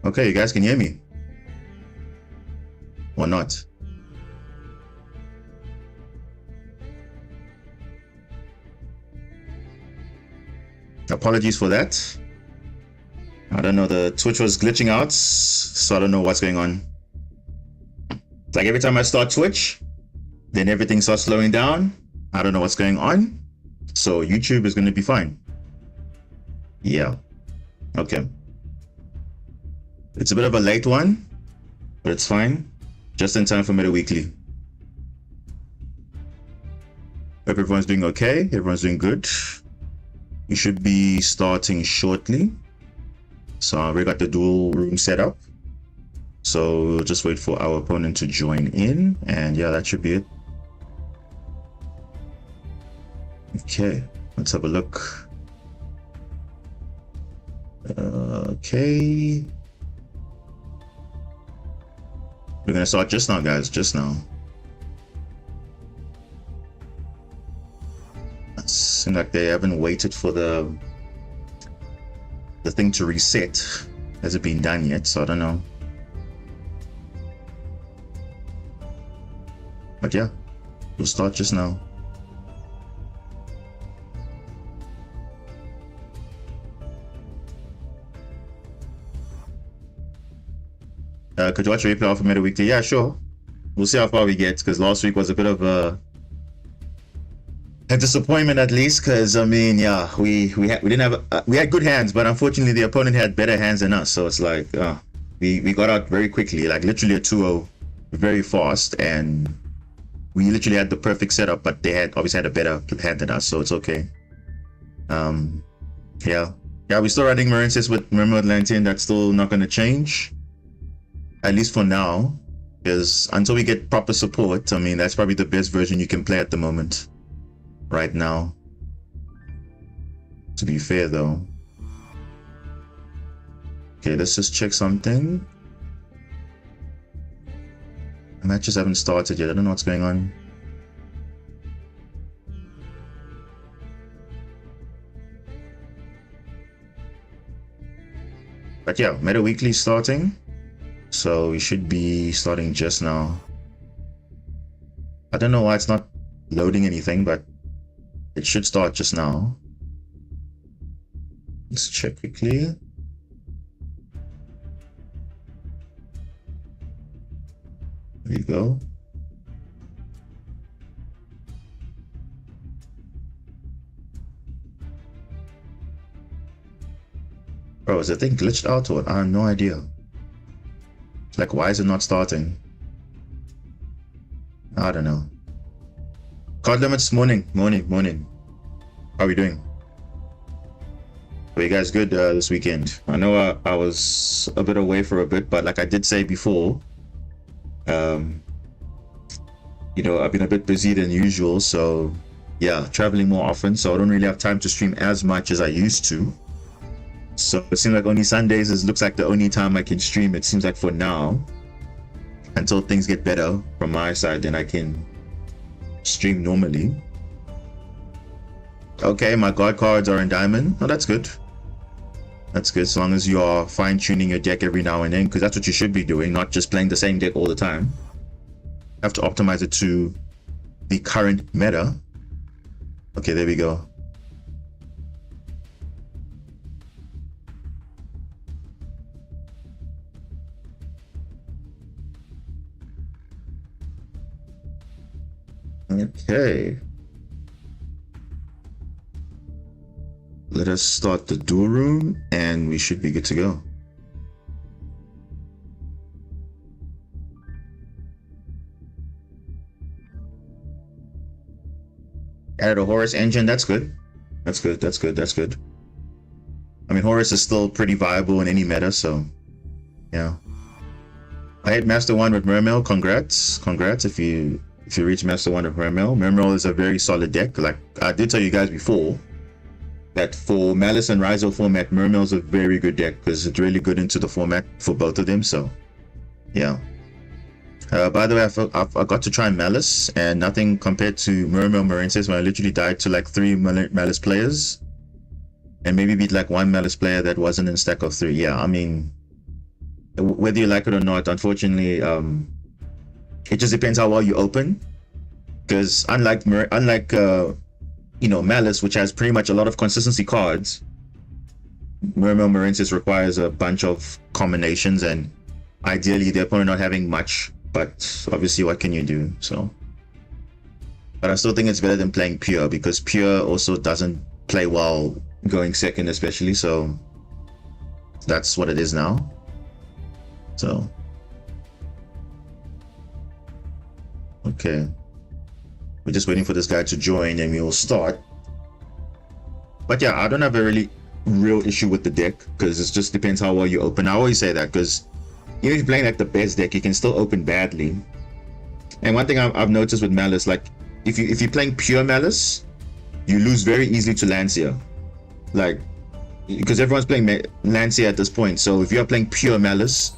Okay, you guys can hear me? Or not? Apologies for that. I don't know, the Twitch was glitching out, so I don't know what's going on. It's like every time I start Twitch, then everything starts slowing down. I don't know what's going on. So YouTube is going to be fine. Yeah. Okay. It's a bit of a late one, but it's fine. Just in time for Meta Weekly. Hope everyone's doing okay. Everyone's doing good. We should be starting shortly. So I already got the duel room set up. So we'll just wait for our opponent to join in. And yeah, that should be it. Okay, let's have a look. Okay. We're gonna start just now, guys, just now. It seems like they haven't waited for the thing to reset. Has it been done yet? So I don't know. But yeah, we'll start just now. Could you watch a replay of Meta Weekly? Yeah, sure. We'll see how far we get, because last week was a bit of a disappointment, at least. Because I mean, yeah, we didn't have we had good hands, but unfortunately the opponent had better hands than us. So it's like we got out very quickly, like literally a 2-0, very fast, and we literally had the perfect setup. But they had obviously had a better hand than us, so it's okay. Yeah, we're still running Marinces with Mermaid Atlantean. That's still not going to change. At least for now, because until we get proper support, I mean, that's probably the best version you can play at the moment, right now. To be fair, though. Okay, let's just check something. The matches haven't started yet. I don't know what's going on. But yeah, Meta Weekly starting. So we should be starting just now. I don't know why it's not loading anything, but it should start just now. Let's check quickly. There you go. Bro, is the thing glitched out or what? I have no idea. Like, why is it not starting? I don't know. Card limits, morning. How are we doing? Are you guys good this weekend? I know I was a bit away for a bit, but like I did say before, you know, I've been a bit busy than usual, so yeah, traveling more often, so I don't really have time to stream as much as I used to. So it seems like only Sundays looks like the only time I can stream, it seems like, for now. Until things get better from my side, then I can stream normally. Okay, my god cards are in diamond. Oh, that's good. That's good, as long as you are fine-tuning your deck every now and then, because that's what you should be doing, not just playing the same deck all the time. You have to optimize it to the current meta. Okay, there we go. Okay. Let us start the duel room and we should be good to go. Added a Horus engine, that's good. That's good. I mean, Horus is still pretty viable in any meta, so yeah. I hit Master 1 with Mermail, congrats if you reach Master 1 with Mermail. Mermail is a very solid deck. Like I did tell you guys before, that for Malice and Raizo format, Mermail is a very good deck because it's really good into the format for both of them, so yeah. By the way, I got to try Malice, and nothing compared to Mermail Marinces, when I literally died to like 3 Malice players and maybe beat like 1 Malice player that wasn't in stack of 3. Yeah, I mean, whether you like it or not, unfortunately, it just depends how well you open. Because unlike Malice, which has pretty much a lot of consistency cards, Mermail Marensis requires a bunch of combinations, and ideally the opponent not having much. But obviously, what can you do? So, but I still think it's better than playing Pure, because Pure also doesn't play well going second, especially. So that's what it is now. So, okay. We're just waiting for this guy to join and we will start. But yeah, I don't have a really real issue with the deck, because it just depends how well you open. I always say that, because even if you're playing like the best deck, you can still open badly. And one thing I've noticed with Malice, like if you're playing pure Malice, you lose very easily to Lancia. Like, because everyone's playing Lancia at this point. So if you're playing pure Malice,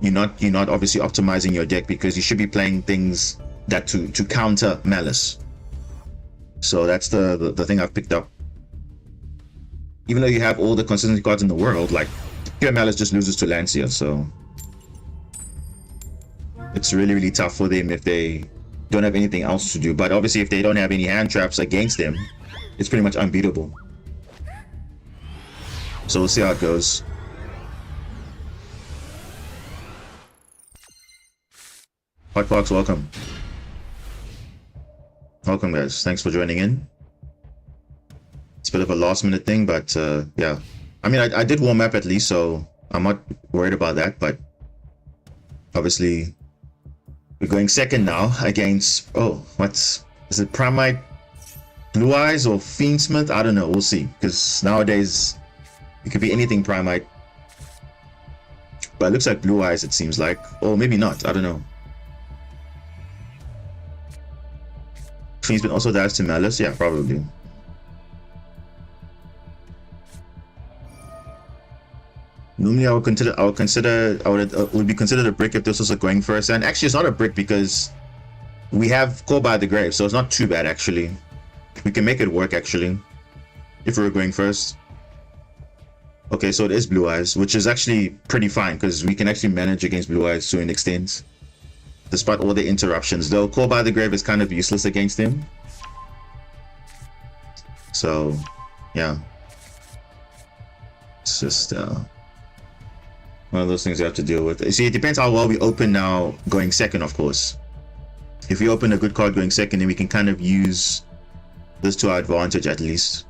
you're not obviously optimizing your deck, because you should be playing things that to counter Malice. So that's the thing I've picked up. Even though you have all the consistency cards in the world, like pure Malice just loses to Lancia, so it's really tough for them if they don't have anything else to do. But obviously if they don't have any hand traps against them, it's pretty much unbeatable. So we'll see how it goes. Hotbox, welcome. Welcome guys, thanks for joining in. It's a bit of a last minute thing, but yeah. I mean, I did warm up at least, so I'm not worried about that, but obviously we're going second now against, is it Primite Blue Eyes or Fiendsmith? I don't know, we'll see, because nowadays it could be anything Primite. But it looks like Blue Eyes, it seems like, or maybe not, I don't know. Fiendsmith also dies to Malice, yeah, probably. Normally it would be considered a brick if this was a going first, and actually it's not a brick because we have Call by the Grave, so it's not too bad actually. We can make it work actually, if we were going first. Okay, so it is Blue Eyes, which is actually pretty fine because we can actually manage against Blue Eyes to an extent, despite all the interruptions. Though Call by the Grave is kind of useless against him. So, yeah. It's just one of those things you have to deal with. See, it depends how well we open now going second, of course. If we open a good card going second, then we can kind of use this to our advantage at least.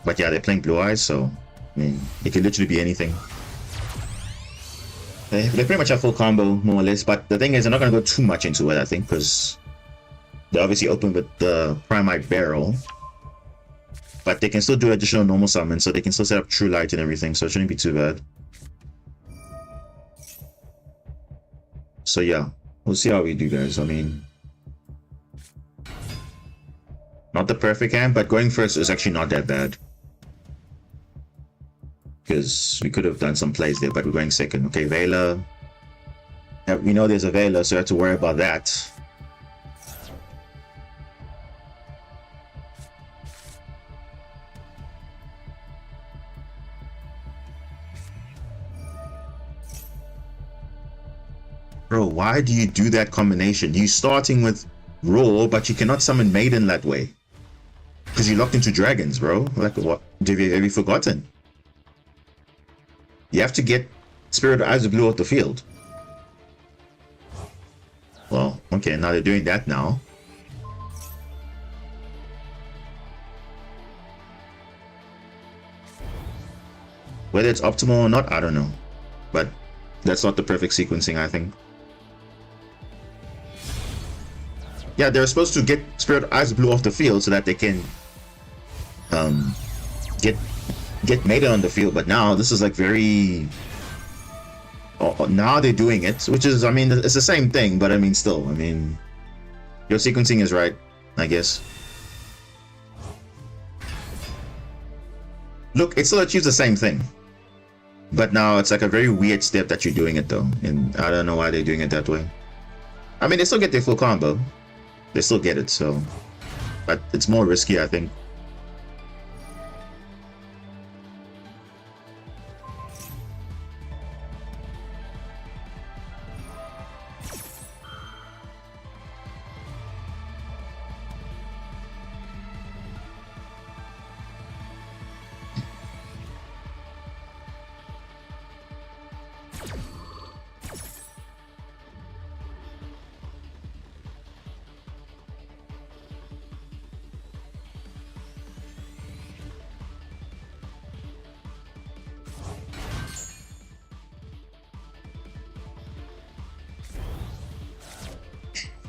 But yeah, they're playing Blue Eyes, so I mean, it can literally be anything. They pretty much have full combo, more or less, but the thing is, I'm not going to go too much into it, I think, because they obviously open with the Primite Barrel. But they can still do additional normal summons, so they can still set up True Light and everything, so it shouldn't be too bad. So yeah, we'll see how we do, guys. I mean, not the perfect hand, but going first is actually not that bad. Because we could have done some plays there, but we're going second. Okay, Veiler. Yeah, we know there's a Veiler, so I have to worry about that. Bro, why do you do that combination? You're starting with Raw, but you cannot summon Maiden that way. Because you're locked into dragons, bro. Like, what? Have you forgotten? You have to get Spirit of Eyes of Blue off the field. Well, okay, now they're doing that now. Whether it's optimal or not, I don't know. But that's not the perfect sequencing, I think. Yeah, they're supposed to get Spirit Eyes Blue off the field so that they can get Maiden on the field, but now this is like very... now they're doing it, which is, I mean, it's the same thing, but I mean, still, I mean, your sequencing is right, I guess. Look, it still achieves the same thing, but now it's like a very weird step that you're doing it though, and I don't know why they're doing it that way. I mean, they still get their full combo. They still get it, so... But it's more risky, I think.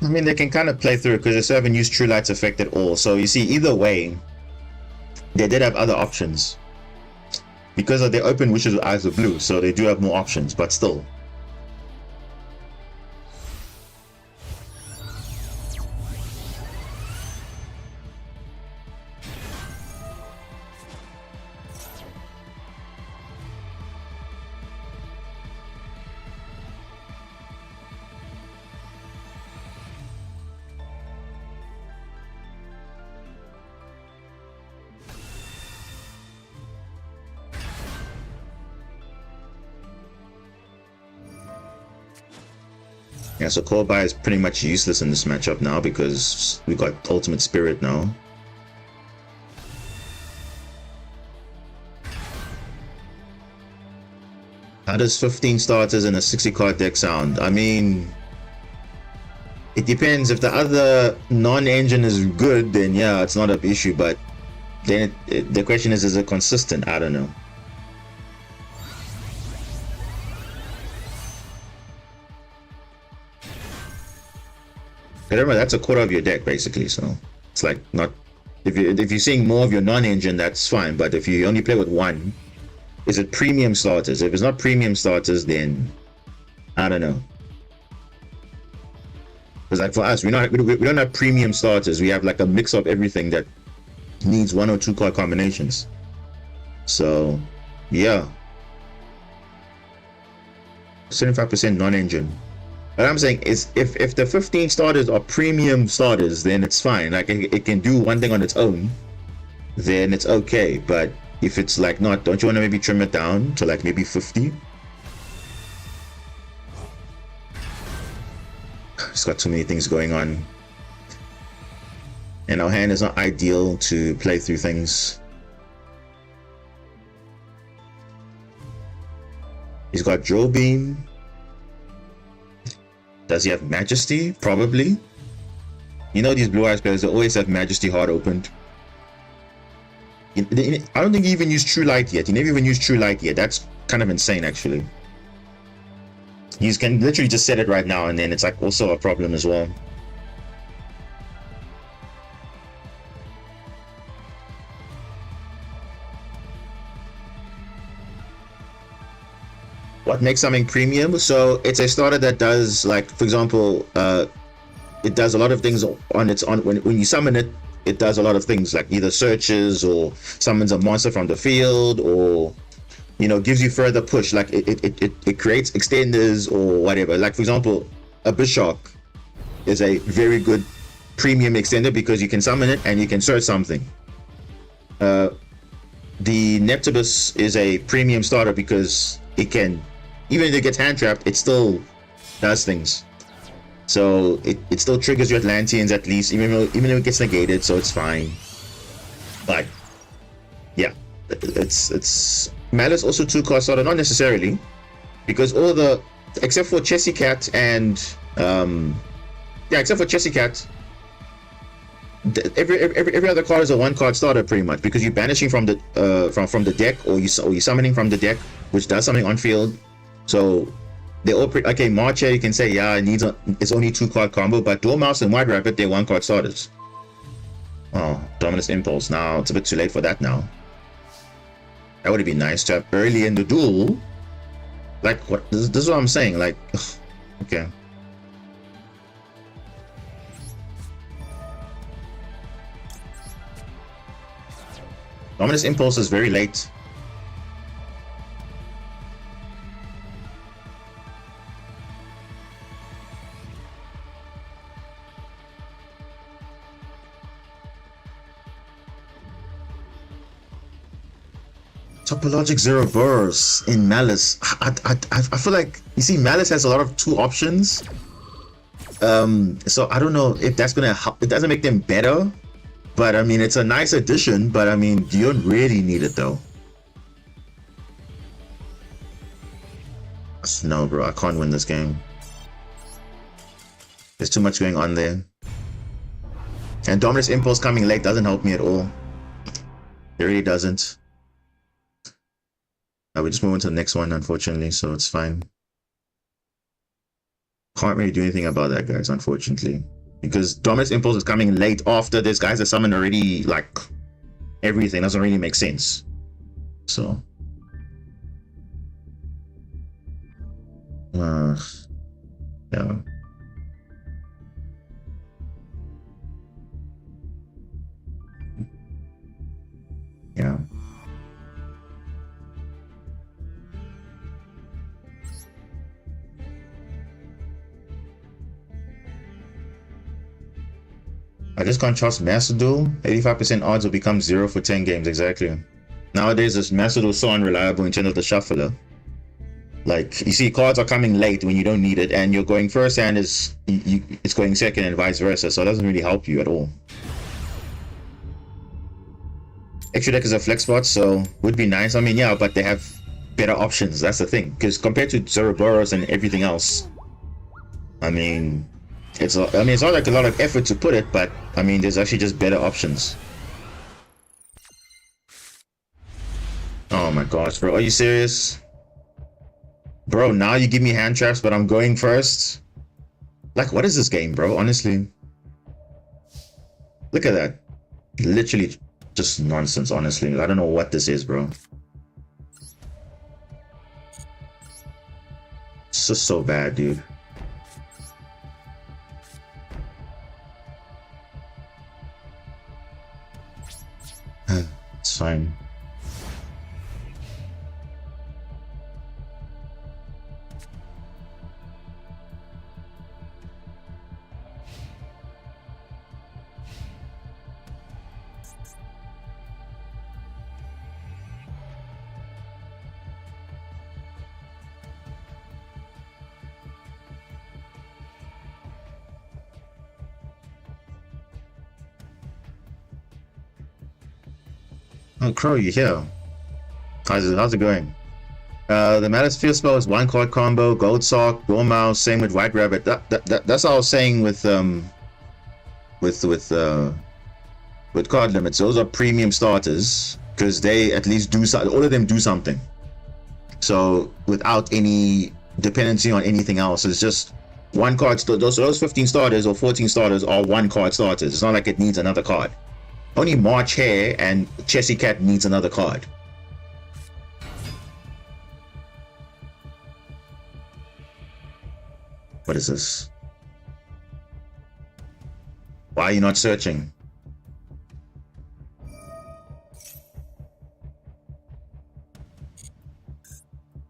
I mean, they can kind of play through it because they still haven't used True Light's effect at all. So you see, either way, they did have other options. Because of their open wishes with Eyes of Blue, so they do have more options, but still. Yeah, so Core is pretty much useless in this matchup now because we got Ultimate Spirit now. How does 15 starters in a 60 card deck sound? I mean, it depends. If the other non-engine is good, then yeah, it's not an issue, but then the question is it consistent? I don't know. Remember, that's a quarter of your deck basically, so it's like not if you're seeing more of your non-engine, that's fine. But if you only play with one, is it premium starters? If it's not premium starters, then I don't know. Because like for us, we don't have premium starters. We have like a mix of everything that needs 1 or 2 card combinations. So yeah, 75% non-engine. What I'm saying is, if the 15 starters are premium starters, then it's fine. Like it can do one thing on its own, then it's okay. But if it's like not, don't you want to maybe trim it down to like maybe 50? It's got too many things going on, and our hand is not ideal to play through things. He's got Drill Beam. Does he have Majesty? Probably. You know, these Blue Eyes players, they always have Majesty hard opened. I don't think he even used True Light yet. He never even used True Light yet. That's kind of insane, actually. You can literally just set it right now, and then it's like also a problem as well. What makes something premium? So it's a starter that does, like, for example, it does a lot of things on its own. When you summon it, it does a lot of things, like either searches or summons a monster from the field, or gives you further push. Like it creates extenders or whatever. Like for example, a Bishark is a very good premium extender because you can summon it and you can search something. The Neptibus is a premium starter because it can, even if it gets hand trapped, it still does things. So it still triggers your Atlanteans at least, even though it gets negated, so it's fine. But yeah, it's Malice also 2-card starter, not necessarily, because all the except for Chessy Cat and except for Chessy Cat, every other card is a 1-card starter pretty much, because you're banishing from the from the deck, or you're summoning from the deck, which does something on field. So they all okay. Marcher, you can say it's only 2-card combo, but Duel Mouse and White Rabbit, they're 1-card starters. Oh, Dominus Impulse. Now it's a bit too late for that now. That would have been nice to have early in the duel. Like what? This is what I'm saying. Like, okay. Dominus Impulse is very late. Topologic Zero Burst in Malice. I feel like, you see, Malice has a lot of 2 options. So I don't know if that's gonna help. It doesn't make them better, but I mean, it's a nice addition. But I mean, you don't really need it though. No, bro, I can't win this game. There's too much going on there, and Dominus Impulse coming late doesn't help me at all. It really doesn't. We just move on to the next one, unfortunately, so it's fine. Can't really do anything about that, guys, unfortunately. Because Dominus Impulse is coming late after this guys are summoned already, like, everything. Doesn't really make sense. So. Yeah. Yeah. I just can't trust Master Duel. 85% odds will become 0 for 10 games, exactly. Nowadays, this Master Duel is so unreliable in terms of the shuffler. Like, you see, cards are coming late when you don't need it, and you're going first and it's going second and vice versa, so it doesn't really help you at all. Extra deck is a flex spot, so would be nice. I mean, yeah, but they have better options. That's the thing. Because compared to Zoroboros and everything else, I mean, it's not like a lot of effort to put it, but I mean, there's actually just better options. Oh my gosh, bro, are you serious? Bro, now you give me hand traps, but I'm going first. Like, what is this game, bro? Honestly, look at that. Literally just nonsense, honestly. I don't know what this is, bro. It's just so bad, dude. It's fine. Oh, Crow, you here? How's it going? The Matasphere spell is 1 card combo, Gold Sock, Dormouse, same with White Rabbit. That's all I was saying with card limits. Those are premium starters because they at least do something. All of them do something. So without any dependency on anything else, it's just 1 card. Those 15 starters or 14 starters are 1 card starters. It's not like it needs another card. Only March Hare and Chessy Cat needs another card. What is this? Why are you not searching?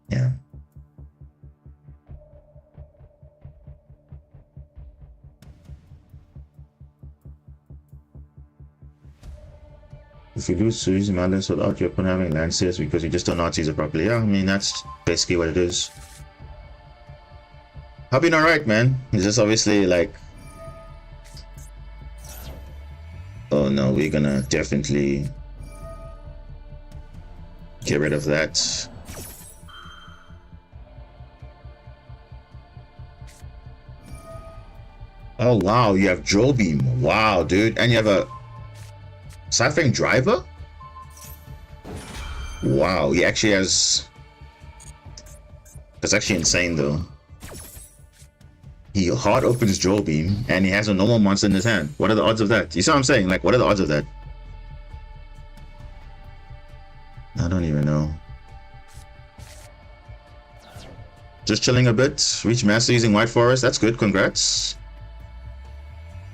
Yeah. If you lose Suzy Malice without your opponent having land sales because you just don't know how to use it properly. Yeah, I mean, that's basically what it is. I've been alright, man. It's just obviously like... Oh no, we're gonna definitely get rid of that. Oh wow, you have Drill Beam. Wow, dude. And you have a Cyphering Driver? Wow, he actually has... That's actually insane though. He hard opens Drill Beam and he has a normal monster in his hand. What are the odds of that? You see what I'm saying? Like, what are the odds of that? I don't even know. Just chilling a bit. Reach Master using White Forest. That's good. Congrats.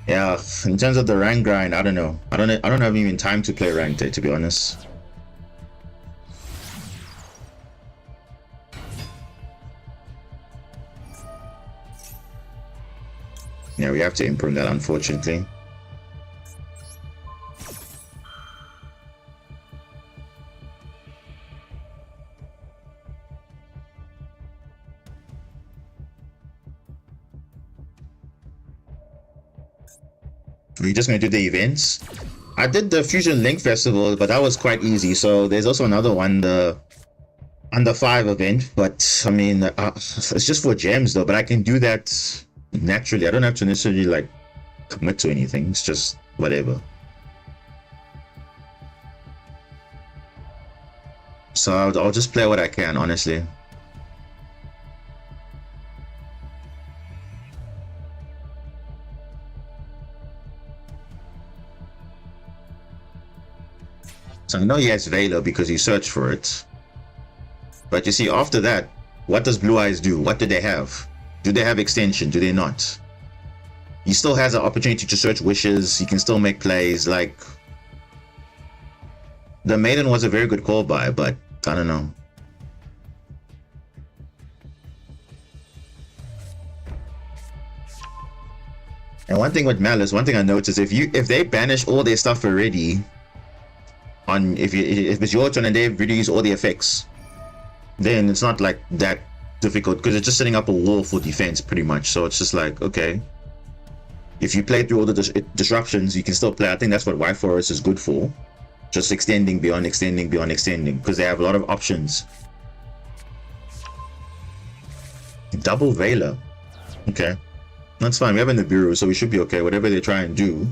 Yeah, in terms of the rank grind, I don't know. I don't have even time to play ranked day, to be honest. Yeah, we have to improve that, unfortunately. We're just going to do the events. I did the Fusion Link Festival, but that was quite easy. So there's also another one, the Under 5 event. But I mean, it's just for gems though. But I can do that naturally. I don't have to necessarily like commit to anything. It's just whatever. So I'll just play what I can, honestly. So I know he has Veiler because he searched for it. But you see, after that, what does Blue Eyes do? What do they have? Do they have extension? Do they not? He still has an opportunity to search wishes. He can still make plays. Like, the Maiden was a very good call by, but I don't know. And one thing with Malice, one thing I noticed, if they banish all their stuff already, on if it's your turn and they've reduced all the effects, then it's not like that difficult because it's just setting up a wall for defense pretty much. So it's just like, okay, if you play through all the disruptions, you can still play. I think that's what White Forest is good for, just extending beyond extending beyond extending, because they have a lot of options. Double Veiler, okay, that's fine. We have a Nibiru, so we should be okay. Whatever they try and do.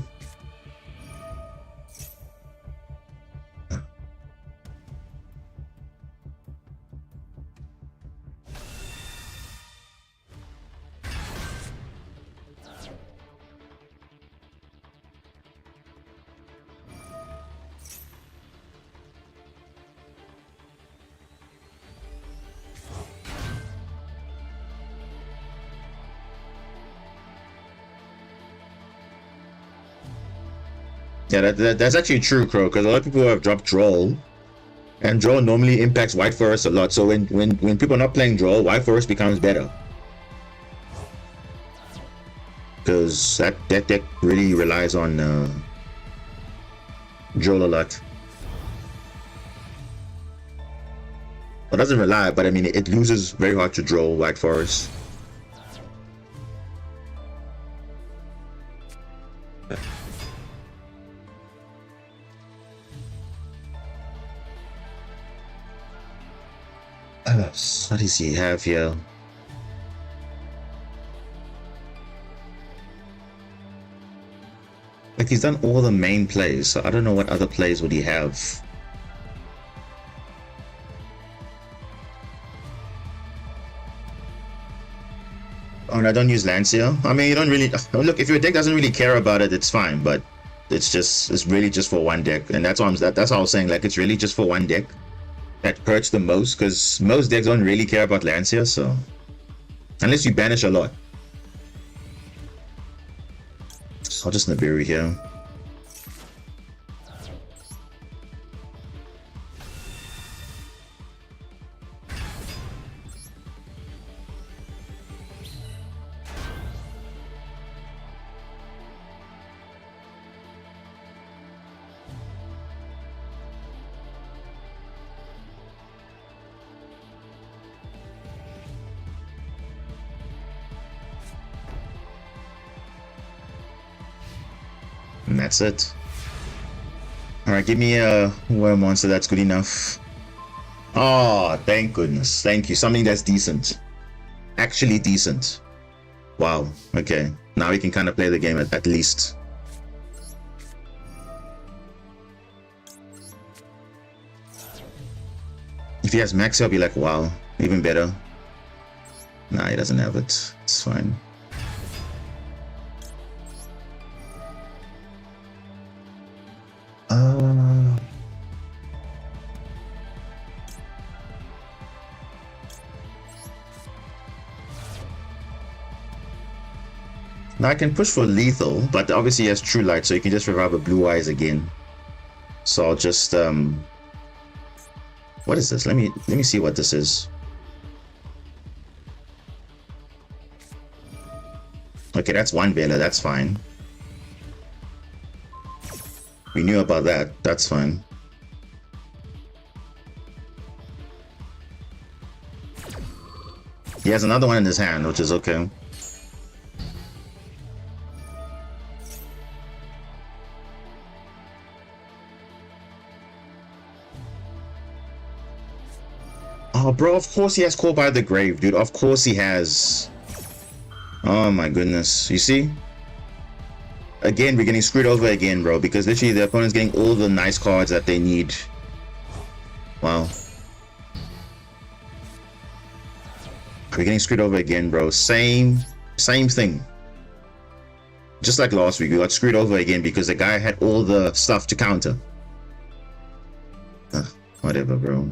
Yeah, that's actually true, Crow, because a lot of people have dropped Droll, and Droll normally impacts White Forest a lot. So when people are not playing Droll, White Forest becomes better, because that deck really relies on Droll a lot. It doesn't rely, but I mean it loses very hard to Droll White Forest. What does he have here? Like, he's done all the main plays, so I don't know what other plays would he have. Oh, and I don't use Lancia. I mean, you don't really look, if your deck doesn't really care about it, it's fine, but it's really just for one deck, and that's why that's what I was saying, like, it's really just for one deck that hurts the most, because most decks don't really care about Lancia, so unless you banish a lot. So I'll just Nibiru here. And that's it. Alright, give me a worm monster that's good enough. Oh, thank goodness. Thank you. Something that's decent. Actually decent. Wow. Okay. Now we can kind of play the game at least. If he has Maxi, I'll be like, wow. Even better. Nah, he doesn't have it. It's fine. Now I can push for lethal, but obviously he has True Light, so you can just revive a Blue Eyes again. So I'll just what is this? Let me see what this is. Okay, that's one Veiler, that's fine. We knew about that, that's fine. He has another one in his hand, which is okay. Oh, bro, of course he has Call by the Grave, dude. Of course he has. Oh my goodness. You see? Again, we're getting screwed over again, bro, because literally the opponent's getting all the nice cards that they need. Wow. We're getting screwed over again, bro. Same thing. Just like last week, we got screwed over again because the guy had all the stuff to counter. Whatever, bro.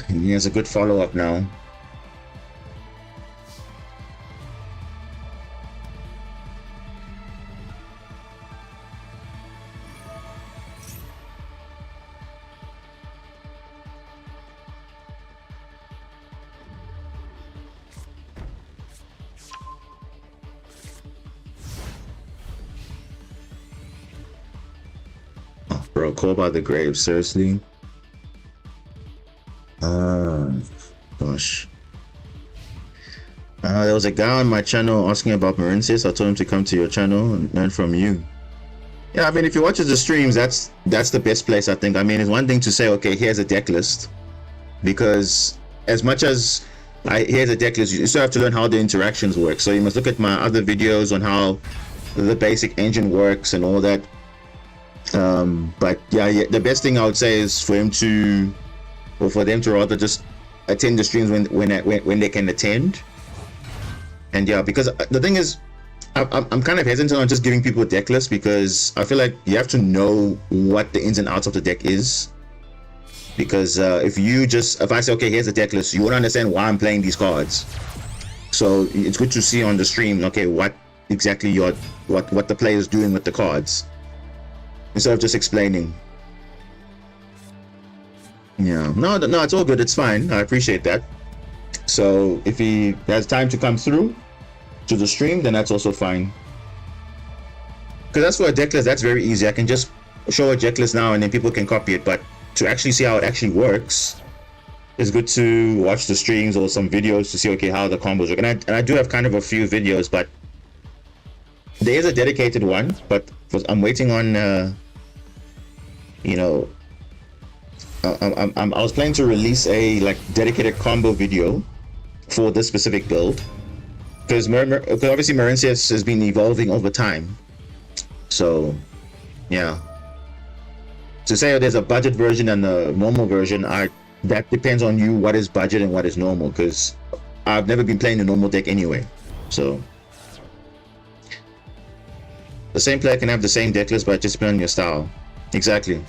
He has a good follow-up now. Oh, bro, call by the grave, seriously? Gosh. There was a guy on my channel asking about Mauritius. I told him to come to your channel and learn from you. Yeah, I mean, if he watches the streams, that's the best place, I think. I mean, it's one thing to say, okay, here's a deck list, because as much as here's a deck list, you still have to learn how the interactions work. So you must look at my other videos on how the basic engine works and all that. But yeah, the best thing I would say is for him to, or for them to rather just attend the streams when they can attend. And yeah, because the thing is, I'm kind of hesitant on just giving people a deck list, because I feel like you have to know what the ins and outs of the deck is. Because if I say, okay, here's a deck list, you won't understand why I'm playing these cards. So it's good to see on the stream, okay, what exactly what the player is doing with the cards, instead of just explaining. Yeah, no, it's all good. It's fine. I appreciate that. So if he has time to come through to the stream, then that's also fine. Because that's for a deck list, that's very easy. I can just show a deck list now and then people can copy it. But to actually see how it actually works, it's good to watch the streams or some videos to see, okay, how the combos work. And I do have kind of a few videos, but there is a dedicated one. But I'm waiting on, you know, I was planning to release a dedicated combo video for this specific build, because obviously Mauritius has been evolving over time. So yeah, to say there's a budget version and a normal version, that depends on you what is budget and what is normal, because I've never been playing the normal deck anyway. So the same player can have the same deck list, but just depending on your style. Exactly.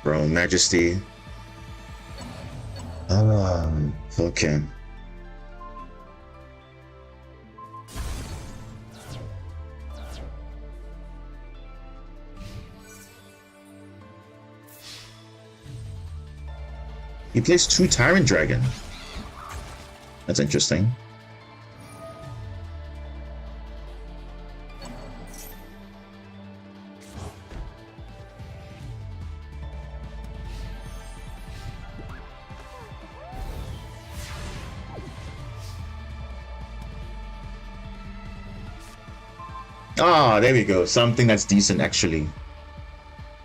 Bro, Majesty. Okay. He plays 2 Tyrant Dragon. That's interesting. Ah, there we go. Something that's decent, actually.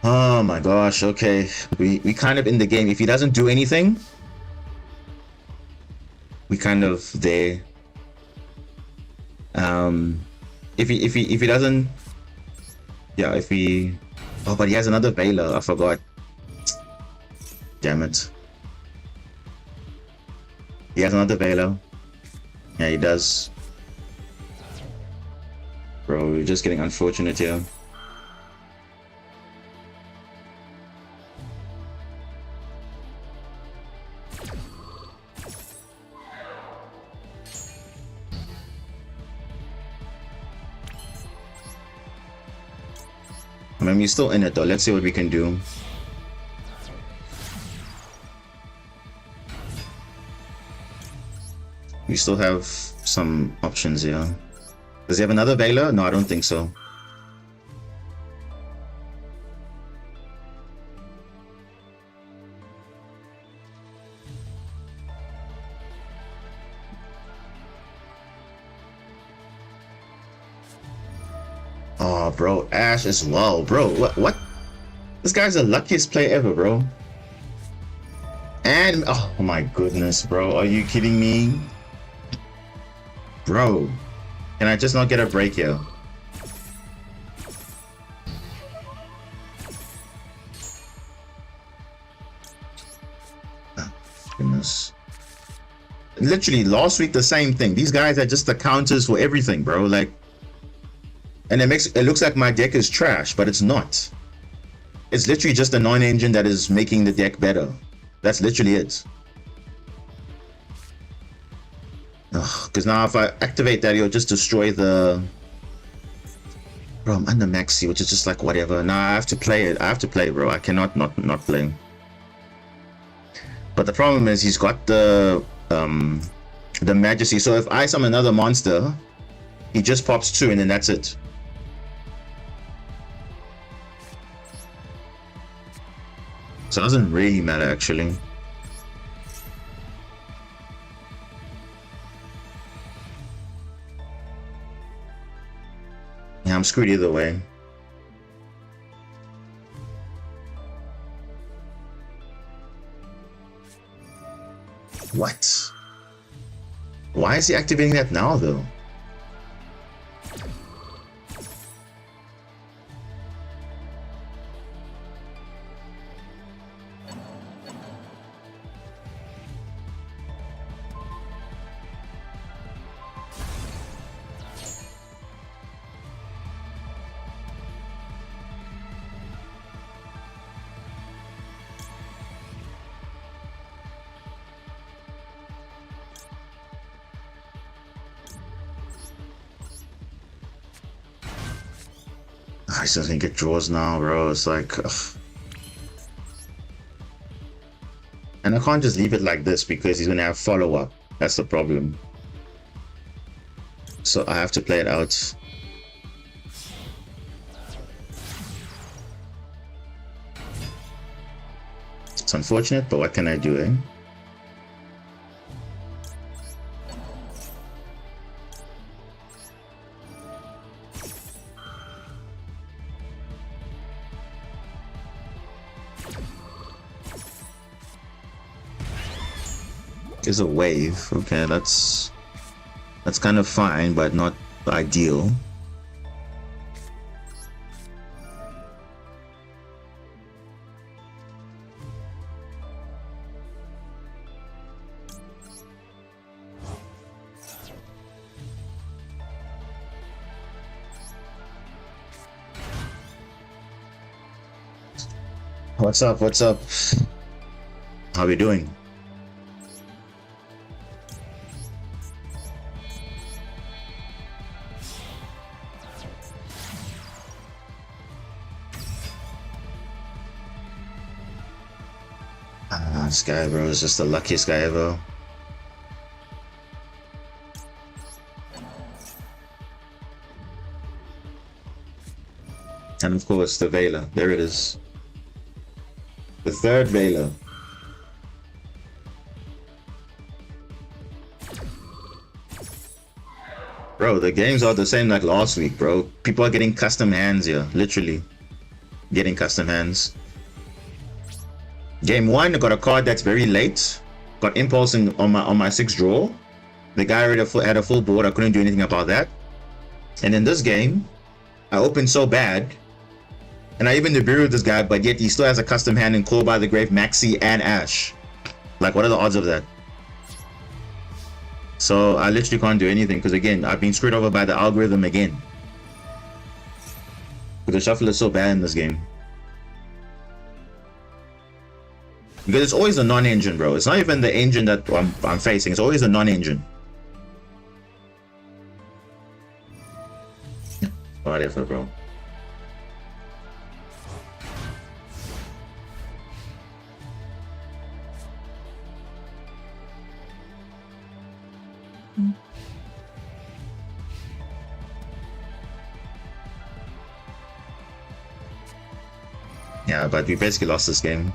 Oh my gosh, okay. We kind of in the game. If he doesn't do anything, we kind of there. If he doesn't, yeah, oh, but he has another Veiler, I forgot. Damn it. He has another Veiler. Yeah, he does. Bro, we're just getting unfortunate here. I mean, we're still in it though. Let's see what we can do. We still have some options here. Does he have another Veiler? No, I don't think so. Oh, bro, Ash as well, bro. What? This guy's the luckiest player ever, bro. And oh my goodness, bro, are you kidding me, bro? Can I just not get a break here? Oh, goodness. Literally, last week the same thing. These guys are just the counters for everything, bro. Like, and it looks like my deck is trash, but it's not. It's literally just a non-engine that is making the deck better. That's literally it. Because now if I activate that, it'll just destroy the... Bro, I'm under maxi, which is just like whatever. Now I have to play it. I have to play, bro. I cannot not play. But the problem is he's got the majesty. So if I summon another monster, he just pops 2 and then that's it. So it doesn't really matter actually. Yeah, I'm screwed either way. What? Why is he activating that now though? I still think it draws now, bro. It's like, ugh. And I can't just leave it like this because he's gonna have follow-up. That's the problem. So I have to play it out. It's unfortunate, but what can I do, eh? Is a wave. Okay, that's kind of fine, but not ideal. What's up? What's up? How we doing? This guy, bro, is just the luckiest guy ever. And of course, the Veiler. There it is. The third Veiler. Bro, the games are the same like last week, bro. People are getting custom hands here. Literally. Getting custom hands. Game 1, I got a card that's very late. Got impulsing on my 6th draw. The guy already had a full board. I couldn't do anything about that. And in this game, I opened so bad. And I even debuted this guy, but yet he still has a custom hand in Call by the Grave, Maxi, and Ash. Like, what are the odds of that? So I literally can't do anything because, again, I've been screwed over by the algorithm again. But the shuffle is so bad in this game. Because it's always a non-engine, bro. It's not even the engine that I'm facing. It's always a non-engine. Whatever, bro. Yeah, but we basically lost this game.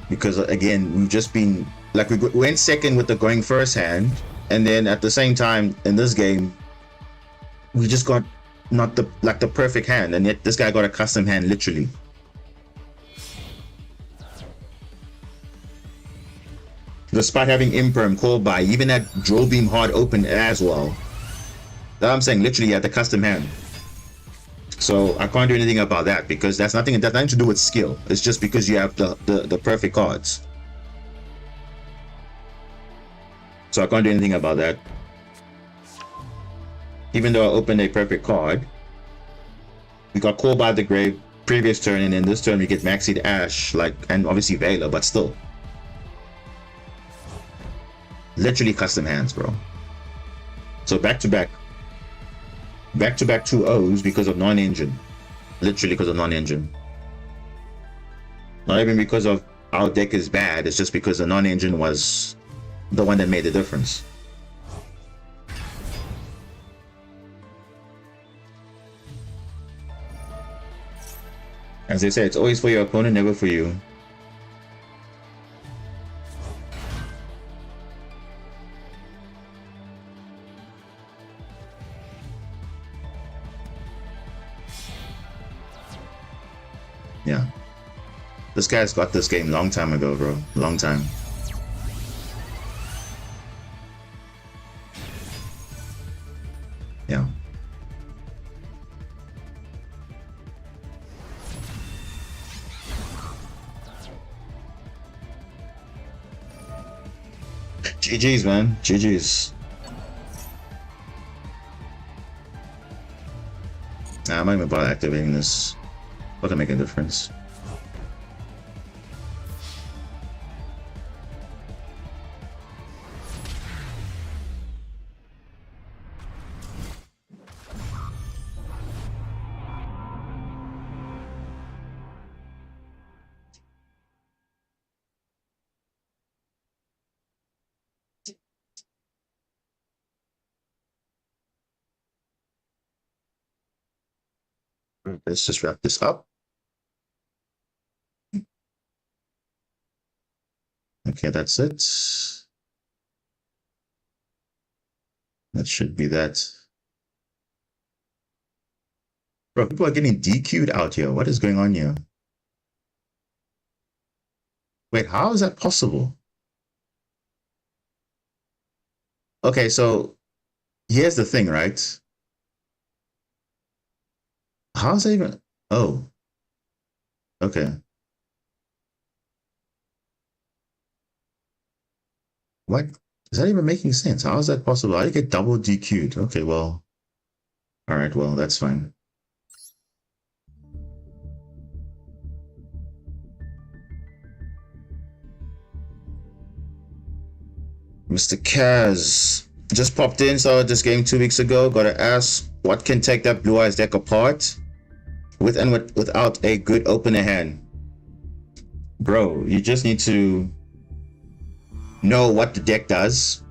Because again, we've just been like we went second with the going first hand, and then at the same time in this game, we just got not the perfect hand, and yet this guy got a custom hand literally. Despite having imperm, call by, even had draw beam hard open as well. I'm saying literally at the custom hand. So I can't do anything about that because that's nothing to do with skill. It's just because you have the perfect cards. So I can't do anything about that. Even though I opened a perfect card, we got Called by the Grave previous turn, and then this turn we get Maxied Ash, like, and obviously Veiler, but still. Literally custom hands, bro. So back to back 2-0s because of non-engine. Literally because of non-engine. Not even because of our deck is bad, it's just because the non-engine was the one that made the difference. As they say, it's always for your opponent, never for you. Yeah. This guy's got this game long time ago, bro. Long time. Yeah. GG's, man. GG's. Nah, I'm not even about activating this. What to make a difference. Let's just wrap this up. Okay, that's it. That should be that. Bro, people are getting DQ'd out here. What is going on here? Wait, how is that possible? Okay, so here's the thing, right? How's that even? Oh, okay. What is that even making sense? How is that possible? I get double DQ'd. Okay, well, all right, well, that's fine. Mr. Kaz just popped in, saw this game 2 weeks ago. Gotta ask, what can take that Blue Eyes deck apart with and without a good opener hand? Bro, you just need to know what the deck does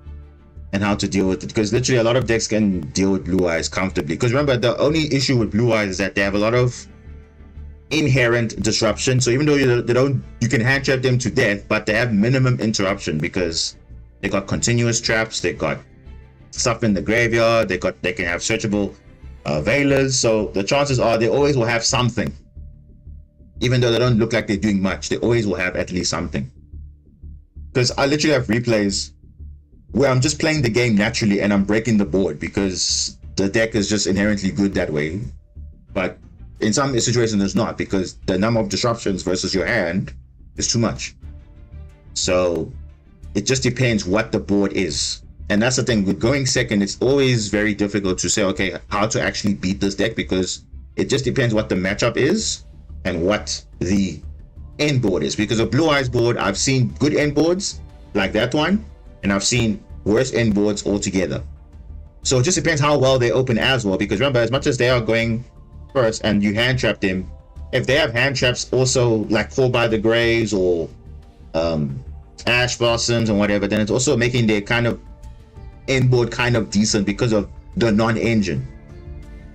and how to deal with it, because literally a lot of decks can deal with Blue Eyes comfortably. Because remember, the only issue with Blue Eyes is that they have a lot of inherent disruption. So even though you can hand trap them to death, but they have minimum interruption because they got continuous traps, they got stuff in the graveyard, they can have searchable Veilers. So the chances are they always will have something. Even though they don't look like they're doing much, they always will have at least something. Because I literally have replays where I'm just playing the game naturally and I'm breaking the board because the deck is just inherently good that way. But in some situations it's not, because the number of disruptions versus your hand is too much. So it just depends what the board is. And that's the thing, with going second, it's always very difficult to say, okay, how to actually beat this deck, because it just depends what the matchup is and what the end board is. Because a Blue Eyes board, I've seen good end boards like that one, and I've seen worse end boards altogether. So it just depends how well they open as well, because remember, as much as they are going first and you hand trap them, if they have hand traps also like Called by the Graves or Ash Blossoms and whatever, then it's also making their kind of end board kind of decent because of the non-engine.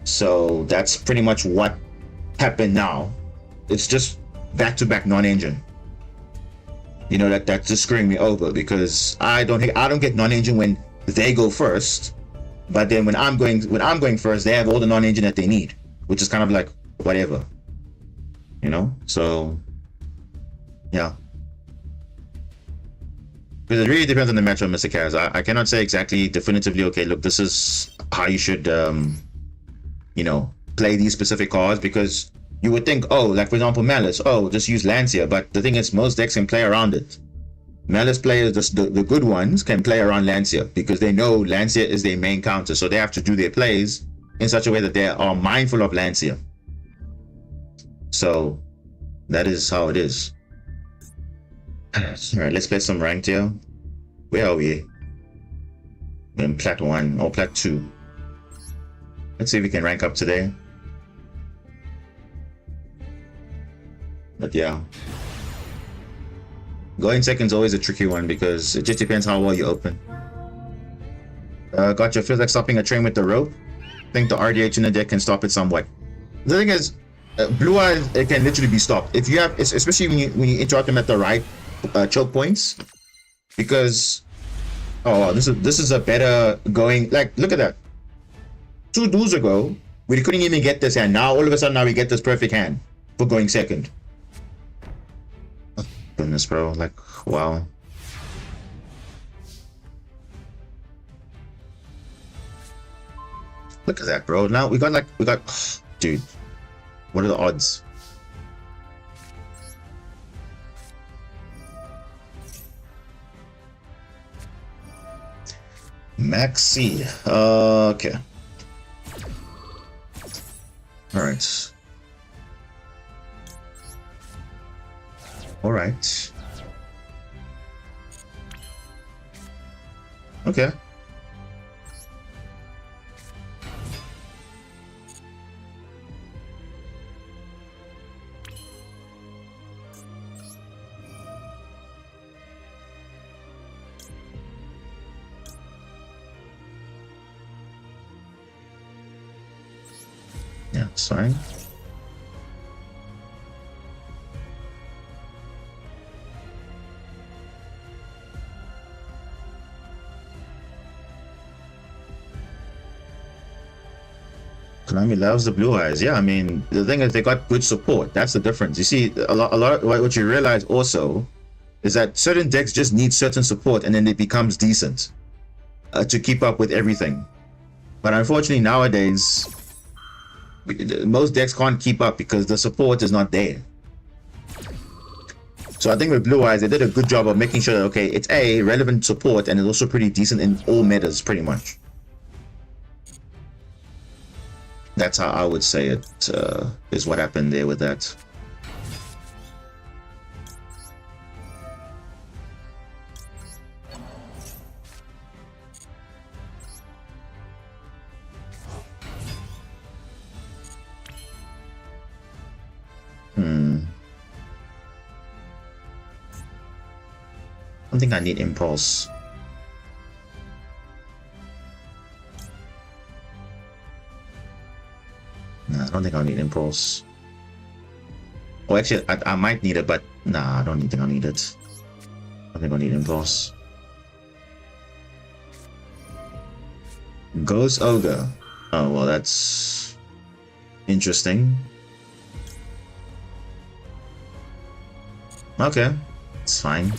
So that's pretty much what happened now. It's just back-to-back non-engine. You know, that's just screwing me over, because I don't get non-engine when they go first, but then when I'm going first, they have all the non-engine that they need, which is kind of like whatever, you know. So yeah, because it really depends on the matchup, Mr. Kaz. I cannot say exactly definitively, okay, look, this is how you should you know, play these specific cards, because you would think, oh, like for example Malice, oh, just use Lancia, but the thing is most decks can play around it. Malice players, the good ones, can play around Lancia because they know Lancia is their main counter, so they have to do their plays in such a way that they are mindful of Lancia. So that is how it is. Alright, let's play some ranked here. Where are we? We're in Plat 1 or Plat 2. Let's see if we can rank up today. But yeah, going second is always a tricky one because it just depends how well you open. Gotcha. Feels like stopping a train with the rope. I think the RDH in the deck can stop it somewhat. The thing is, Blue Eyes, it can literally be stopped if you have, especially when you interrupt them at the right choke points. Because this is a better going. Like, look at that. 2 duels ago, we couldn't even get this hand. Now all of a sudden, now we get this perfect hand for going second. Oh, goodness, bro. Like, wow. Look at that, bro. Now we got dude. What are the odds? Maxi. Okay. All right. All right. Okay. Yeah, it's fine. Konami loves the Blue Eyes. Yeah, I mean, the thing is they got good support. That's the difference. You see, a lot. What you realize also is that certain decks just need certain support, and then it becomes decent to keep up with everything. But unfortunately, nowadays, most decks can't keep up because the support is not there. So I think with Blue Eyes, they did a good job of making sure that, okay, it's relevant support, and it's also pretty decent in all metas, pretty much. That's how I would say it is what happened there with that. I don't think I need Impulse. Nah, I don't think I'll need Impulse. Oh, actually, I might need it, but nah, I don't think I'll need it. I think I'll need Impulse. Ghost Ogre. Oh, well, that's interesting. Okay, it's fine.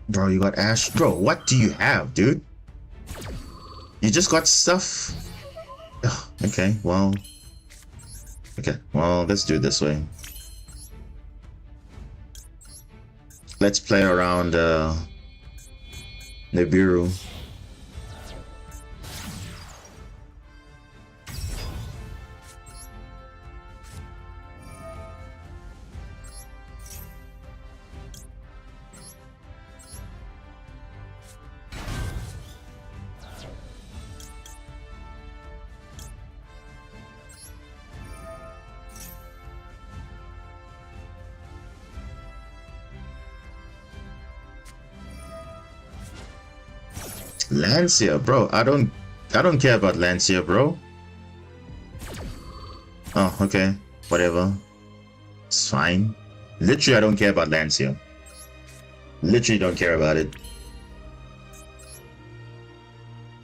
Bro, you got Ash. Bro, what do you have, dude? You just got stuff? Ugh, okay, well... Okay, well, let's do it this way. Let's play around Nibiru. Lancia, bro. I don't care about Lancia, bro. Oh, okay. Whatever. It's fine. Literally, I don't care about Lancia. Literally don't care about it.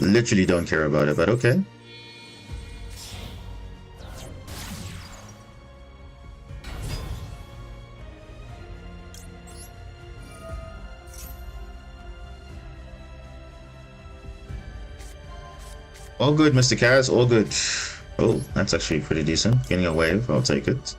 Literally don't care about it, but okay. All good, Mr. Kaz, all good. Oh, that's actually pretty decent. Getting a wave, I'll take it.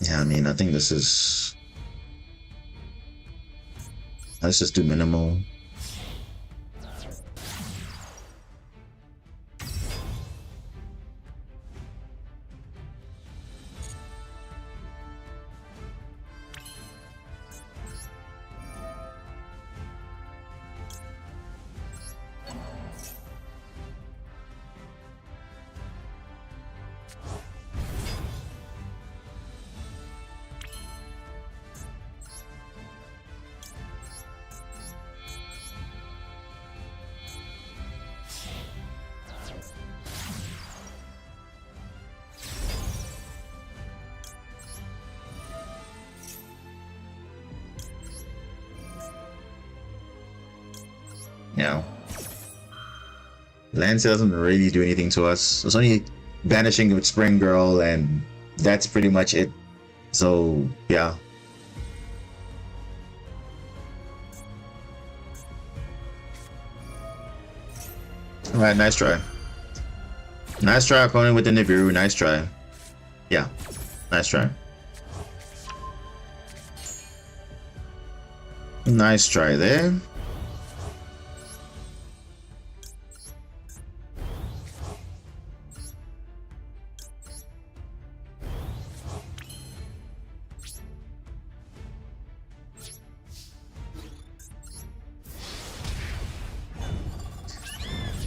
Yeah, I mean, I think this is... Let's just do minimal. Yeah. Lancer doesn't really do anything to us. It's only banishing with Spring Girl, and that's pretty much it. So, yeah. Alright, nice try. Nice try, opponent with the Nibiru. Nice try. Yeah, nice try. Nice try there.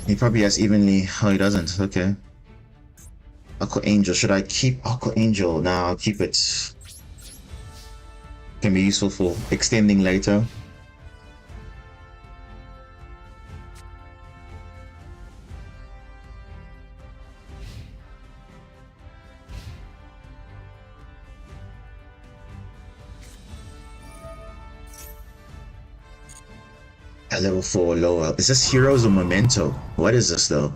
He probably has evenly. Oh, he doesn't. Okay. Aqua Angel. Should I keep Aqua Angel? Nah, I'll keep it. Can be useful for extending later. At level 4 lower. Is this Heroes or Memento? What is this though?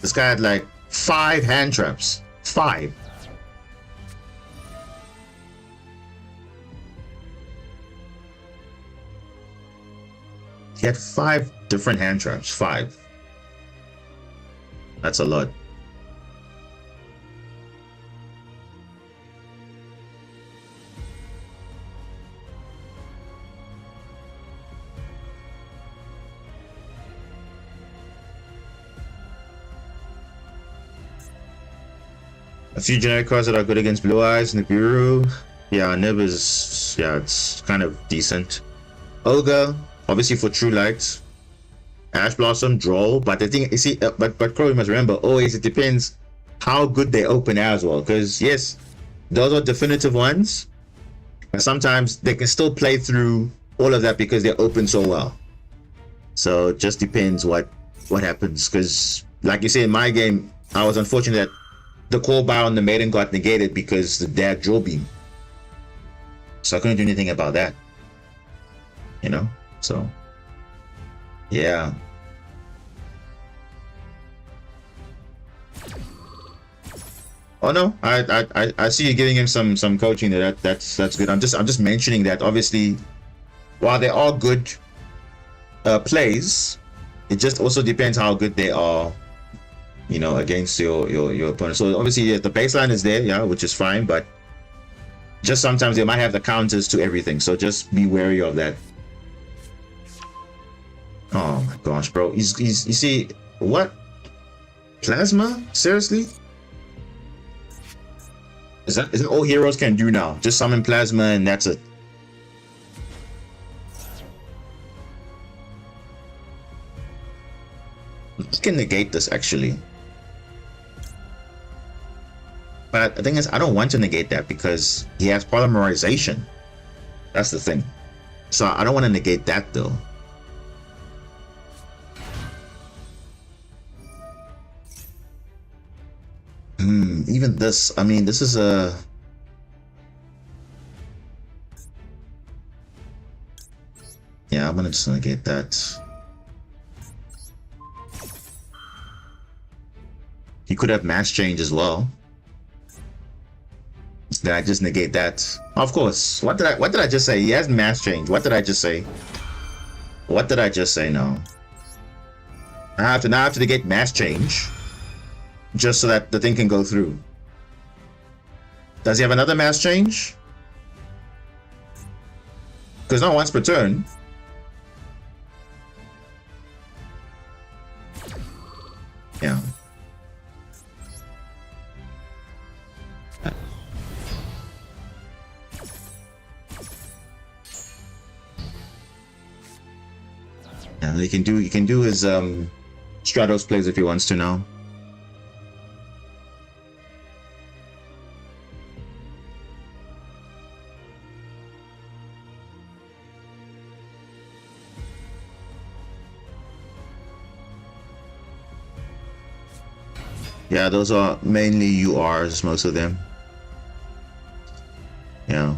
This guy had like 5 hand traps. 5. He had 5 different hand traps. 5. That's a lot. A few generic cards that are good against Blue Eyes, Nibiru. Yeah, Nib is, yeah, it's kind of decent. Olga, obviously for True Light. Ash Blossom, Droll, but the thing, you see, but Crow, you must remember, always it depends how good they open as well. Because yes, those are definitive ones, but sometimes they can still play through all of that because they're open so well. So it just depends what happens. Because like you say, in my game, I was unfortunate that the call bar on the maiden got negated because the dad Drill Beam. So I couldn't do anything about that. You know? So yeah. Oh no, I see you giving him some coaching there. That's good. I'm just mentioning that obviously while they are good plays, it just also depends how good they are, you know, against your opponent. So obviously, yeah, the baseline is there, yeah, which is fine, but just sometimes they might have the counters to everything, so just be wary of that. Oh my gosh, bro, he's you see what? Plasma? Seriously? Is that all heroes can do now? Just summon plasma and that's it. You can negate this actually. But the thing is, I don't want to negate that because he has polymerization. That's the thing. So I don't want to negate that though. even this, I mean, this is a... Yeah, I'm gonna just negate that. He could have mass change as well. Did I just negate that? Of course. What did I just say? He has mass change. What did I just say? What did I just say? No. I have to negate mass change. Just so that the thing can go through. Does he have another mass change? Because not once per turn. Yeah. Yeah, he can do his Stratos plays if he wants to now. Yeah, those are mainly URs, most of them. Yeah.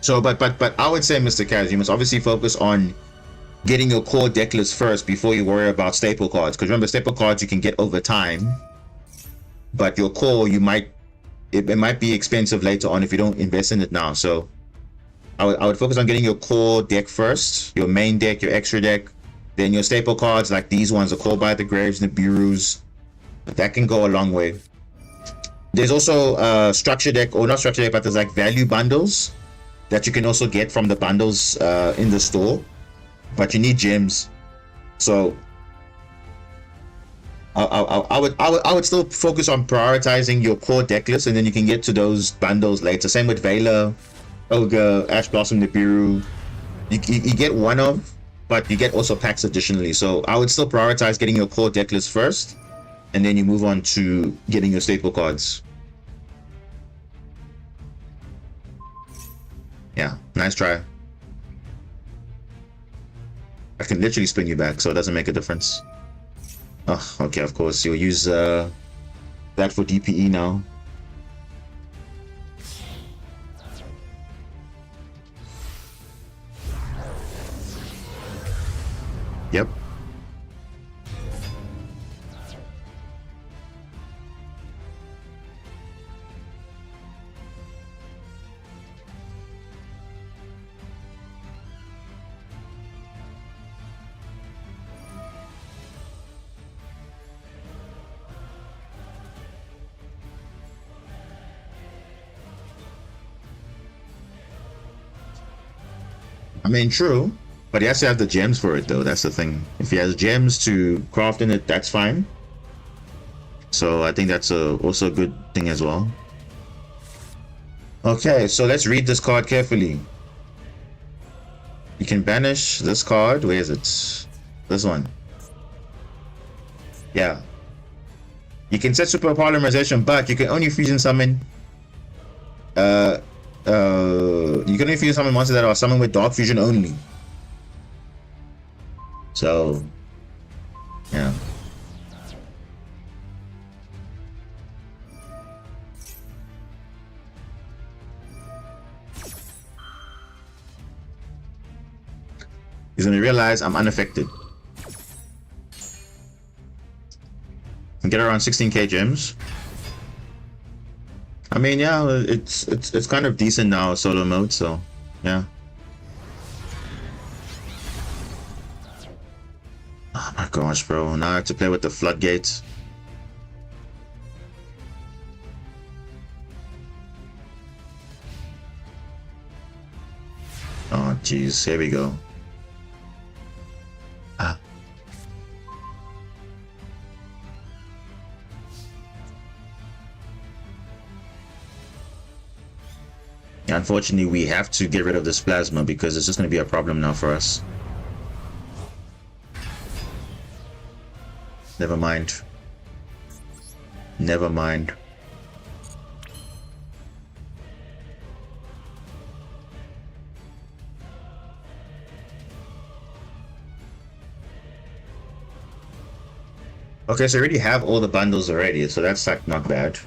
So, but I would say, Mr. Kaz, you must obviously focus on getting your core deck list first before you worry about staple cards. Because remember, staple cards you can get over time, but your core, it might be expensive later on if you don't invest in it now. So, I would focus on getting your core deck first, your main deck, your extra deck. Then your staple cards like these ones, the Call by the Graves and the Burus, that can go a long way. There's also structure deck, or not structure deck, but there's like value bundles that you can also get from the bundles in the store. But you need gems, so I would still focus on prioritizing your core deck list, and then you can get to those bundles later. Same with Vela, Ogre, Ash Blossom, Nibiru. You get one of. But you get also packs additionally, so I would still prioritize getting your core deck list first, and then you move on to getting your staple cards. Yeah, nice try. I can literally spin you back, so it doesn't make a difference. Oh, okay, of course, you'll use that for DPE now. Yep. I mean, true. But he has to have the gems for it, though. That's the thing. If he has gems to craft in it, that's fine. So I think that's also a good thing as well. Okay, so let's read this card carefully. You can banish this card. Where is it? This one. Yeah. You can set super polymerization, but you can only fusion summon. You can only fusion summon monsters that are summoned with dark fusion only. So, yeah. He's gonna realize I'm unaffected. And get around 16k gems. I mean, yeah, it's kind of decent now solo mode, so yeah. Oh my gosh, bro! Now I have to play with the floodgates. Oh jeez, here we go. Ah. Unfortunately, we have to get rid of this plasma because it's just going to be a problem now for us. Never mind. Never mind. Okay, so I already have all the bundles already, so that's like not bad.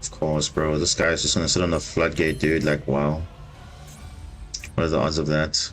Of course, bro. This guy's just gonna sit on the floodgate, dude. Like, wow. What are the odds of that?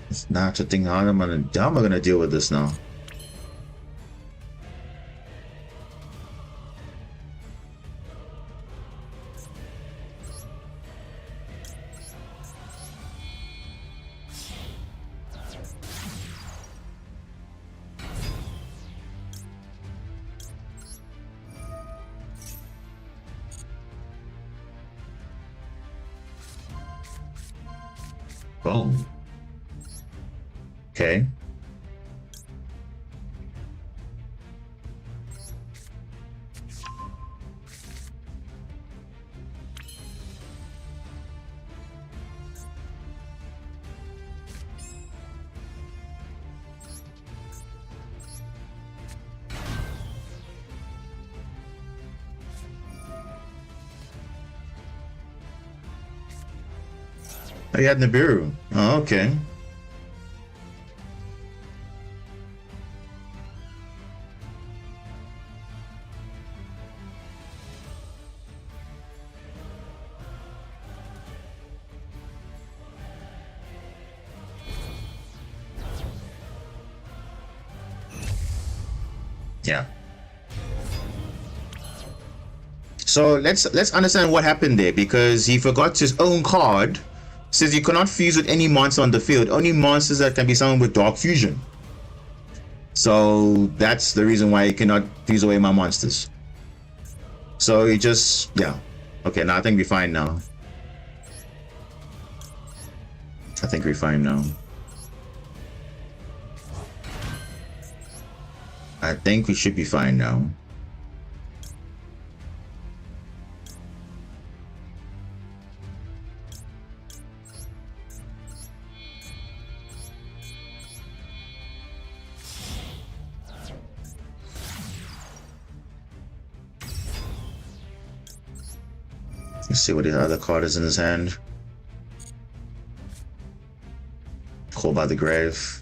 It's not the thing. How am I gonna deal with this now? Boom. Okay. Oh, you had Nibiru. Oh, okay. Yeah. So let's understand what happened there, because he forgot his own card. Says you cannot fuse with any monster on the field. Only monsters that can be summoned with Dark Fusion. So that's the reason why he cannot fuse away my monsters. So he just, yeah. Okay, now I think we're fine now. I think we're fine now. I think we should be fine now. Let's see what the other card is in his hand. Call by the Grave.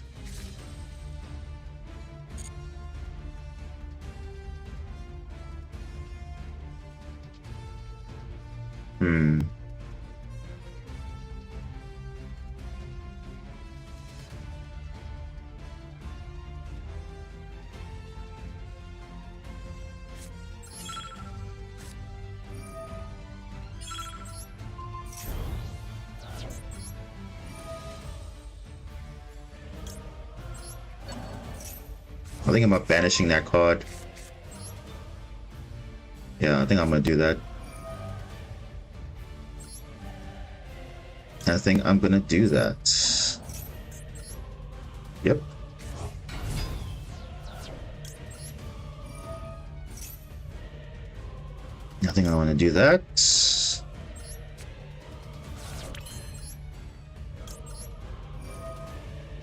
I think I'm banishing that card. Yeah, I think I'm gonna do that. I think I'm gonna do that. Yep. I think I want to do that.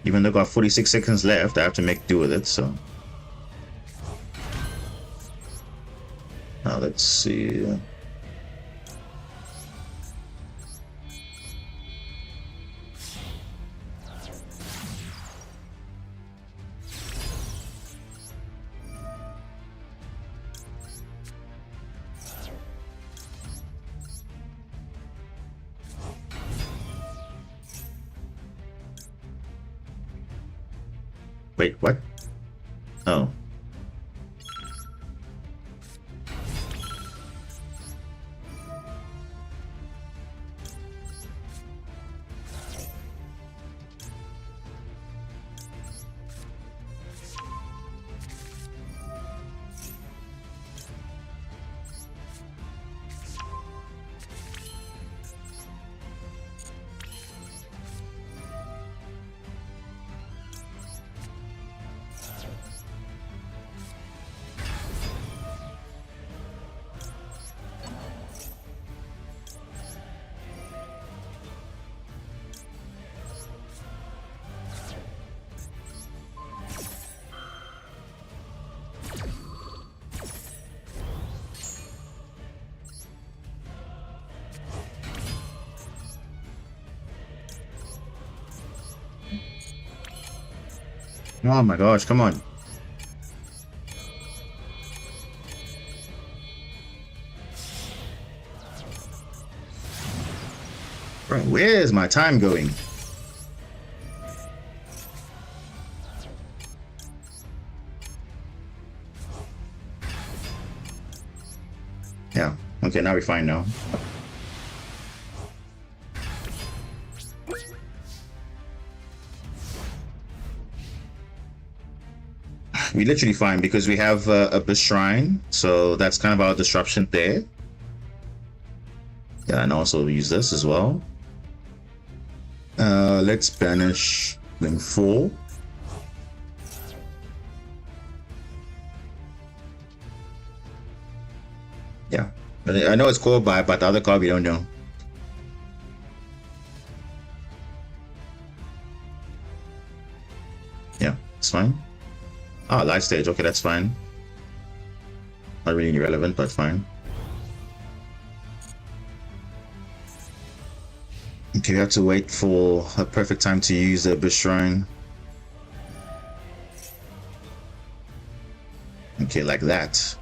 Even though I've got 46 seconds left, I have to make do with it, so. let's see. Wait, what? Oh. Oh my gosh, come on. Bro, where's my time going? Yeah, okay, now we're fine now. We're literally fine because we have a shrine, so that's kind of our disruption there. Yeah, and also use this as well. Let's banish link 4. Yeah, I know it's called by, but the other card we don't know. Yeah, it's fine. Ah, live stage. Okay, that's fine. Not really irrelevant, but fine. Okay, we have to wait for a perfect time to use the Abyss Shrine. Okay, like that.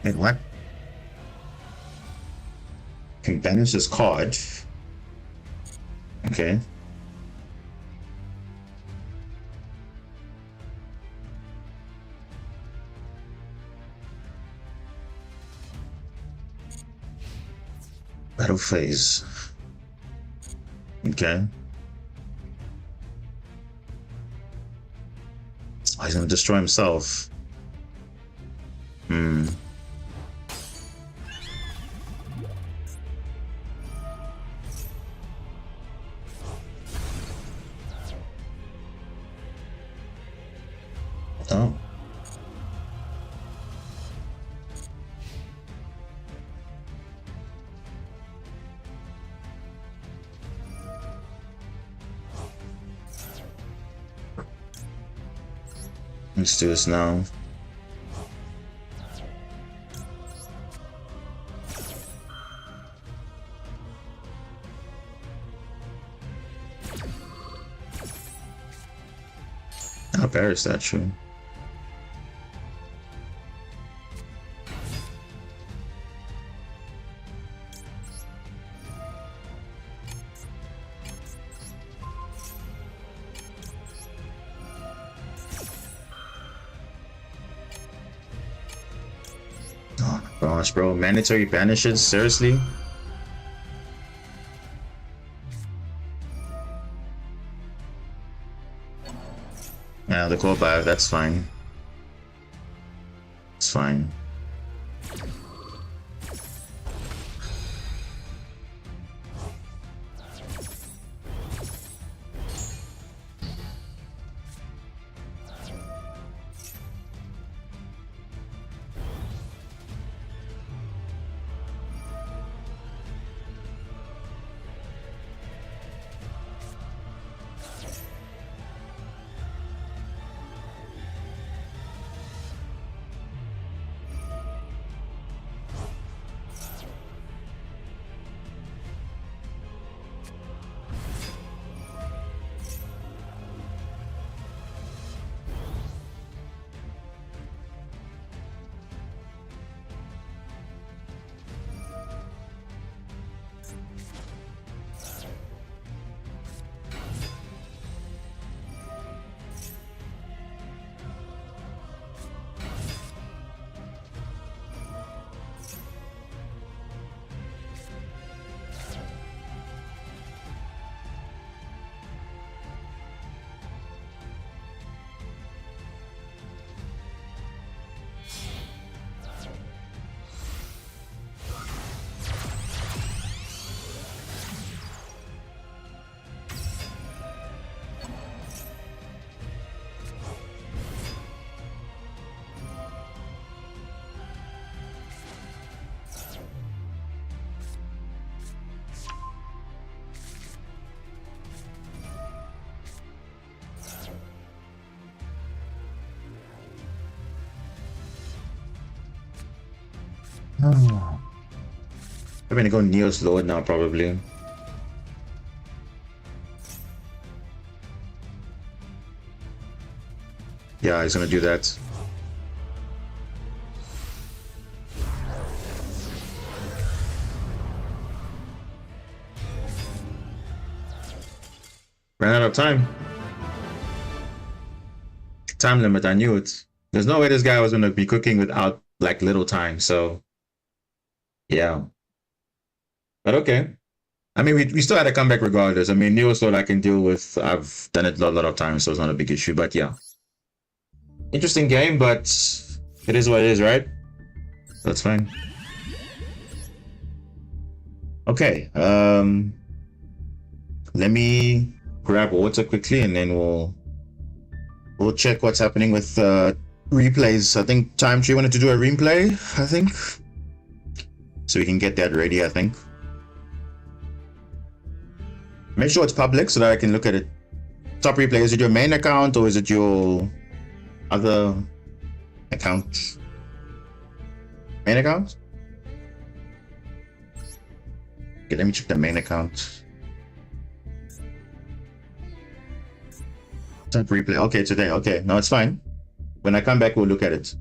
Wait, what? Can banish this card. Okay. Battle phase. Okay. Oh, he's gonna destroy himself. Hmm. Oh. Let's do this now. How bad is that true? Oh my gosh, bro. Mandatory banishes? Seriously? Yeah, the core bio, that's fine. It's fine. I'm gonna go Neo slow now, probably. Yeah, he's gonna do that. Ran out of time. Time limit, I knew it. There's no way this guy was gonna be cooking without like little time, so yeah. But okay. I mean, we still had a comeback regardless. I mean, Neo Sword I can deal with. I've done it a lot of times, so it's not a big issue. But yeah. Interesting game, but it is what it is, right? That's fine. Okay. Let me grab water quickly and then we'll check what's happening with replays. I think Time Tree wanted to do a replay, I think. So we can get that ready, I think. Make sure it's public so that I can look at it. Top replay, is it your main account or is it your other account? Main account? Okay, let me check the main account. Top replay. Okay, today. Okay, no, it's fine. When I come back, we'll look at it.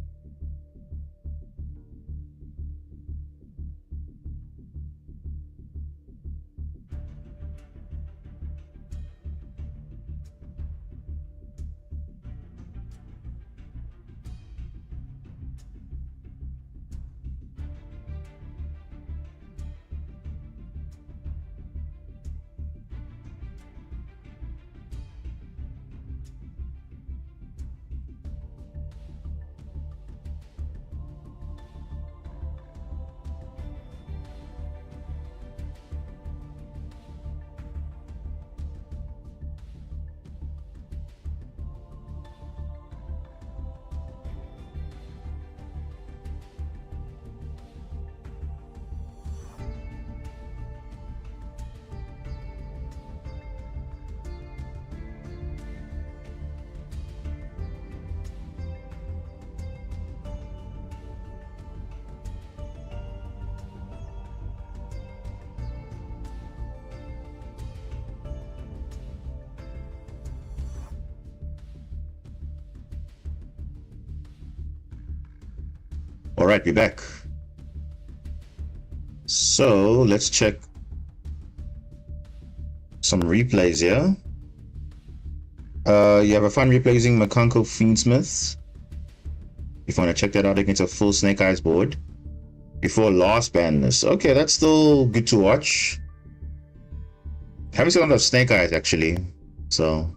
All right, we're back. So let's check some replays here. You have a fun replay using Makanko Fiendsmith. If you want to check that out against a full Snake Eyes board before last bandness. Okay, that's still good to watch. Haven't seen a lot of Snake Eyes actually, so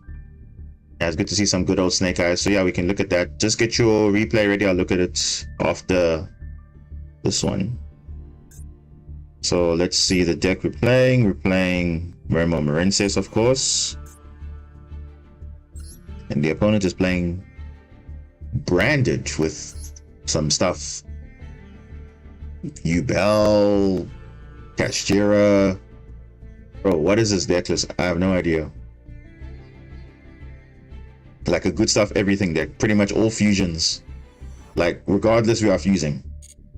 yeah, it's good to see some good old Snake Eyes. So yeah, we can look at that. Just get your replay ready. I'll look at it after this one. So let's see the deck we're playing. We're playing Mermo Morenses, of course. And the opponent is playing Branded with some stuff. Duel, Kashtira. Bro, what is this deck list? I have no idea. Like a good stuff everything deck. Pretty much all fusions. Like, regardless we are fusing.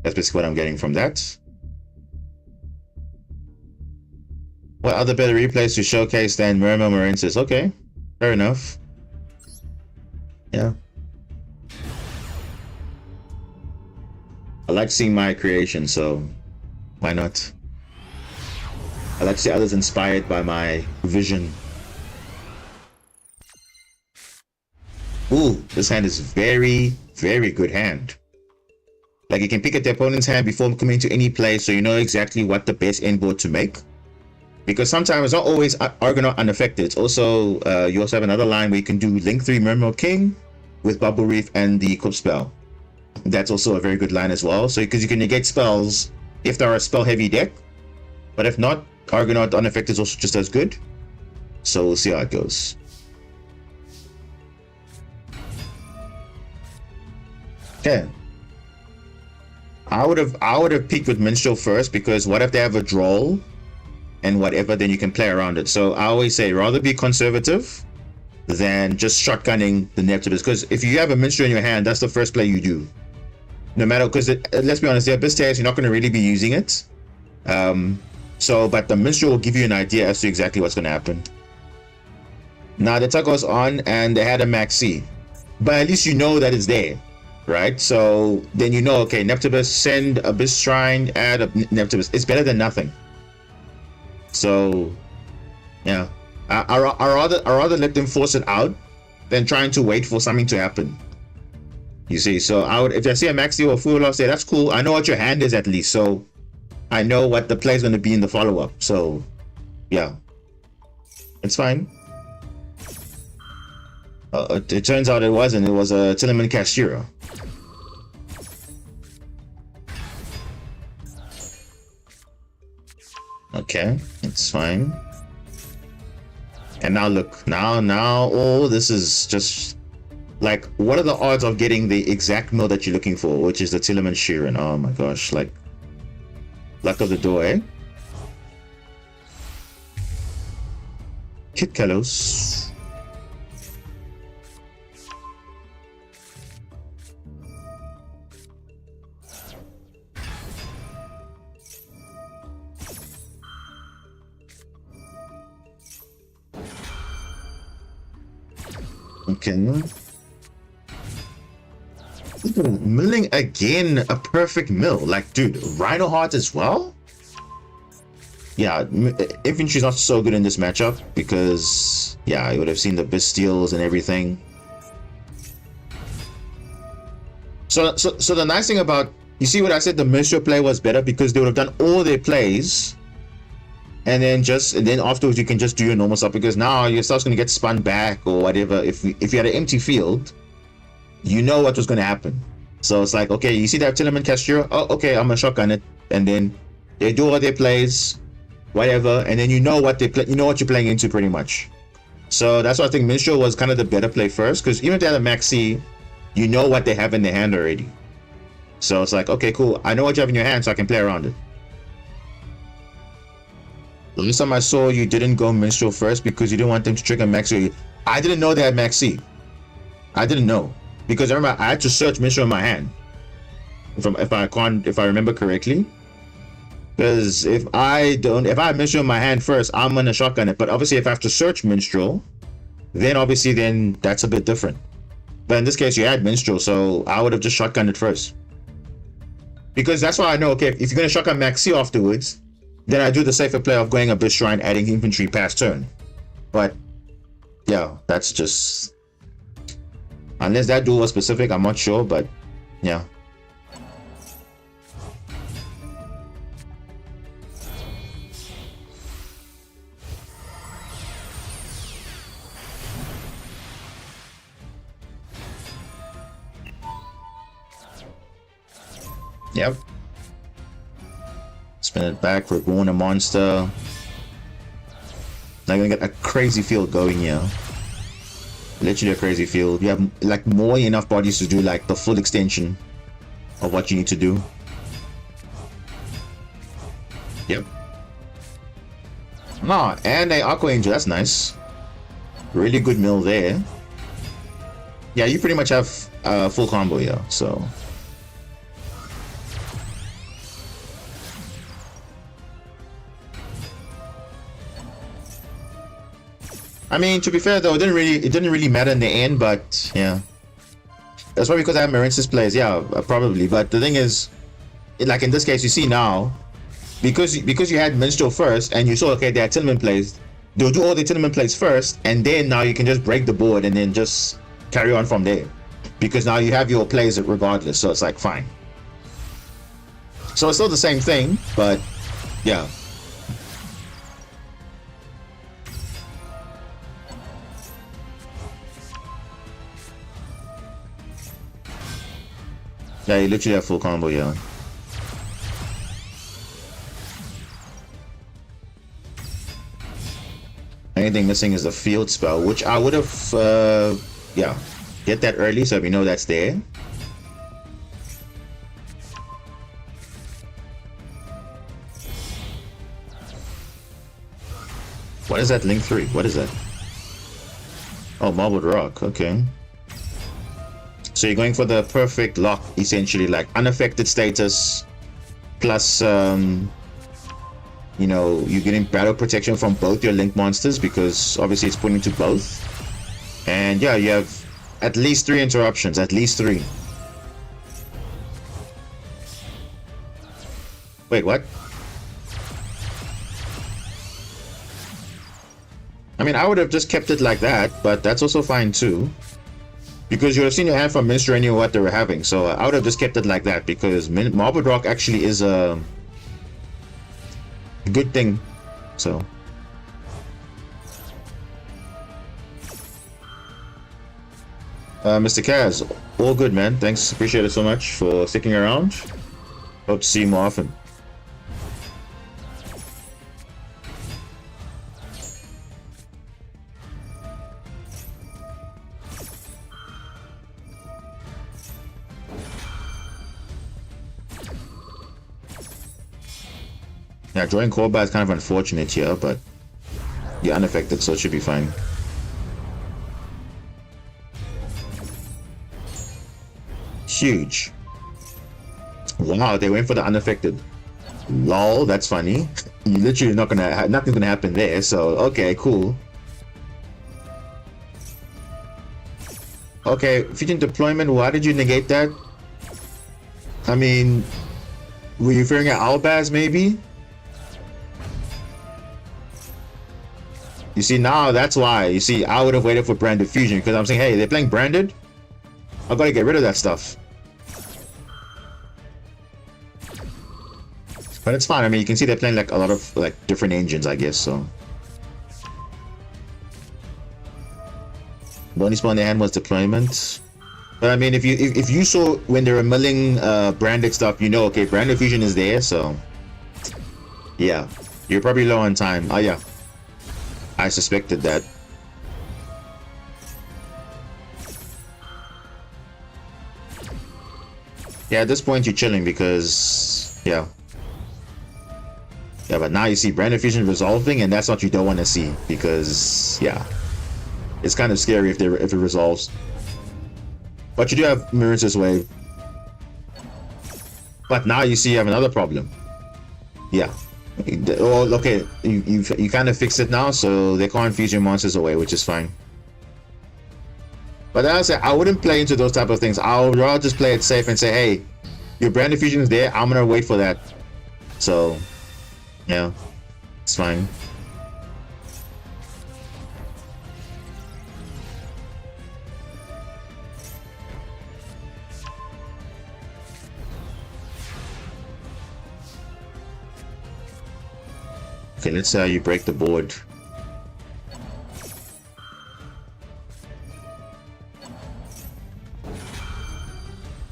That's basically what I'm getting from that. What other better replays to showcase than Mermo Morenses? Okay, fair enough. Yeah. I like seeing my creation, so why not? I like to see others inspired by my vision. Ooh, this hand is very, very good hand. Like, you can pick at the opponent's hand before coming to any play, so you know exactly what the best end board to make. Because sometimes it's not always Argonaut unaffected. It's also, you also have another line where you can do Link 3 Mermaid King with Bubble Reef and the Equip spell. That's also a very good line as well. So, because you can negate spells if they're a spell heavy deck. But if not, Argonaut unaffected is also just as good. So we'll see how it goes. Okay. I would have picked with Minstrel first, because what if they have a draw and whatever, then you can play around it. So I always say rather be conservative than just shotgunning the Neptune, because if you have a Minstrel in your hand, that's the first play you do. No matter, because let's be honest, the Abyss Tears, you're not going to really be using it. So, but the Minstrel will give you an idea as to exactly what's going to happen. Now the attack goes on, and they had a maxi, but at least you know that it's there, right? So then you know, okay, Neptibus, send Abyss Shrine, add a Neptibus. It's better than nothing. So, yeah, I rather let them force it out than trying to wait for something to happen. You see, so I would, if I see a maxi or full loss there, that's cool. I know what your hand is at least, so I know what the play is going to be in the follow-up. So, yeah, it's fine. It turns out it wasn't. It was a Tillerman Castira. Okay, it's fine. And now look, now, oh, this is just like, what are the odds of getting the exact mill that you're looking for, which is the Tillerman Sheeran? Oh my gosh, like, luck of the door, eh? Kit Kalos. Okay. Milling again, a perfect mill. Like, dude, Rhino Heart as well? Yeah, infantry's not so good in this matchup because, yeah, you would have seen the Bastiles and everything. So the nice thing about, you see what I said, the Minstrel play was better because they would have done all their plays, and then afterwards you can just do your normal stuff, because now your stuff's gonna get spun back or whatever. If you had an empty field, you know what was gonna happen. So it's like, okay, you see that Tillerman Castira? Oh, okay, I'm gonna shotgun it, and then they do all their plays, whatever, and then you know what you know what you're playing into pretty much. So that's why I think Minstrel was kind of the better play first, because even if they had a maxi, you know what they have in their hand already. So it's like, okay, cool, I know what you have in your hand, so I can play around it. The last time I saw you didn't go Minstrel first because you didn't want them to trigger maxi. I didn't know they had maxi. I didn't know, because I remember I had to search Minstrel in my hand, if I remember correctly. Because if I have Minstrel in my hand first, I'm gonna shotgun it. But obviously, if I have to search Minstrel, then that's a bit different. But in this case, you had Minstrel, so I would have just shotgunned it first. Because that's why I know, okay, if you're gonna shotgun maxi afterwards, then I do the safer play of going Abyss Shrine, adding infantry past turn. But yeah, that's just, unless that duel was specific, I'm not sure, but yeah. Yep. Spin it back for going a monster. Now you're gonna get a crazy field going here. Literally a crazy field. You have like more than enough bodies to do like the full extension of what you need to do. Yep. Ah, and a Aqua Angel, that's nice. Really good mill there. Yeah, you pretty much have a full combo here, so. I mean, to be fair though, it didn't really matter in the end, but yeah. That's probably because I have Marince's plays, yeah, probably. But the thing is, like in this case, you see now, because you had Minstrel first, and you saw, okay, they had Tillerman plays, they'll do all the Tillerman plays first, and then now you can just break the board and then just carry on from there. Because now you have your plays regardless, so it's like, fine. So it's still the same thing, but yeah. Yeah, you literally have full combo, yeah. Anything missing is the field spell, which I would have, yeah, get that early so we know that's there. What is that, Link 3? What is that? Oh, Marbled Rock, okay. So you're going for the perfect lock, essentially, like unaffected status, plus, you know, you're getting battle protection from both your link monsters because obviously it's putting to both. And yeah, you have at least 3 interruptions, at least 3. Wait, what? I mean, I would have just kept it like that, but that's also fine too. Because you would have seen your hand from Minstrel and you knew what they were having, so I would have just kept it like that because Marbled Rock actually is a good thing, so. Mr. Kaz, all good, man. Thanks, appreciate it so much for sticking around. Hope to see you more often. Yeah, drawing Korba is kind of unfortunate here, but you're unaffected, so it should be fine. Huge. Wow, they went for the unaffected. Lol, that's funny. You literally not gonna nothing's gonna happen there, so okay, cool. Okay, Fusion deployment, why did you negate that? I mean, were you referring at Albaz maybe? You see, now that's why. You see, I would have waited for Branded Fusion because I'm saying, hey, they're playing Branded. I've got to get rid of that stuff. But it's fine. I mean, you can see they're playing like a lot of like different engines, I guess. So the only spell in their hand was deployment. But I mean, if you saw when they were milling branded stuff, you know, okay, Branded Fusion is there. So yeah, you're probably low on time. Oh yeah. I suspected that. Yeah, at this point you're chilling because yeah. Yeah, but now you see Branded Fusion resolving, and that's what you don't want to see because yeah, it's kind of scary if it resolves. But you do have Mirror's Wave. But now you see you have another problem. Yeah. Well, okay, you kind of fixed it now, so they can't fuse your monsters away, which is fine. But as I said, I wouldn't play into those type of things. I would rather just play it safe and say, hey, your Branded Fusion is there, I'm gonna wait for that. So, yeah, it's fine. Okay, let's say you break the board.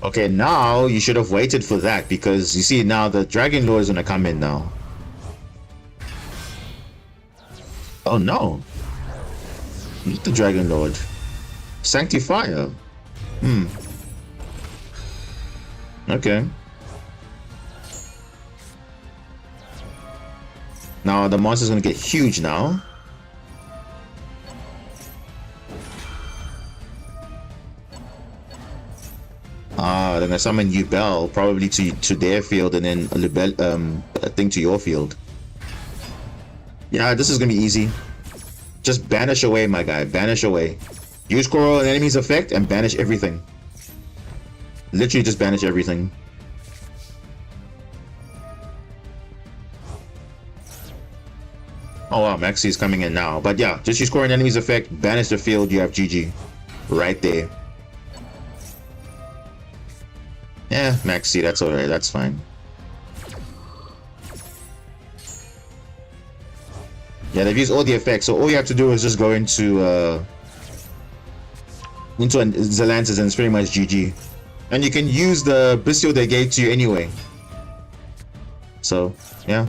Okay, now you should have waited for that because you see now the Dragon Lord is gonna come in now. Oh no! Not the Dragon Lord. Sanctifier. Okay. Now the monster's gonna get huge now. They're gonna summon Yubel probably to their field and then a thing to your field. Yeah, this is gonna be easy. Just banish away, my guy. Banish away. Use Coral and enemy's effect and banish everything. Literally just banish everything. Oh wow, Maxi's coming in now. But yeah, just use Core and enemy's effect, banish the field, you have GG. Right there. Yeah, Maxi, that's alright, that's fine. Yeah, they've used all the effects, so all you have to do is just go into Zelantis and it's pretty much GG. And you can use the Bistio they gave to you anyway. So, yeah.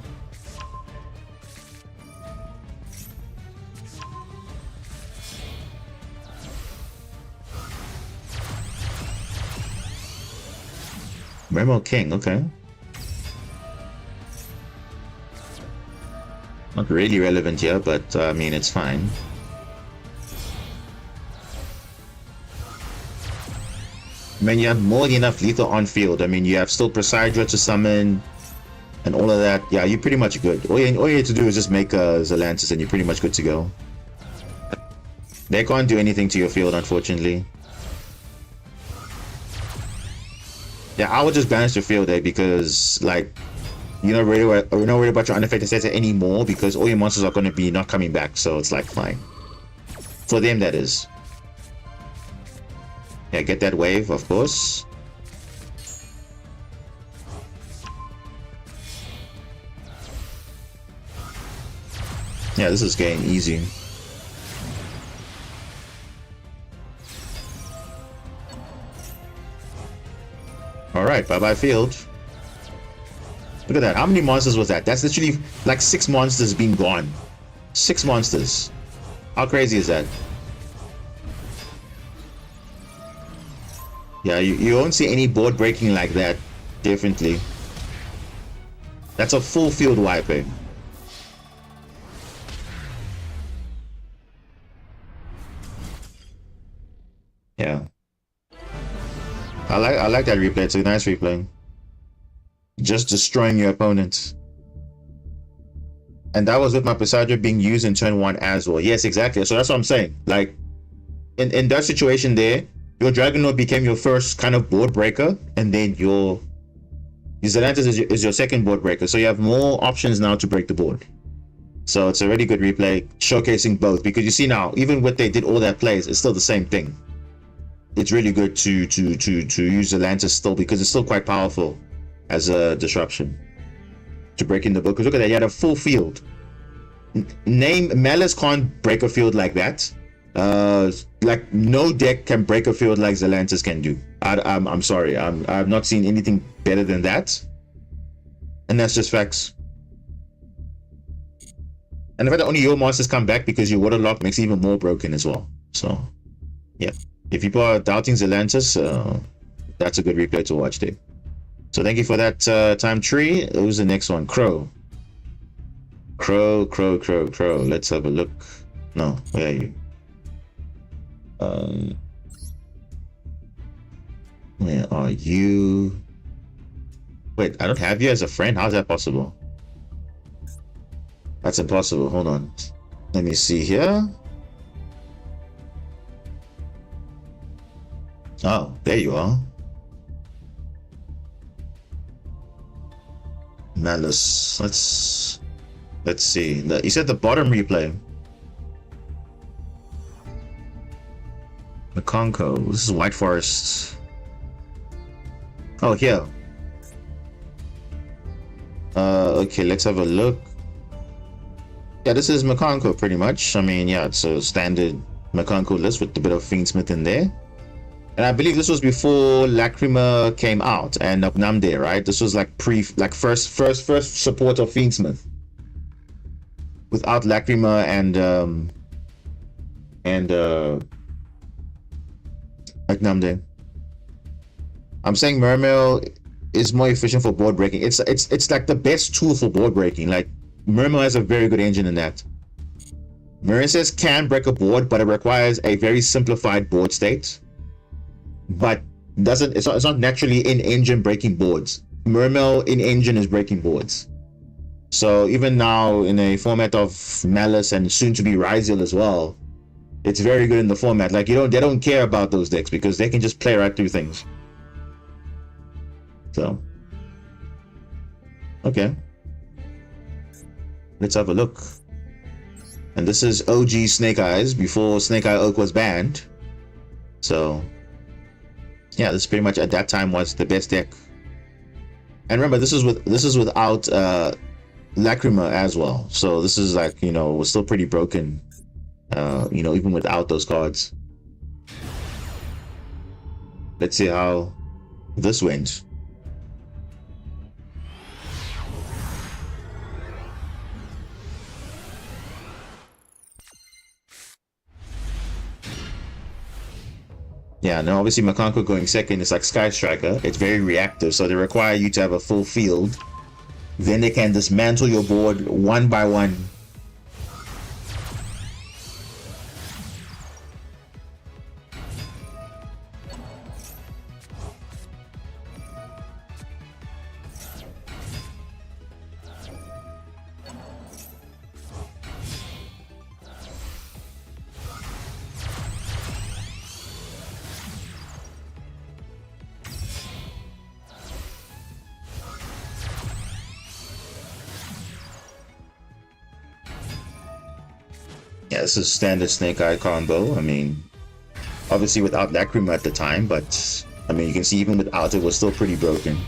Remo King, okay. Not really relevant here, but I mean, it's fine. Man, you have more than enough lethal on field. I mean, you have still Presidra to summon and all of that. Yeah, you're pretty much good. All you have to do is just make Zelantis and you're pretty much good to go. They can't do anything to your field, unfortunately. Yeah, I would just banish the field there because, like, you're not worried about your unaffected sets anymore because all your monsters are going to be not coming back. So it's like fine. For them, that is. Yeah, get that wave, of course. Yeah, this is getting easy. Alright, bye-bye field. Look at that. How many monsters was that? That's literally like 6 monsters being gone. 6 monsters. How crazy is that? Yeah, you won't see any board breaking like that. Definitely. That's a full field wipe, eh? Yeah. I like that replay. It's a nice replay. Just destroying your opponent. And that was with my Presidra being used in turn 1 as well. Yes, exactly. So that's what I'm saying. Like, in that situation there, your Dragonlord became your first kind of board breaker, and then your Zelantis is your second board breaker. So you have more options now to break the board. So it's a really good replay, showcasing both. Because you see now, even what they did all that plays, it's still the same thing. It's really good to use Zelantis still because it's still quite powerful as a disruption to break in the book. Because look at that, you had a full field. Malice can't break a field like that. Like no deck can break a field like Zelantis can do. I'm sorry, I've not seen anything better than that, and that's just facts. And the fact that only your monsters come back because your waterlock makes it even more broken as well. So yeah, if people are doubting Zelantis, that's a good replay to watch there. So thank you for that time tree. Who's the next one? Crow. Crow. Let's have a look. No, where are you? Where are you? Wait, I don't have you as a friend. How's that possible? That's impossible. Hold on. Let me see here. Oh, there you are. Malice. Let's see. You said the bottom replay. Makonko. This is White Forest. Oh, here. Okay, let's have a look. Yeah, this is Makonko pretty much. I mean, yeah, it's a standard Makonko list with a bit of Fiendsmith in there. And I believe this was before Lacrima came out and Namde, right? This was like first support of Fiendsmith. Without Lacrima and Namde. I'm saying Mermail is more efficient for board breaking. It's like the best tool for board breaking. Like Mermail has a very good engine in that. Marincess can break a board, but it requires a very simplified board state. But it's not naturally in engine breaking boards. Mermail in engine is breaking boards. So even now in a format of Malice and soon to be Ryziel as well, it's very good in the format. Like they don't care about those decks because they can just play right through things. So okay, let's have a look. And this is OG Snake Eyes before Snake Eye Oak was banned. So yeah, this pretty much at that time was the best deck. And remember, this is without Lacrima as well. So this is like, was still pretty broken. Even without those cards. Let's see how this went. Yeah, now obviously Makonko going second is like Sky Striker. It's very reactive, so they require you to have a full field. Then they can dismantle your board one by one. Yeah, this is standard Snake Eye combo. I mean, obviously without Lacrima at the time, but I mean, you can see even without it was still pretty broken.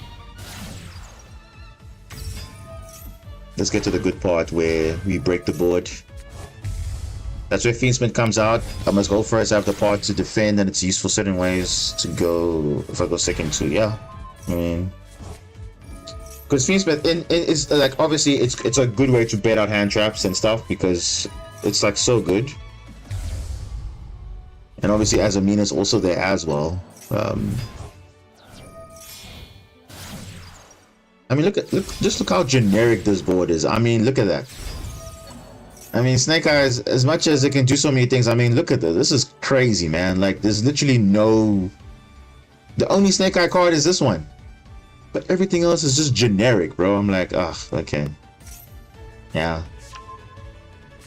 Let's get to the good part where we break the board. That's where Fiendsmith comes out. I must go first. I have the part to defend, and it's useful certain ways to go. If I go second too, yeah. I mean, because Fiendsmith is like, obviously it's a good way to bait out hand traps and stuff because it's like so good. And obviously as a mean is also there as well. I mean, just look how generic this board is. I mean, look at that. I mean, Snake Eyes, as much as it can do so many things, I mean, look at this. This is crazy, man. Like, there's literally no... The only Snake Eye card is this one. But everything else is just generic, bro. I'm like, ugh, okay. Yeah.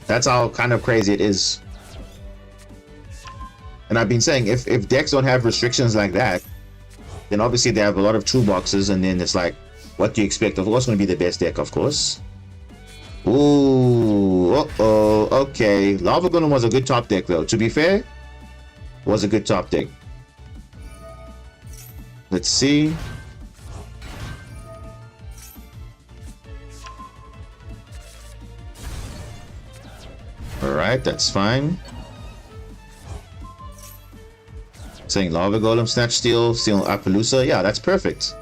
That's how kind of crazy it is. And I've been saying, if decks don't have restrictions like that, then obviously they have a lot of toolboxes, and then it's like, what do you expect? Of course, going to be the best deck, of course. Ooh, uh-oh, okay. Lava Golem was a good top deck, though. To be fair, was a good top deck. Let's see. Alright, that's fine. Saying Lava Golem, Snatch Steal, Steal Appaloosa. Yeah, that's perfect.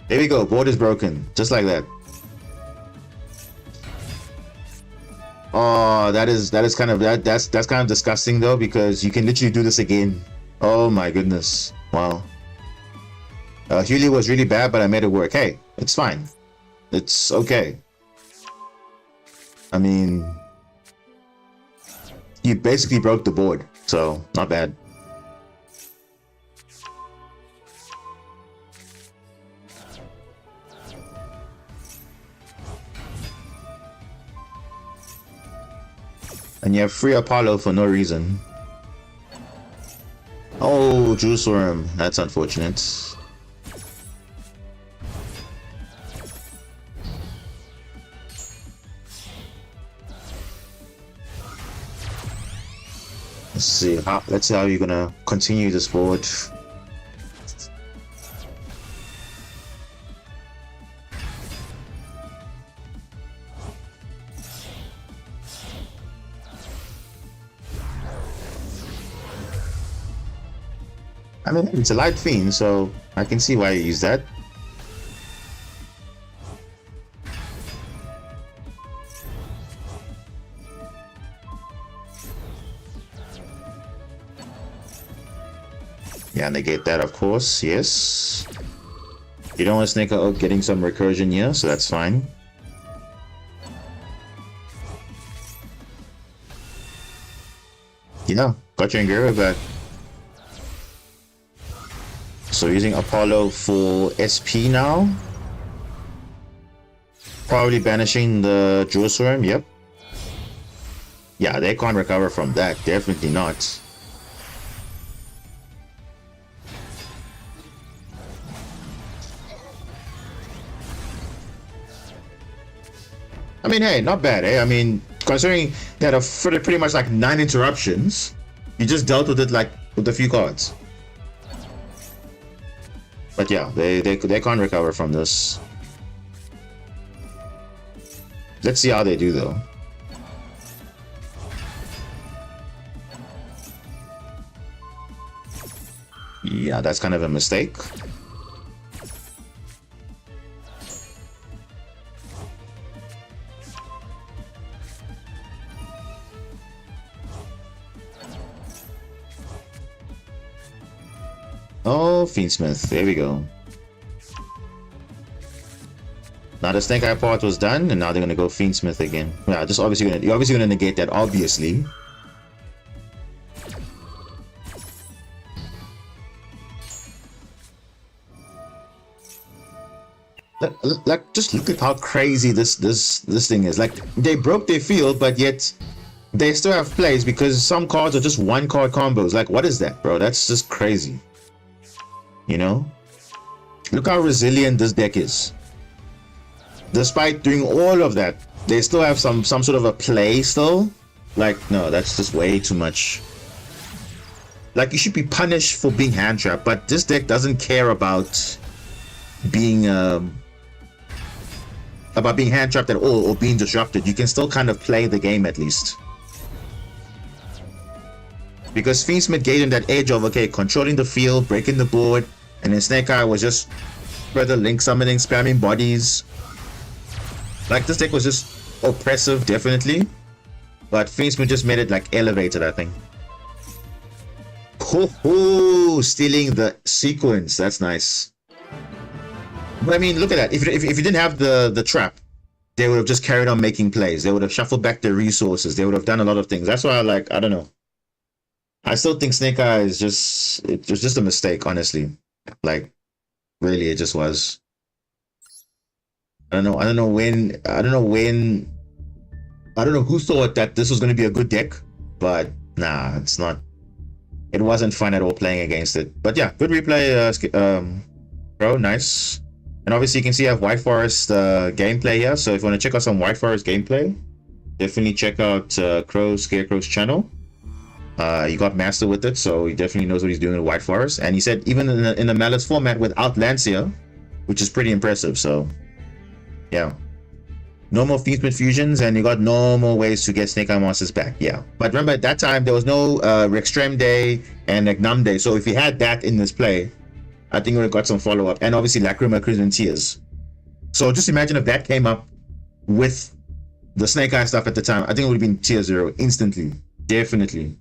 There we go. Board is broken. Just like that. Oh, that's kind of that's kind of disgusting though, because you can literally do this again. Oh my goodness. Wow. Huli was really bad, but I made it work. Hey, it's fine. It's okay. I mean, you basically broke the board, so not bad. And you have free Apollo for no reason. Oh, Juice Worm. That's unfortunate. Let's see how you're gonna continue this board. I mean, it's a light fiend, so I can see why you use that. Yeah, negate that, of course. Yes. You don't want Snake Eye getting some recursion here, so that's fine. Yeah, got your Ingera back. So using Apollo for SP now. Probably banishing the Jewel Swarm, yep. Yeah, they can't recover from that, definitely not. I mean, hey, not bad, eh? I mean, considering they had pretty much like 9 interruptions, you just dealt with it like with a few cards. But yeah, they can't recover from this. Let's see how they do though. Yeah, that's kind of a mistake. Oh, Fiendsmith. There we go. Now the Snake Eye part was done, and now they're gonna go Fiendsmith again. Yeah, just you're obviously gonna negate that, obviously. Like, just look at how crazy this thing is. Like, they broke their field, but yet they still have plays because some cards are just one card combos. Like, what is that, bro? That's just crazy. You know? Look how resilient this deck is. Despite doing all of that, they still have some sort of a play still. Like, no, that's just way too much. Like, you should be punished for being hand trapped, but this deck doesn't care about being hand trapped at all or being disrupted. You can still kind of play the game at least. Because Fiendsmith gave him that edge of, okay, controlling the field, breaking the board, and then Snake Eye was just further link summoning, spamming bodies. Like, this deck was just oppressive, definitely. But Fiendsmith just made it, like, elevated, I think. Oh, stealing the sequence. That's nice. But I mean, look at that. If you didn't have the trap, they would have just carried on making plays. They would have shuffled back their resources. They would have done a lot of things. That's why I don't know. I still think Snake Eye is it was just a mistake, honestly. Like, really, it just was. I don't know who thought that this was going to be a good deck, but nah, it's not. It wasn't fun at all playing against it. But yeah, good replay, bro, nice. And obviously you can see I have White Forest gameplay here, so if you want to check out some White Forest gameplay, definitely check out Scarecrow's channel. He got master with it, so he definitely knows what he's doing in White Forest. And he said even in the Malice format without Lancia, which is pretty impressive. So yeah, no more Fiendsmith fusions, and you got no more ways to get Snake Eye monsters back. Yeah, but remember at that time there was no Rextreme Day and Num Day, so if you had that in this play, I think we would have got some follow up, and obviously Lacrima, Crimson Tears. So just imagine if that came up with the Snake Eye stuff at the time. I think it would have been tier 0 instantly, definitely.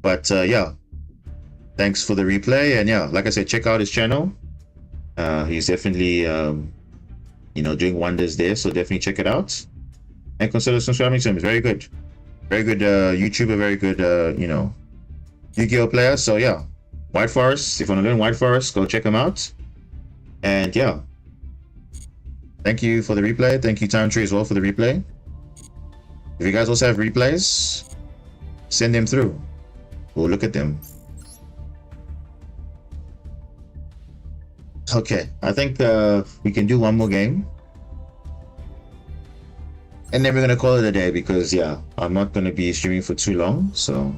But yeah, thanks for the replay, and yeah, like I said, check out his channel. He's definitely doing wonders there, so definitely check it out and consider subscribing to him. He's very good YouTuber, very good Yu-Gi-Oh player. So yeah, White Forest, if you want to learn White Forest, go check him out. And yeah, thank you for the replay. Thank you Time Tree as well for the replay. If you guys also have replays, send them through. We'll look at them. Okay, I think we can do one more game, and then we're gonna call it a day, because yeah, I'm not gonna be streaming for too long, so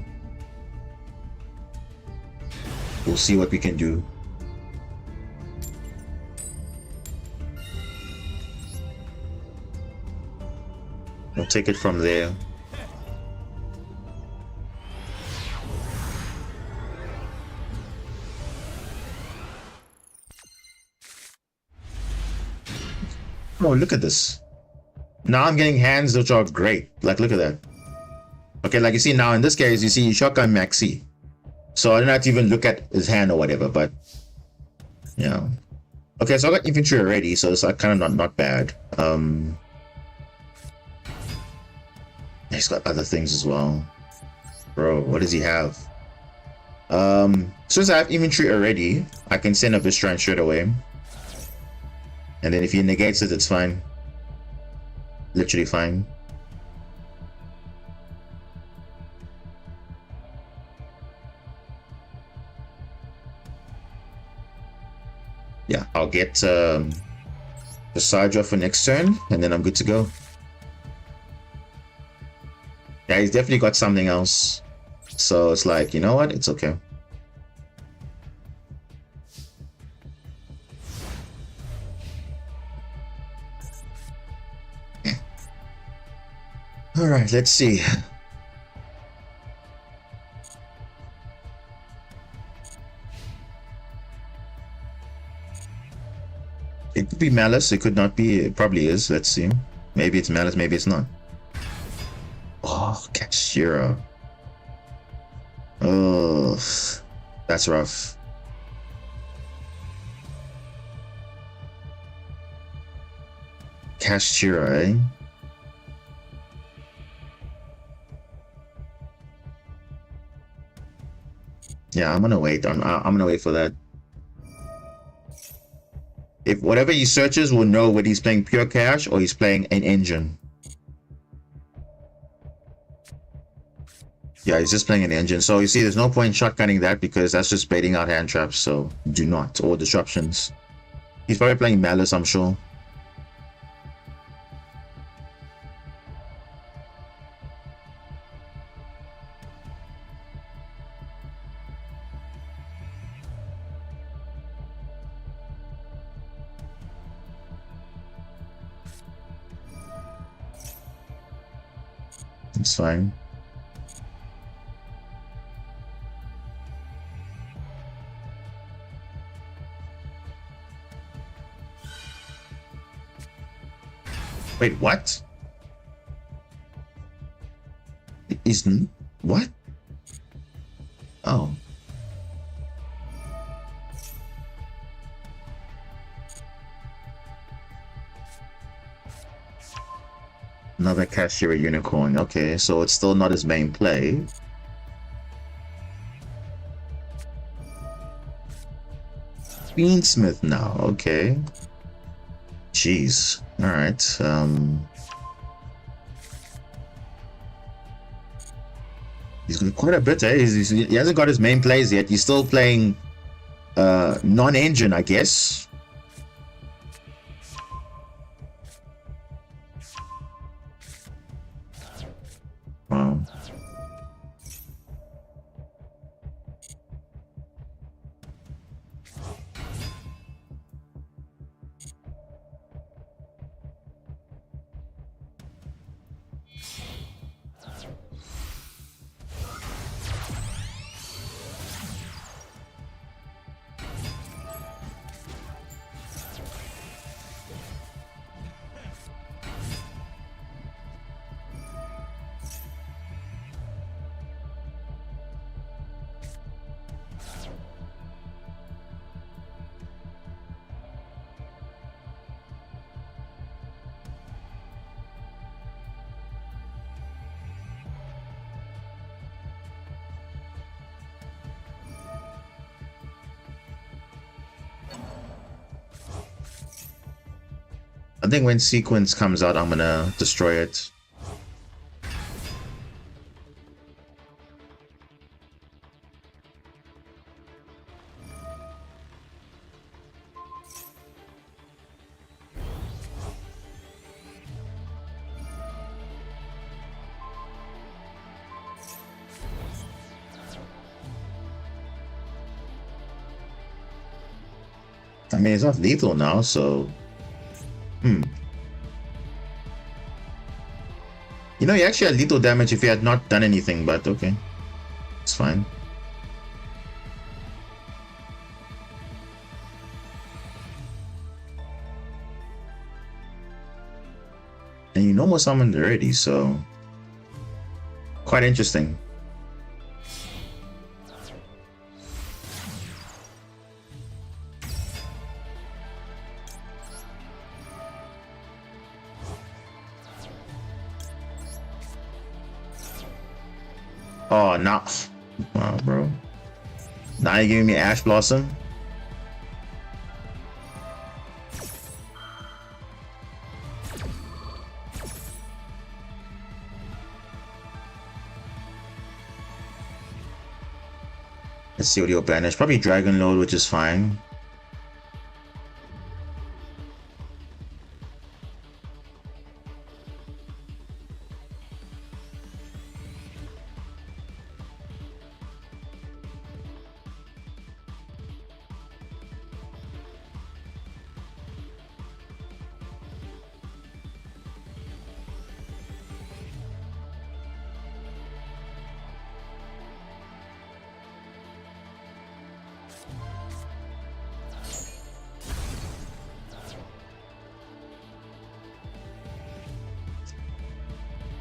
we'll see what we can do. We'll take it from there. Oh, look at this. Now I'm getting hands which are great. Like, look at that. Okay, like you see now in this case, you see Shotgun Maxi. So I didn't have to even look at his hand or whatever, but yeah. Okay, so I got infantry already, so it's like kind of not bad. He's got other things as well. Bro, what does he have? Since I have infantry already, I can send a Vishrine straight away. And then if he negates it, it's fine. Literally fine. Yeah, I'll get the side draw for next turn, and then I'm good to go. Yeah, he's definitely got something else. So it's like, you know what? It's okay. All right, let's see. It could be Malice, it could not be, it probably is. Let's see. Maybe it's Malice, maybe it's not. Oh, Kashira. Oh, that's rough. Kashira, eh? Yeah, I'm gonna wait. I'm gonna wait for that. If whatever he searches will know whether he's playing pure cash or he's playing an engine. Yeah, he's just playing an engine. So you see, there's no point shotgunning that because that's just baiting out hand traps. So do not, or disruptions. He's probably playing Malice, I'm sure. It's fine. Wait, what? Isn't what? Oh. Another cashier unicorn. Okay, so it's still not his main play. Beansmith now. Okay. Jeez. All right. He's got quite a bit. Eh? He hasn't got his main plays yet. He's still playing non-engine, I guess. Wow. I think when sequence comes out, I'm gonna destroy it. I mean, it's not lethal now, so... You know, he actually had lethal damage if he had not done anything, but okay. It's fine. And you normal summoned already, so... Quite interesting. Oh, nah. Oh, bro. Now you're giving me Ash Blossom? Let's see what he'll banish. Probably Dragon Lord, which is fine.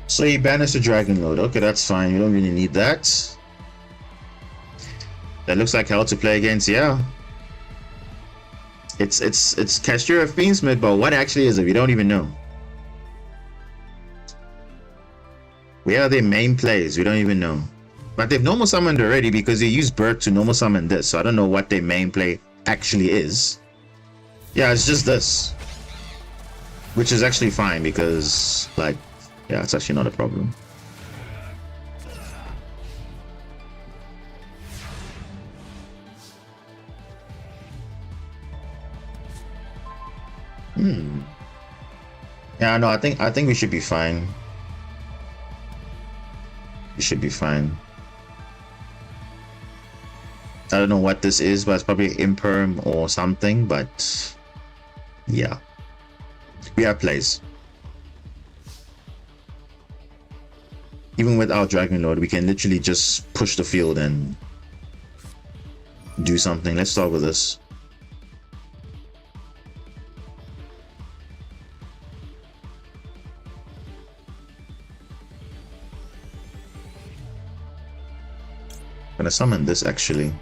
So he banished the Dragon Lord. Okay, that's fine. You don't really need that. That looks like hell to play against. Yeah. It's Castura Fiendsmith, but what actually is it? We don't even know. Where are their main plays? We don't even know. But they've normal summoned already because they used Bird to normal summon this. So I don't know what their main play actually is. Yeah, it's just this. Which is actually fine because, like, yeah, it's actually not a problem. Yeah, no, I think we should be fine. We should be fine. I don't know what this is, but it's probably Imperm or something, but yeah. We have plays. Even without Dragon Lord, we can literally just push the field and do something. Let's start with this. I'm gonna summon this actually.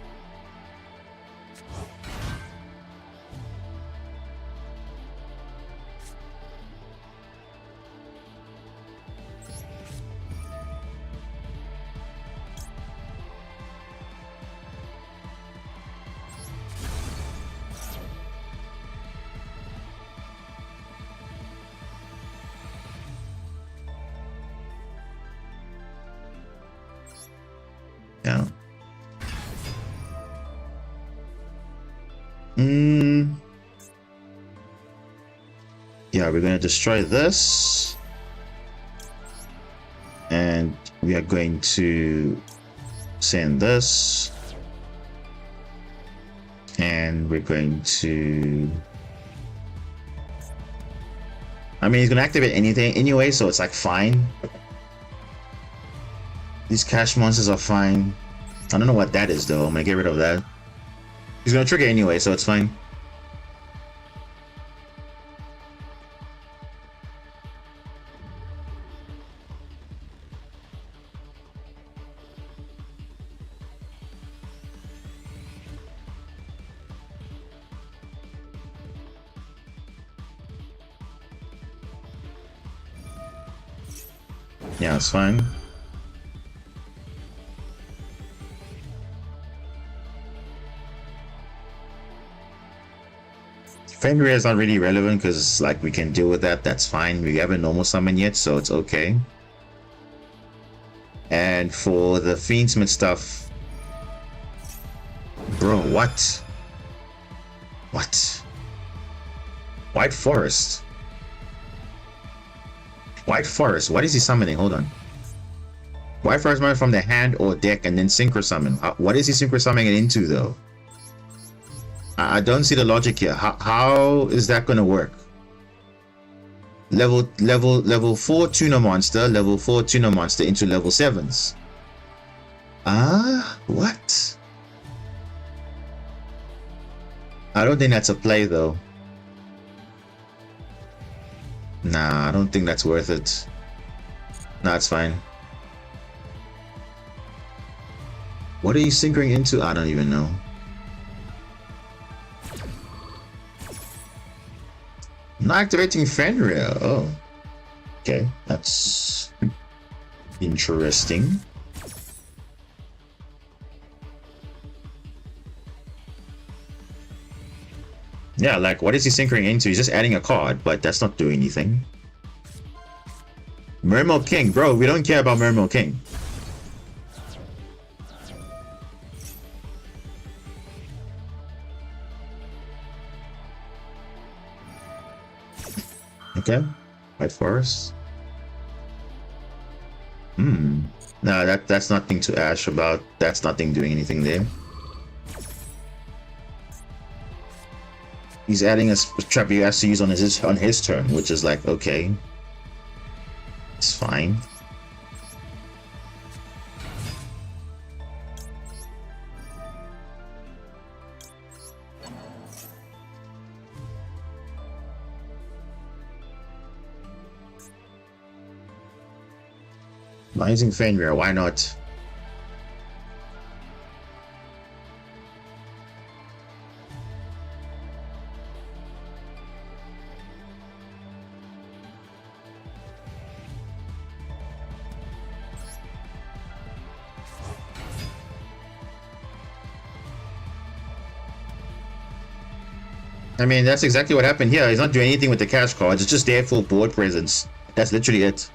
Yeah. Yeah, we're gonna destroy this. And we are going to send this. And we're going to... I mean, he's gonna activate anything anyway, so it's like fine. These cash monsters are fine. I don't know what that is though. I'm gonna get rid of that. He's gonna trigger anyway, so it's fine. Yeah, it's fine. Fenrir is not really relevant because like we can deal with that. That's fine. We haven't normal summon yet, so it's okay. And for the Fiendsmith stuff, bro, what? What? White Forest. White Forest. What is he summoning? Hold on. White Forest summon from the hand or deck and then synchro summon. What is he synchro summoning it into though? I don't see the logic here. How is that gonna work? Level 4 tuner monster, level 4 tuner monster into level 7s. What? I don't think that's a play though. Nah, I don't think that's worth it. Nah, it's fine. What are you synchroning into? I don't even know. Not activating Fenrir. Oh. Okay, that's interesting. Yeah, like what is he synchroning into? He's just adding a card, but that's not doing anything. Mermail King, bro, we don't care about Mermail King. Okay, White Forest. No, that's nothing to ash about. That's nothing doing anything there. He's adding a trap he has to use on his turn, which is like okay, it's fine. Rising Fenrir, why not? I mean, that's exactly what happened here. He's not doing anything with the cash cards. It's just there for board presence. That's literally it.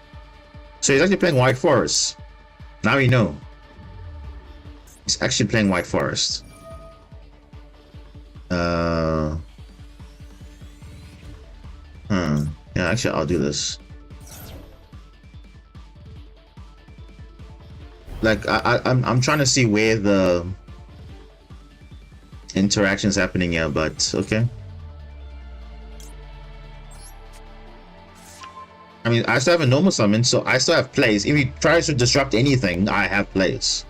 So he's actually playing White Forest. Now we know. He's actually playing White Forest. Yeah, actually, I'll do this. Like, I'm trying to see where the interaction's happening here, but okay. I mean, I still have a normal summon, so I still have plays. If he tries to disrupt anything, I have plays.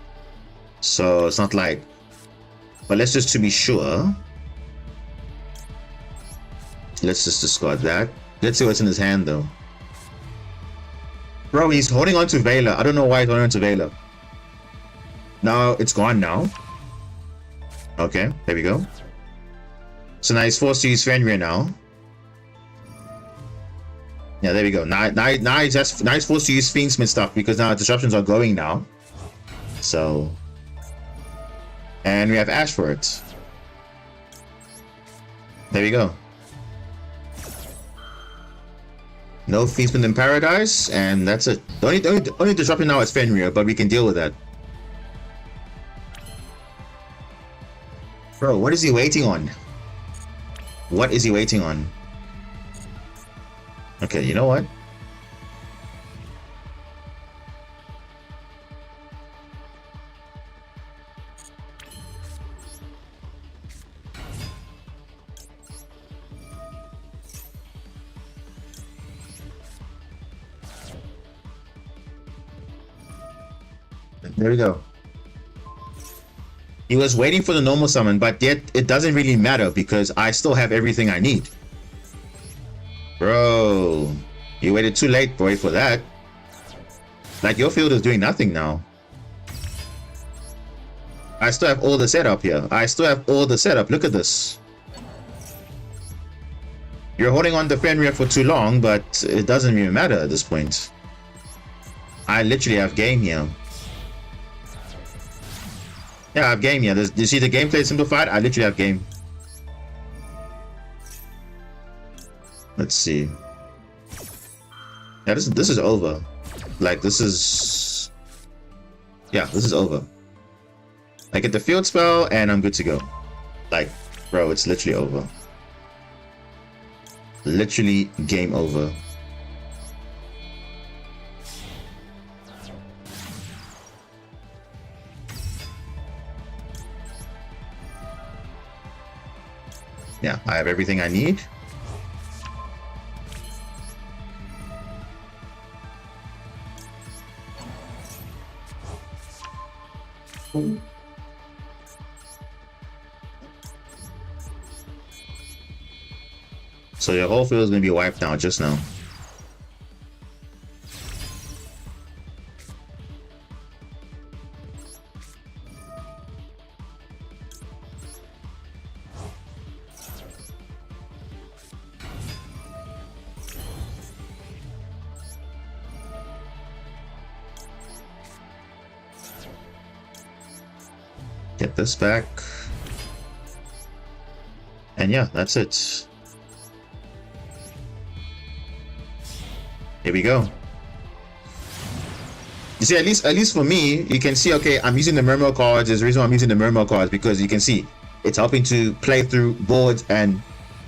So it's not like... But let's just to be sure. Let's just discard that. Let's see what's in his hand, though. Bro, he's holding on to Vela. I don't know why he's holding on to Vela. Now, it's gone now. Okay, there we go. So now he's forced to use Fenrir now. Yeah, there we go. Now he's forced to use Fiendsmith stuff because now disruptions are going now. So, and we have Ash for it. There we go. No Fiendsmith in Paradise, and that's it. The only disruption now is Fenrir, but we can deal with that. Bro, what is he waiting on? What is he waiting on? Okay, you know what? There we go. He was waiting for the normal summon, but yet it doesn't really matter because I still have everything I need. Bro, you waited too late, boy, for that. Like, your field is doing nothing now. I still have all the setup here. I still have all the setup. Look at this. You're holding on to Fenrir for too long, but it doesn't even matter at this point. I literally have game here. Yeah, I have game here. Do you see the gameplay simplified? I literally have game. Let's see. Yeah, this is over. Like, this is... Yeah, this is over. I get the field spell, and I'm good to go. Like, bro, it's literally over. Literally game over. Yeah, I have everything I need. So your whole field is going to be wiped now, just now. Get this back. And yeah, that's it. Here we go. You see, at least for me, you can see, okay, I'm using the Murmur cards. There's a reason why I'm using the Murmur cards, because you can see it's helping to play through boards and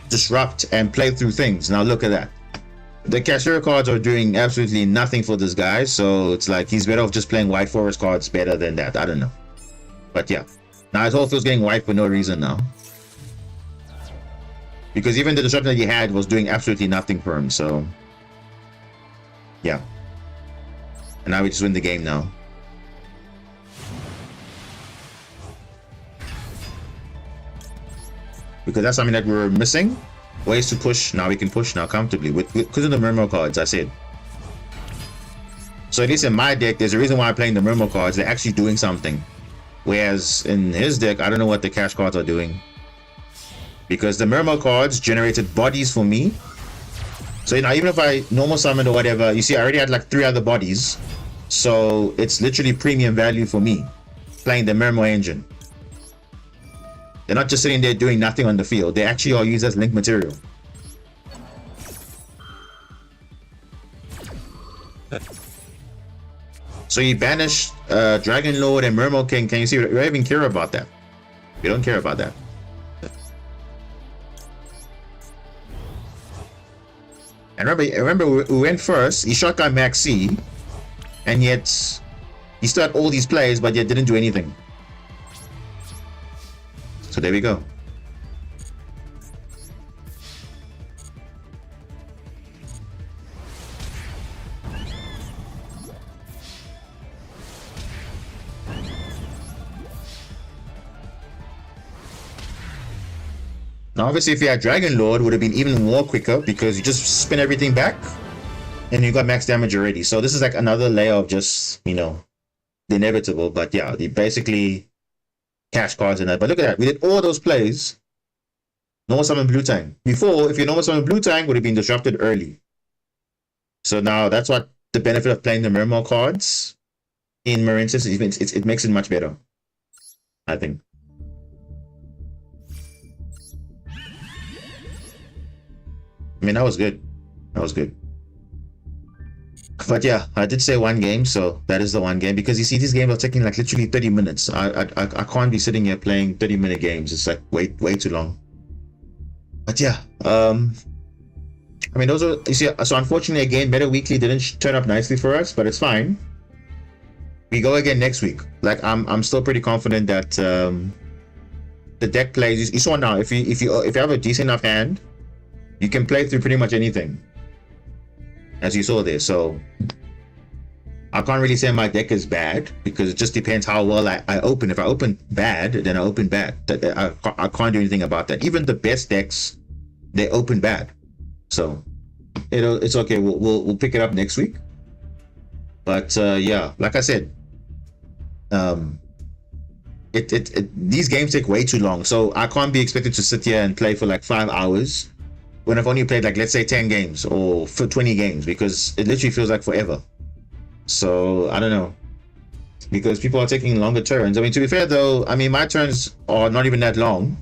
disrupt and play through things. Now look at that. The Cashier cards are doing absolutely nothing for this guy, so it's like he's better off just playing White Forest cards better than that. I don't know. But yeah. Now his whole field's getting wiped for no reason now. Because even the disruption that he had was doing absolutely nothing for him, so... Yeah. And now we just win the game now. Because that's something that we were missing. Ways to push. Now we can push now comfortably. Because of the Murmur cards, I said. So at least in my deck, there's a reason why I'm playing the Murmur cards. They're actually doing something. Whereas in his deck, I don't know what the cash cards are doing. Because the Murmur cards generated bodies for me. So, you know, even if I normal summon or whatever, you see, I already had like 3 other bodies. So, it's literally premium value for me, playing the Murmur engine. They're not just sitting there doing nothing on the field. They actually are used as link material. So, you banished Dragon Lord and Murmur King. Can you see? We don't even care about that. We don't care about that. And remember, we went first. He shot guy Max C, and yet he still had all these plays, but yet didn't do anything. So there we go. Now, obviously, if you had Dragon Lord, it would have been even more quicker because you just spin everything back and you got max damage already. So this is like another layer of just, you know, the inevitable. But yeah, the basically cash cards and that. But look at that. We did all those plays. Normal summon Blue Tang. Before, if you normal summon Blue Tang, would have been disrupted early. So now that's what the benefit of playing the Mermail cards in Marincis, it makes it much better, I think. I mean, that was good. That was good. But yeah, I did say one game, so that is the one game. Because you see, these games are taking like literally 30 minutes. I can't be sitting here playing 30-minute games. It's like way too long. But yeah, I mean, those are, you see, so unfortunately, again, Meta Weekly didn't turn up nicely for us, but it's fine. We go again next week. Like, I'm still pretty confident that the deck plays. You saw now, if you have a decent enough hand, you can play through pretty much anything, as you saw there. So I can't really say my deck is bad because it just depends how well I open. If I open bad, then I open bad. I can't do anything about that. Even the best decks, they open bad. So it's okay. We'll pick it up next week. But yeah, like I said, these games take way too long. So I can't be expected to sit here and play for like 5 hours when I've only played like, let's say 10 games or for 20 games, because it literally feels like forever. So I don't know, because people are taking longer turns. I mean, to be fair though, I mean, my turns are not even that long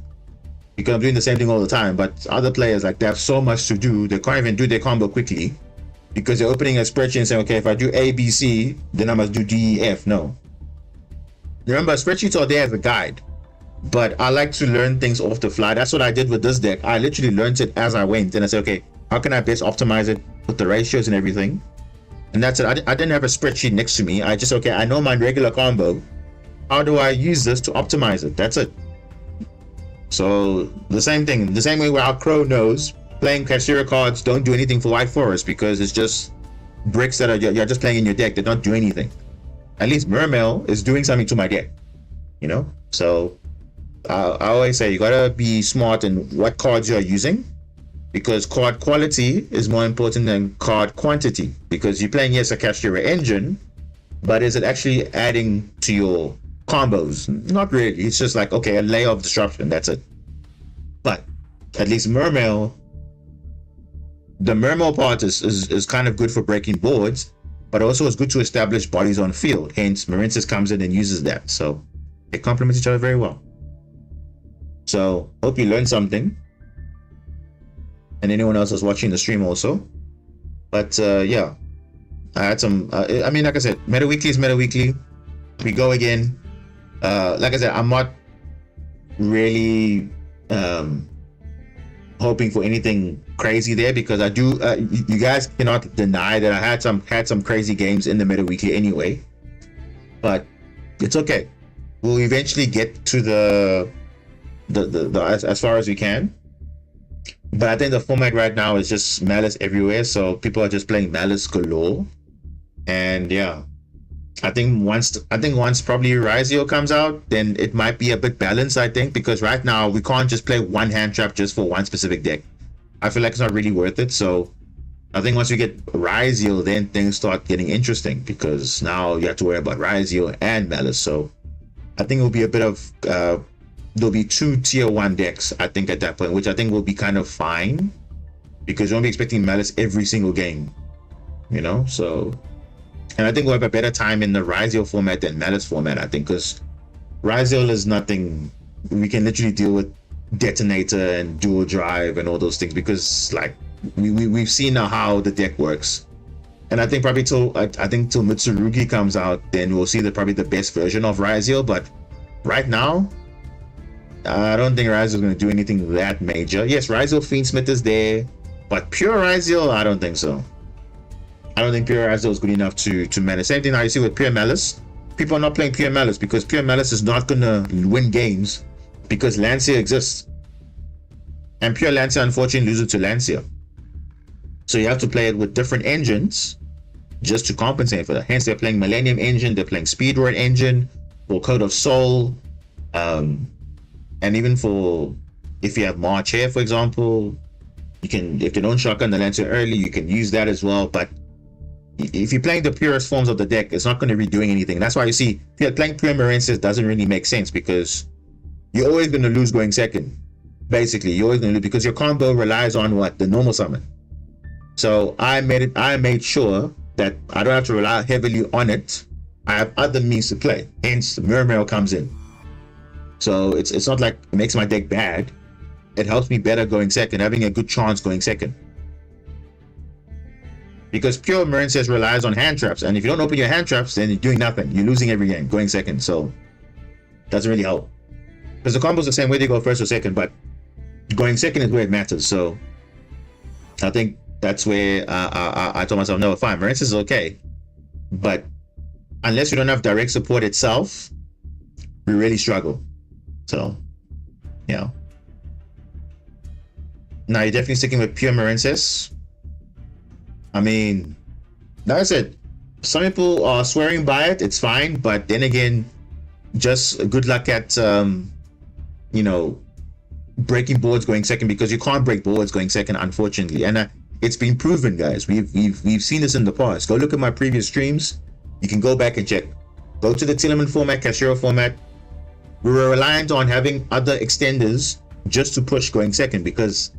because I'm doing the same thing all the time. But other players, like, they have so much to do, they can't even do their combo quickly because they're opening a spreadsheet and saying, okay, if I do A, B, C, then I must do D, E, F. No. Remember, spreadsheets are there as a guide, but I like to learn things off the fly. That's what I did with this deck. I literally learned it as I went, and I said, okay, how can I best optimize it with the ratios and everything? And that's it. I didn't have a spreadsheet next to me. I just, okay, I know my regular combo. How do I use this to optimize it? That's it. So the same thing, the same way where our Crow knows playing Kashtira cards don't do anything for White Forest because it's just bricks that you're just playing in your deck. They don't do anything. At least Mermail is doing something to my deck, you know? So I always say you gotta be smart in what cards you're using, because card quality is more important than card quantity. Because you're playing, yes, a Kashtira engine, but is it actually adding to your combos? Not really. It's just like, okay, a layer of disruption, that's it. But at least Mermail, the Mermail part is kind of good for breaking boards, but also it's good to establish bodies on field. Hence, Marincis comes in and uses that. So they complement each other very well. So hope you learned something, and anyone else that's watching the stream also. But yeah, I had some. I mean, like I said, Meta Weekly is Meta Weekly. We go again. Like I said, I'm not really hoping for anything crazy there, because I do. You guys cannot deny that I had some crazy games in the Meta Weekly anyway. But it's okay. We'll eventually get to the as far as we can. But I think the format right now is just Malice everywhere, so people are just playing Malice galore. And yeah, I think once probably Rizio comes out, then it might be a bit balanced, I think, because right now we can't just play one hand trap just for one specific deck. I feel like it's not really worth it. So I think once we get Rizio, then things start getting interesting, because now you have to worry about Rizio and Malice. So I think it'll be a bit of there'll be 2 tier 1 decks, I think, at that point, which I think will be kind of fine, because you won't be expecting Malice every single game, you know? So, and I think we'll have a better time in the Rizio format than Malice format, I think, because Rizio is nothing. We can literally deal with Detonator and Dual Drive and all those things, because like we've seen now how the deck works. And I think probably till Mitsurugi comes out, then we'll see probably the best version of Rizio. But right now, I don't think Rizio is going to do anything that major. Yes, Rizio Fiendsmith is there, but pure Rizio, I don't think so. I don't think pure Rizio is good enough to manage. Same thing now you see with pure Malice. People are not playing pure Malice because pure Malice is not going to win games, because Lancia exists. And pure Lancia unfortunately loses to Lancia. So you have to play it with different engines just to compensate for that. Hence, they're playing Millennium Engine, they're playing Speedroid Engine, or Code of Soul, and even for If you have March here, for example, you can, if they don't shotgun the Lancer early, you can use that as well. But if you're playing the purest forms of the deck, it's not going to be doing anything. That's why you see, if you're playing pure Marensis, doesn't really make sense, because you're always going to lose going second. Basically, you're always going to lose because your combo relies on what? The normal summon. So I made sure that I don't have to rely heavily on it. I have other means to play. Hence, Mirror comes in. So it's not like it makes my deck bad. It helps me better going second, having a good chance going second. Because pure Marensis relies on hand traps, and if you don't open your hand traps, then you're doing nothing. You're losing every game going second. So it doesn't really help. Because the combo's the same whether you go first or second, but going second is where it matters. So I think that's where I told myself, no, fine, Marensis is okay, but unless you don't have direct support itself, we really struggle. So, yeah. Now you're definitely sticking with pure Marensis. I mean, like I said, some people are swearing by it. It's fine, but then again, just good luck at you know, breaking boards going second, because you can't break boards going second, unfortunately. And it's been proven, guys. We've seen this in the past. Go look at my previous streams. You can go back and check. Go to the Tillerman format, Cashero format. We were reliant on having other extenders just to push going second, because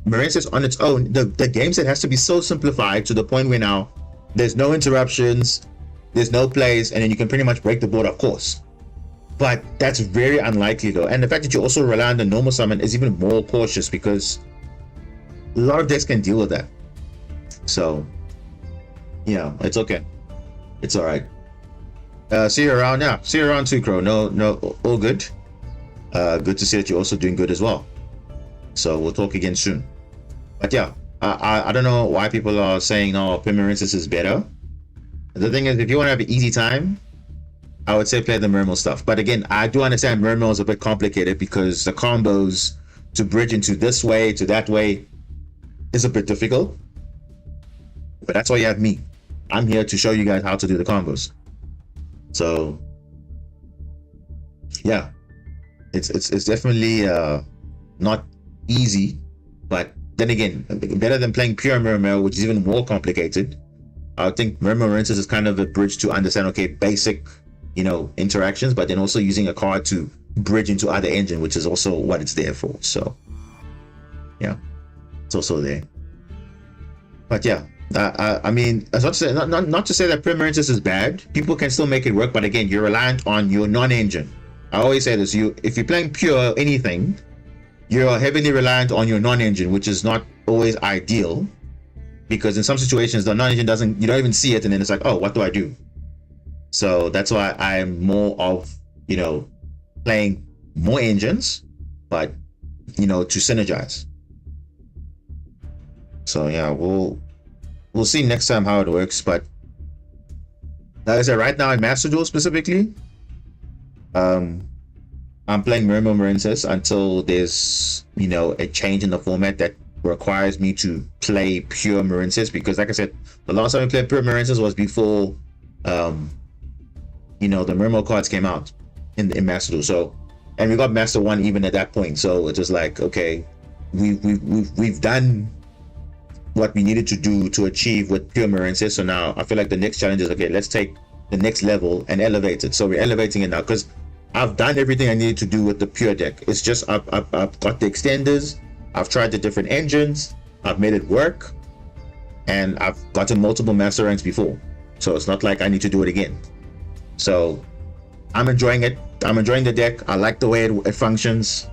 Marensis on its own, the game set has to be so simplified to the point where now there's no interruptions, there's no plays, and then you can pretty much break the board, of course. But that's very unlikely though. And the fact that you also rely on the normal summon is even more cautious, because a lot of decks can deal with that. So yeah, it's okay. It's all right. See you around. Yeah, see you around too, Crow. No, all good. Good to see that you're also doing good as well. So we'll talk again soon. But yeah, I don't know why people are saying, no, Marensis is better. The thing is, if you want to have an easy time, I would say play the Murmel stuff. But again, I do understand Murmel is a bit complicated, because the combos to bridge into this way, to that way, is a bit difficult. But that's why you have me. I'm here to show you guys how to do the combos. So yeah, it's definitely not easy, but then again, better than playing pure Murmel, which is even more complicated. I think Murmel Marensis is kind of a bridge to understand, okay, basic, you know, interactions, but then also using a card to bridge into other engine, which is also what it's there for. So yeah, it's also there. But yeah, I mean, that's not to say, not to say that pure Marensis is bad. People can still make it work, but again, you're reliant on your non-engine. I always say this: if you're playing pure anything, you're heavily reliant on your non-engine, which is not always ideal, because in some situations the non-engine doesn't, you don't even see it, and then it's like, oh, what do I do? So that's why I'm more of, you know, playing more engines, but, you know, to synergize. So yeah, we'll see next time how it works. But like I said, right now in Master Duel specifically, I'm playing Murmel Marensis until there's, you know, a change in the format that requires me to play pure Marensis, because like I said, the last time I played pure Marensis was before you know, the Murmel cards came out in Master Duel. So, and we got Master 1 even at that point. So it's just like, okay, we've done what we needed to do to achieve with pure Marensis. So now I feel like the next challenge is, okay, let's take the next level and elevate it. So we're elevating it now, because I've done everything I needed to do with the pure deck. It's just I've got the extenders, I've tried the different engines, I've made it work, and I've gotten multiple master ranks before. So it's not like I need to do it again. So I'm enjoying it. I'm enjoying the deck. I like the way it functions.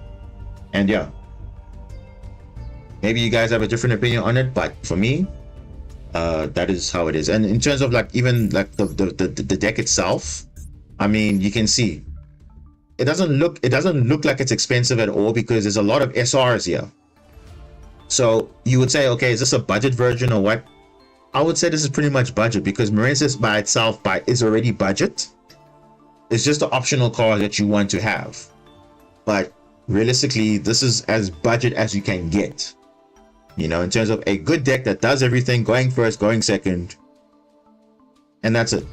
And yeah, maybe you guys have a different opinion on it, but for me, that is how it is. And in terms of like even like the deck itself, I mean, you can see it doesn't look like it's expensive at all, because there's a lot of SRs here. So you would say, okay, is this a budget version or what? I would say this is pretty much budget, because Marensis by itself is already budget. It's just the optional card that you want to have. But realistically, this is as budget as you can get. You know, in terms of a good deck that does everything, going first, going second, and that's it.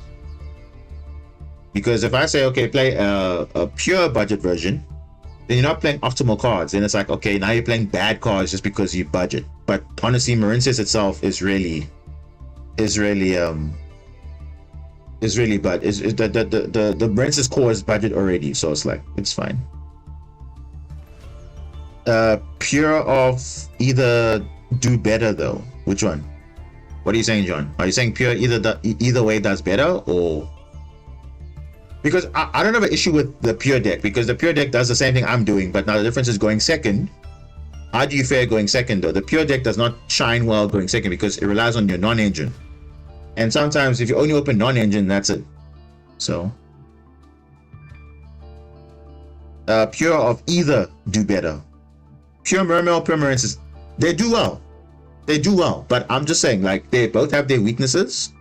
Because if I say, okay, play a pure budget version, then you're not playing optimal cards. Then it's like, okay, now you're playing bad cards just because you budget. But honestly, Marincess itself is really but the Marincess core is budget already, so it's like it's fine. Pure of either do better though. Which one? What are you saying, John? Are you saying pure either way does better, or because I don't have an issue with the pure deck, because the pure deck does the same thing I'm doing, but now the difference is going second. How do you fare going second though? The pure deck does not shine well going second because it relies on your non-engine, and sometimes if you only open non-engine, that's it. So pure of either do better. Pure Mermail, pure Marincess, they do well. They do well, but I'm just saying, like, they both have their weaknesses,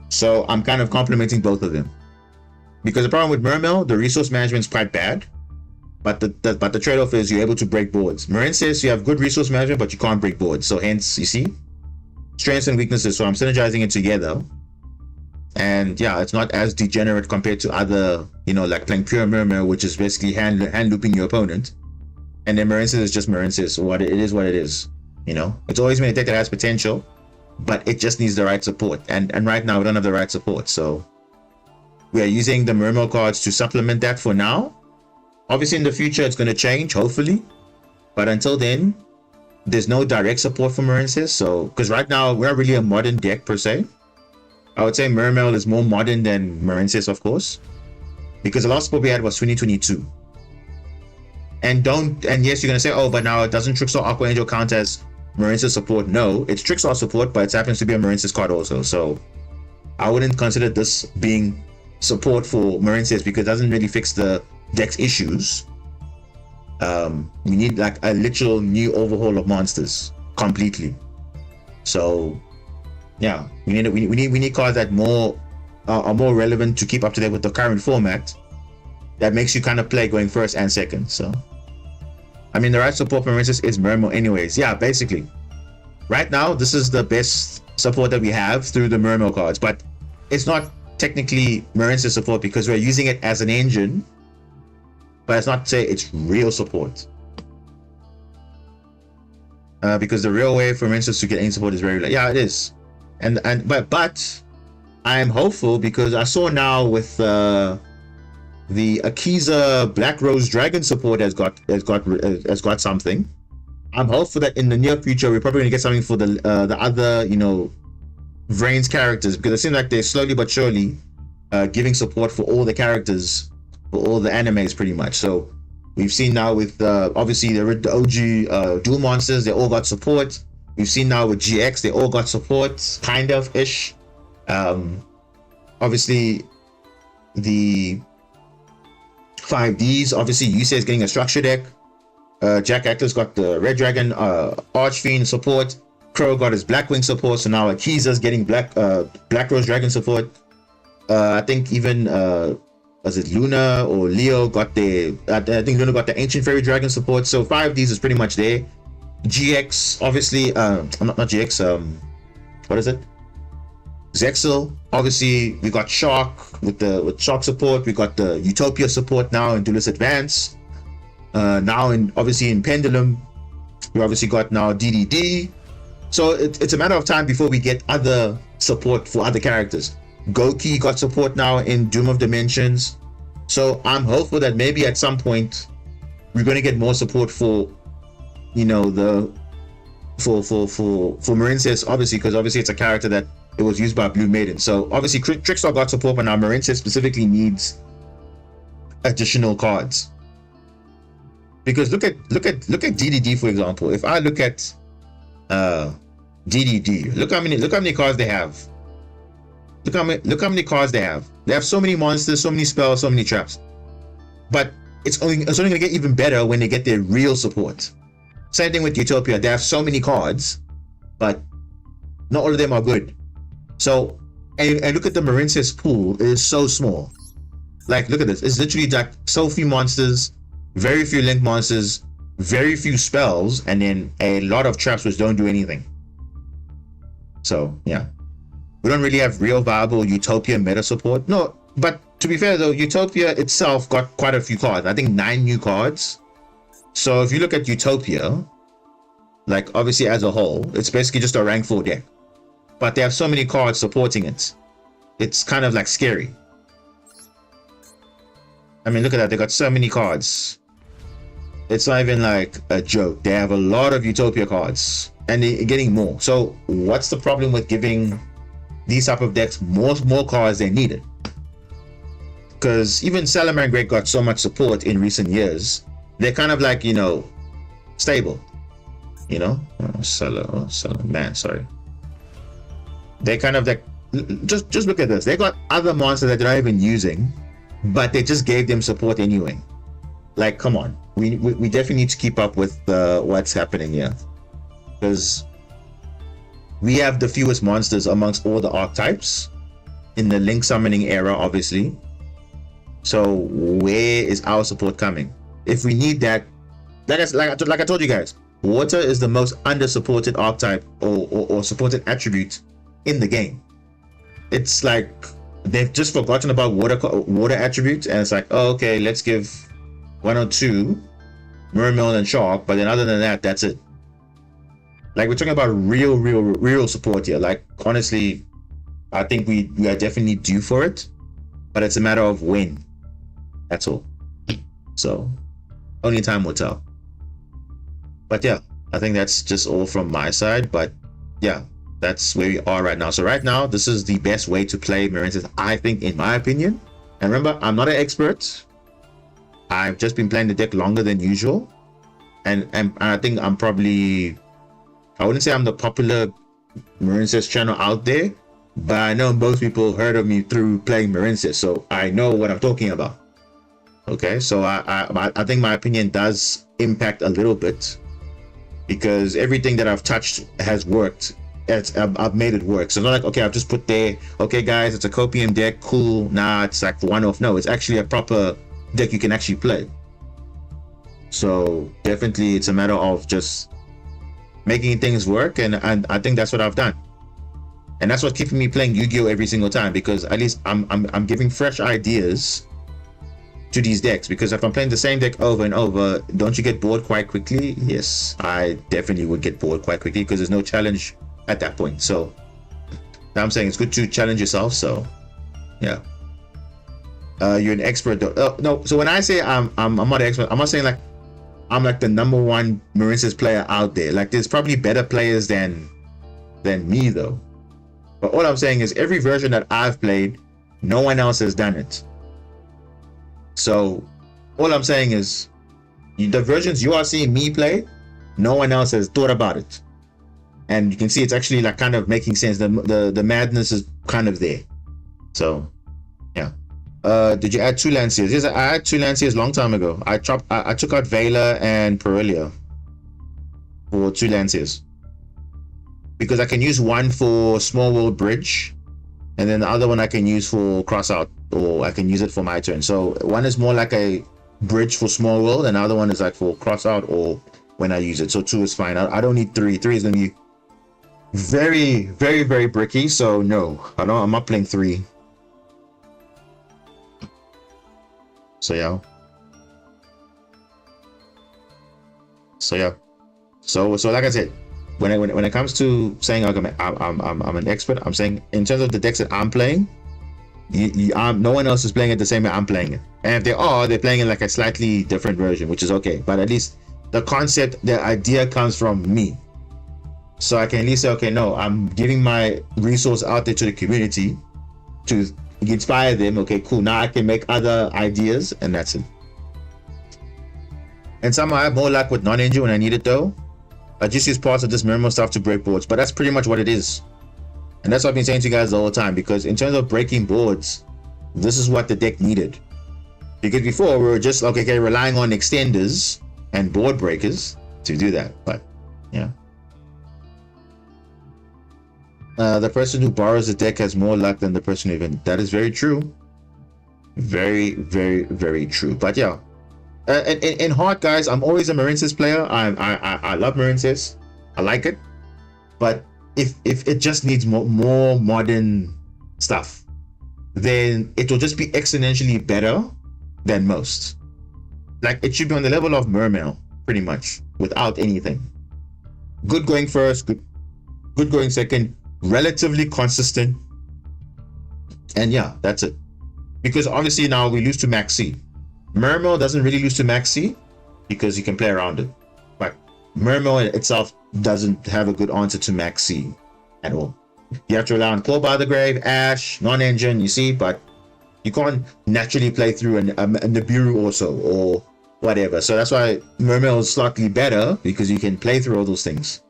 so I'm kind of complimenting both of them. Because the problem with Mermail, the resource management is quite bad, but the trade-off is you're able to break boards. Marincess, you have good resource management, but you can't break boards. So hence, you see, strengths and weaknesses. So I'm synergizing it together, and yeah, it's not as degenerate compared to other, you know, like playing pure Mermail, which is basically hand looping your opponent, and then Marincess is just Marincess. What it is. You know, it's always been a deck that has potential, but it just needs the right support. And right now we don't have the right support. So we are using the Mermail cards to supplement that for now. Obviously in the future it's going to change, hopefully. But until then, there's no direct support for Marincess. So, because right now we're not really a modern deck per se. I would say Mermail is more modern than Marincess, of course. Because the last support we had was 2022. And yes, you're going to say, oh, but now doesn't Trickstar Aqua Angel count as Marincess support? No, it's Trickstar support, but it happens to be a Marincess card also. So I wouldn't consider this being support for Marincess because it doesn't really fix the deck's issues. We need like a literal new overhaul of monsters completely. So yeah, we need cards that are more relevant to keep up to date with the current format. That makes you kind of play going first and second. So I mean, the right support for Marincess is Mermail anyways. Yeah, basically. Right now, this is the best support that we have through the Mermail cards, but it's not technically Marincess support because we're using it as an engine, but it's not to say it's real support. Because the real way for Marincess to get any support is very low. Yeah, it is. But I'm hopeful because I saw now with the Akiza Black Rose Dragon support has got something. I'm hopeful that in the near future we're probably gonna get something for the other, you know, Vrain's characters, because it seems like they're slowly but surely giving support for all the characters, for all the animes pretty much. So we've seen now with obviously the OG Duel monsters, they all got support. We've seen now with GX, they all got support, kind of ish. Obviously the 5Ds, obviously Yusei is getting a structure deck. Jack Actor's got the Red Dragon Archfiend support. Crow got his Blackwing support, so now Akiza's getting Black Rose Dragon support. I think even was it Luna or Leo got the I think Luna got the Ancient Fairy Dragon support. So 5Ds is pretty much there. GX, obviously, not GX, what is it? Zexel, obviously we got Shark with Shark support. We got the Utopia support now in Duelist Advance. Now obviously in Pendulum, we obviously got now DDD. So it's a matter of time before we get other support for other characters. Goki got support now in Doom of Dimensions. So I'm hopeful that maybe at some point we're going to get more support for, you know, for Marincess, obviously, because obviously it's a character that it was used by Blue Maiden. So obviously Trickstar got support, but now Marincess specifically needs additional cards. Because look at DDD, for example. If I look at DDD, look how many cards they have. Look how many cards they have. They have so many monsters, so many spells, so many traps. But it's only gonna get even better when they get their real support. Same thing with Utopia. They have so many cards, but not all of them are good. So, and look at the Marincess pool. It is so small. Like, look at this. It's literally like so few monsters, very few link monsters, very few spells, and then a lot of traps which don't do anything. So, yeah. We don't really have real viable Utopia meta support. No, but to be fair though, Utopia itself got quite a few cards. I think 9 new cards. So if you look at Utopia, like obviously as a whole, it's basically just a rank 4 deck. But they have so many cards supporting it. It's kind of like scary. I mean, look at that. They got so many cards. It's not even like a joke. They have a lot of Utopia cards. And they're getting more. So what's the problem with giving these type of decks more cards than needed? Because even Salamangreat got so much support in recent years. They're kind of like, you know, stable. You know? Man, sorry. They're kind of like, just look at this. They got other monsters that they're not even using, but they just gave them support anyway. Like, come on. We definitely need to keep up with what's happening here. Because we have the fewest monsters amongst all the archetypes in the link summoning era, obviously. So where is our support coming? If we need that, like I told you guys, water is the most under-supported archetype or supported attribute in the game. It's like they've just forgotten about water attributes, and it's like, oh, okay, let's give 1 or 2 Mermail and Shark, but then other than that, that's it. Like, we're talking about real support here. Like, honestly, I think we are definitely due for it, but it's a matter of when. That's all. So only time will tell. But yeah, I think that's just all from my side. But yeah, that's where we are right now. So right now, this is the best way to play Marinces, I think, in my opinion. And remember, I'm not an expert. I've just been playing the deck longer than usual. And I think I'm probably, I wouldn't say I'm the popular Marinces channel out there, but I know most people heard of me through playing Marinces, so I know what I'm talking about. Okay, so I think my opinion does impact a little bit, because everything that I've touched has worked. I've made it work. So it's not like, okay, I've just put there, okay guys, it's a Copium deck, cool, nah, it's like one-off. No, it's actually a proper deck you can actually play. So definitely it's a matter of just making things work, and I think that's what I've done. And that's what's keeping me playing Yu-Gi-Oh every single time, because at least I'm giving fresh ideas to these decks. Because if I'm playing the same deck over and over, don't you get bored quite quickly? Yes, I definitely would get bored quite quickly, because there's no challenge at that point. So I'm saying it's good to challenge yourself. So yeah, you're an expert though. Oh, no, so when I say I'm not an expert, I'm not saying like I'm like the #1 Marinces player out there. Like, there's probably better players than me though. But all I'm saying is every version that I've played, no one else has done it. So all I'm saying is the versions you are seeing me play, no one else has thought about it. And you can see it's actually like kind of making sense. The madness is kind of there. So yeah. Did you add 2 Lanciers? Yes, I had 2 Lanciers long time ago. I took out Vela and Perelia for 2 Lanciers, because I can use one for Small World Bridge, and then the other one I can use for cross out, or I can use it for my turn. So one is more like a bridge for Small World, and the other one is like for cross out or when I use it. So 2 is fine. I don't need 3. 3 is gonna be very, very, very bricky. So no, I'm not playing 3. So yeah. So like I said, when it comes to saying I'm an expert, I'm saying in terms of the decks that I'm playing, no one else is playing it the same way I'm playing it. And if they are, they're playing it like a slightly different version, which is okay. But at least the concept, the idea comes from me. So I can at least say, okay, no, I'm giving my resource out there to the community to inspire them. Okay, cool. Now I can make other ideas, and that's it. And somehow I have more luck with non-engine when I need it though. I just use parts of this Mirmo stuff to break boards, but that's pretty much what it is. And that's what I've been saying to you guys the whole time, because in terms of breaking boards, this is what the deck needed. Because before we were just okay, relying on extenders and board breakers to do that. But yeah. The person who borrows the deck has more luck than the person who even. That is very true. Very, very, very true. But yeah, in heart, guys, I'm always a Marinces player. I love Marinces. I like it. But if it just needs more modern stuff, then it will just be exponentially better than most. Like, it should be on the level of Mermail, pretty much, without anything. Good going first, good going second, relatively consistent. And yeah, that's it. Because obviously now we lose to Max C. Mermail doesn't really lose to Max C because you can play around it. But Mermail itself doesn't have a good answer to Max C at all. You have to rely on Claw by the Grave, Ash, non-engine, you see, but you can't naturally play through a Nibiru also or whatever. So that's why Mermail is slightly better, because you can play through all those things.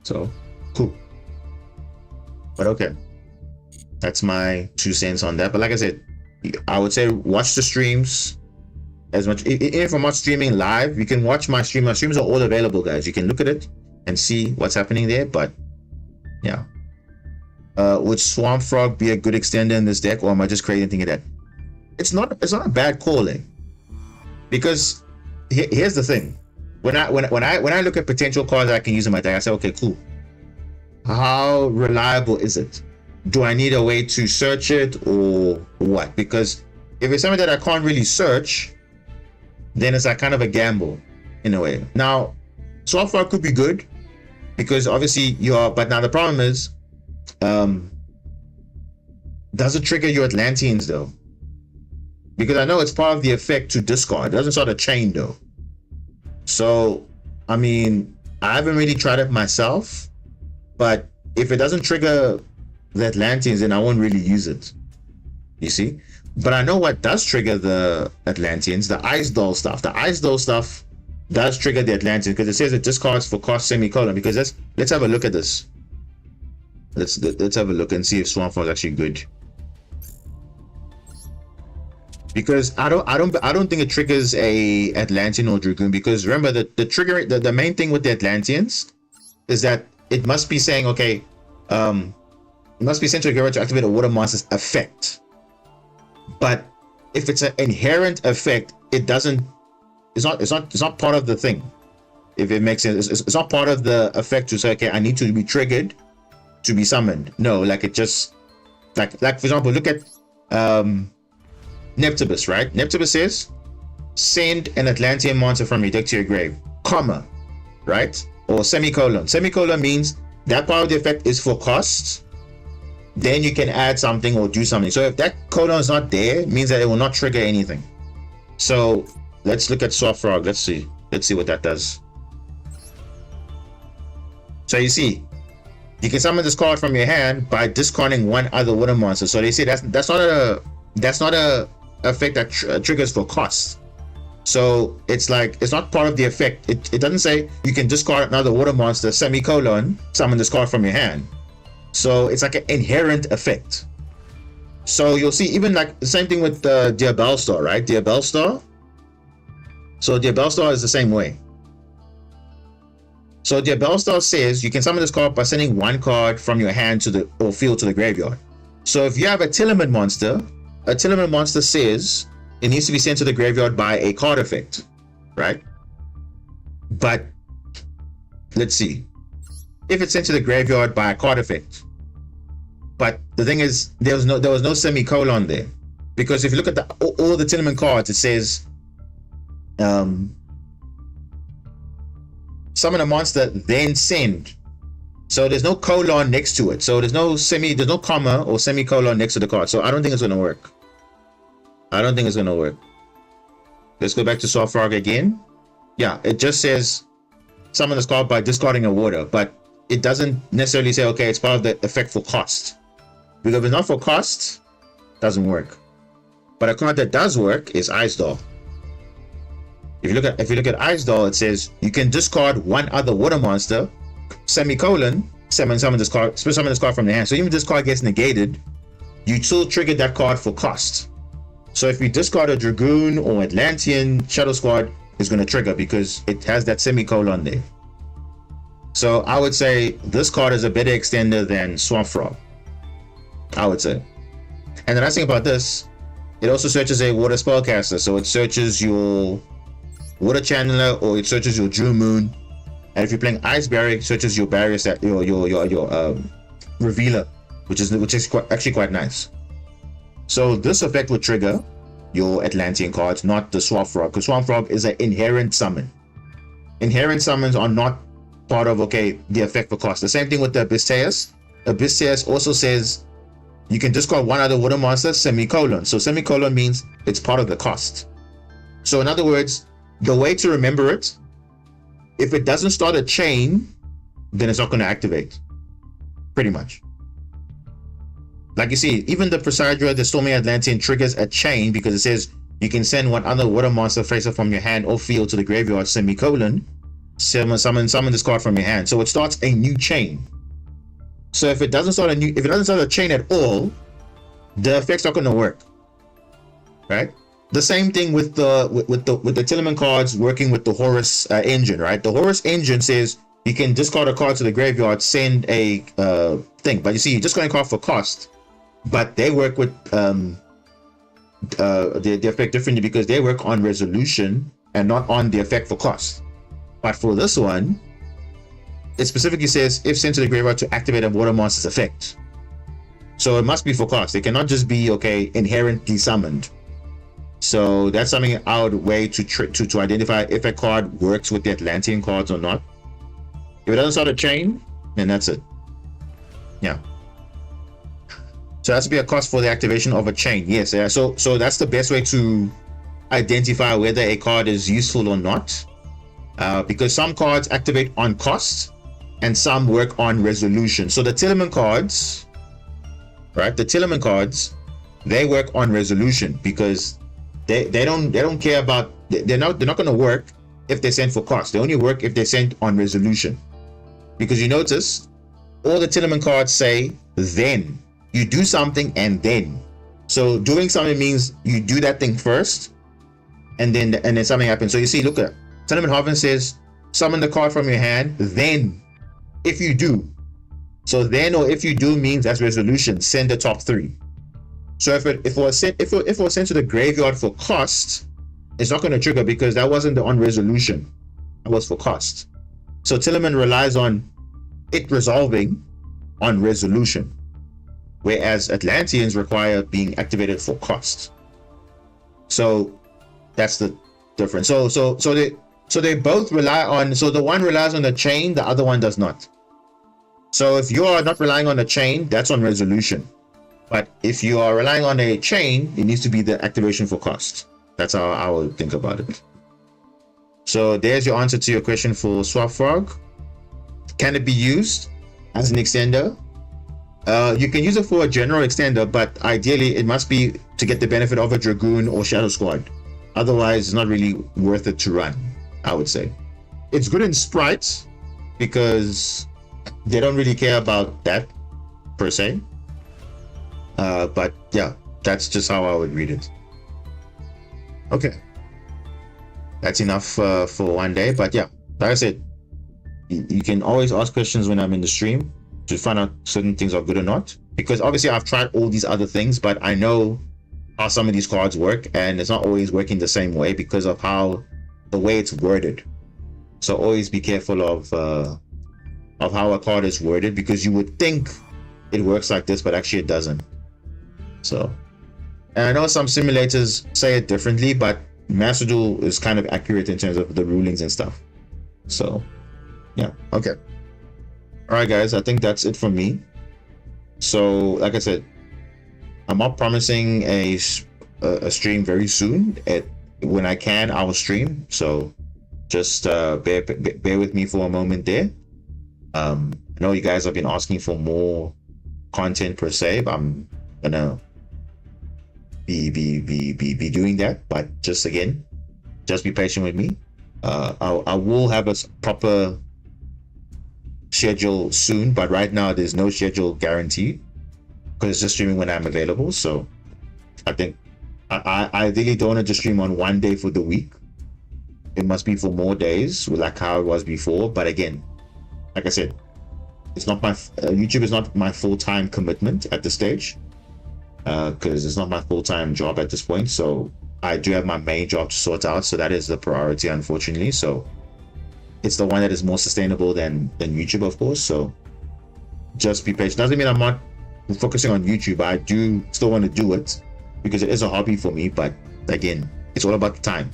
So, cool. But okay. That's my 2 cents on that. But like I said, I would say watch the streams as much. If I'm not streaming live, you can watch my stream. My streams are all available, guys. You can look at it and see what's happening there. But yeah. Would Swamp Frog be a good extender in this deck, or am I just crazy thinking that? It's not a bad calling. Because here's the thing. When I look at potential cards that I can use in my deck, I say, okay, cool. How reliable is it? Do I need a way to search it or what? Because if it's something that I can't really search, then it's like kind of a gamble in a way. Now, Swamp Frog could be good because obviously but now the problem is, does it trigger your Atlanteans though? Because I know it's part of the effect to discard. It doesn't start a chain though. So, I mean, I haven't really tried it myself, but if it doesn't trigger the Atlanteans, then I won't really use it. You see? But I know what does trigger the Atlanteans, the Ice Doll stuff. The Ice Doll stuff does trigger the Atlanteans because it says it discards for cost semicolon. Because let's have a look at this. Let's have a look and see if Swamp Frog is actually good. Because I don't think it triggers a Atlantean or Dragoon, because remember the main thing with the Atlanteans is that it must be saying, okay, it must be sent to a graveyard to activate a water monster's effect. But if it's an inherent effect, it doesn't. It's not part of the thing. If it makes sense, it's not part of the effect to say, okay, I need to be triggered to be summoned. No, like it just like for example, look at Neptibus, right? Neptibus says send an Atlantean monster from your deck to your grave, comma, right? Or semicolon. Semicolon means that part of the effect is for cost. Then you can add something or do something. So if that colon is not there, it means that it will not trigger anything. So let's look at Swamp Frog. Let's see what that does. So you see, you can summon this card from your hand by discarding one other water monster. So they say that's not a effect that triggers for cost. So it's like it's not part of the effect. It doesn't say you can discard another water monster semicolon summon this card from your hand. So it's like an inherent effect. So you'll see even like the same thing with the Diabell Star, right? Diabell Star. So Diabell Star is the same way. So Diabell Star says you can summon this card by sending one card from your hand to the or field to the graveyard. So if you have a Tillerman monster says it needs to be sent to the graveyard by a card effect, right? But let's see. If it's sent to the graveyard by a card effect, but the thing is there was no semicolon there, because if you look at all the Tillerman cards, it says summon a monster then send. So there's no colon next to it. So there's no comma or semicolon next to the card. So I don't think it's gonna work. Let's go back to Swamp Frog again. Yeah, it just says summon this card by discarding a water, but it doesn't necessarily say, okay, it's part of the effect for cost. Because if it's not for cost, it doesn't work. But a card that does work is Ice Doll. If you look at Ice Doll, it says you can discard one other water monster, semicolon, summon this card from the hand. So even if this card gets negated, you still trigger that card for cost. So if you discard a Dragoon or Atlantean, Shadow Squad is going to trigger because it has that semicolon there. So I would say this card is a better extender than Swamp Frog, I would say. And the nice thing about this, it also searches a water spellcaster. So it searches your water channeler or it searches your Jewel Moon. And if you're playing Ice Barrier, it searches your barrier set, your revealer, which is actually quite nice. So this effect will trigger your Atlantean cards, not the Swamp Frog, because Swamp Frog is an inherent summon. inherent summons are not part of, okay, the effect for cost. The same thing with the Abyssius. Abyssius also says you can discard one other water monster, semicolon. So semicolon means it's part of the cost. So in other words, the way to remember it, if it doesn't start a chain, then it's not going to activate. Pretty much. Like you see, even the Presidra, the Stormy Atlantean triggers a chain because it says you can send one other water monster face up from your hand or field to the graveyard, semicolon. Summon this card from your hand. So it starts a new chain. So if it doesn't start a chain at all, the effect's not going to work. Right? The same thing with the Tillman cards working with the Horus engine, right? The Horus engine says you can discard a card to the graveyard, send a thing. But you see, you're discarding a card for cost. But they work with the effect differently because they work on resolution and not on the effect for cost. But for this one, it specifically says if sent to the graveyard to activate a water monster's effect. So it must be for cost. It cannot just be, okay, inherently summoned. So that's something I would weigh to identify if a card works with the Atlantean cards or not. If it doesn't start a chain, then that's it. Yeah. So it has to be a cost for the activation of a chain. Yes. Yeah. So that's the best way to identify whether a card is useful or not. Because some cards activate on cost and some work on resolution. So the Tillman cards, right? The Tillman cards, they work on resolution because they don't care about, they're not going to work if they're sent for cost. They only work if they're sent on resolution. Because you notice all the Tillman cards say then. You do something and then. So doing something means you do that thing first and then something happens. So you see, look at Tenement Harvest says summon the card from your hand, then if you do. So then or if you do means that's resolution. Send the top 3. So if it was sent to the graveyard for cost, it's not going to trigger because that wasn't on resolution. That was for cost. So Tillman relies on it resolving on resolution, whereas Atlanteans require being activated for cost. So that's the difference. So they both rely on, so the one relies on the chain, the other one does not. So if you are not relying on the chain, that's on resolution. But if you are relying on a chain, it needs to be the activation for cost. That's how I would think about it. So there's your answer to your question for Swap Frog. Can it be used as an extender? You can use it for a general extender, but ideally it must be to get the benefit of a Dragoon or Shadow Squad. Otherwise, it's not really worth it to run, I would say. It's good in sprites because they don't really care about that per se. But yeah, that's just how I would read it. Okay. That's enough for one day. But yeah, like I said, you can always ask questions when I'm in the stream to find out certain things are good or not. Because obviously I've tried all these other things, but I know how some of these cards work, and it's not always working the same way because of the way it's worded. So always be careful of how a card is worded, because you would think it works like this, but actually it doesn't. So, and I know some simulators say it differently, but Master Duel is kind of accurate in terms of the rulings and stuff. So, yeah, okay. All right, guys, I think that's it from me. So, like I said, I'm not promising a stream very soon. When I can, I will stream. So, just bear with me for a moment there. I know you guys have been asking for more content per se, but I'm gonna be doing that. But just be patient with me. I will have a proper schedule soon, but right now there's no schedule guaranteed because it's just streaming when I'm available. So I think I really don't want to just stream on one day for the week. It must be for more days, like how it was before. But again, like I said, it's not my YouTube is not my full-time commitment at this stage, because it's not my full-time job at this point. So I do have my main job to sort out, so that is the priority, unfortunately. So it's the one that is more sustainable than YouTube, of course. So just be patient. Doesn't mean I'm not focusing on YouTube. I do still want to do it because it is a hobby for me. But again, it's all about the time.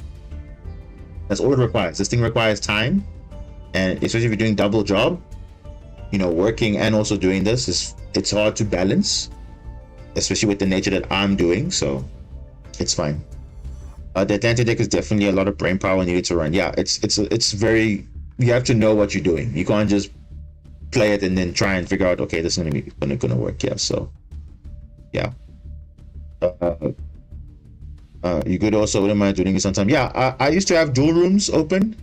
That's all it requires. This thing requires time, and especially if you're doing double job, you know, working and also doing this it's hard to balance, especially with the nature that I'm doing. So it's fine. The Atlantic deck is definitely a lot of brain power needed to run. Yeah, it's very, you have to know what you're doing. You can't just play it and then try and figure out, okay, this is gonna work. Yeah, so yeah. You could also, wouldn't mind doing it sometime. Yeah, I used to have duel rooms open.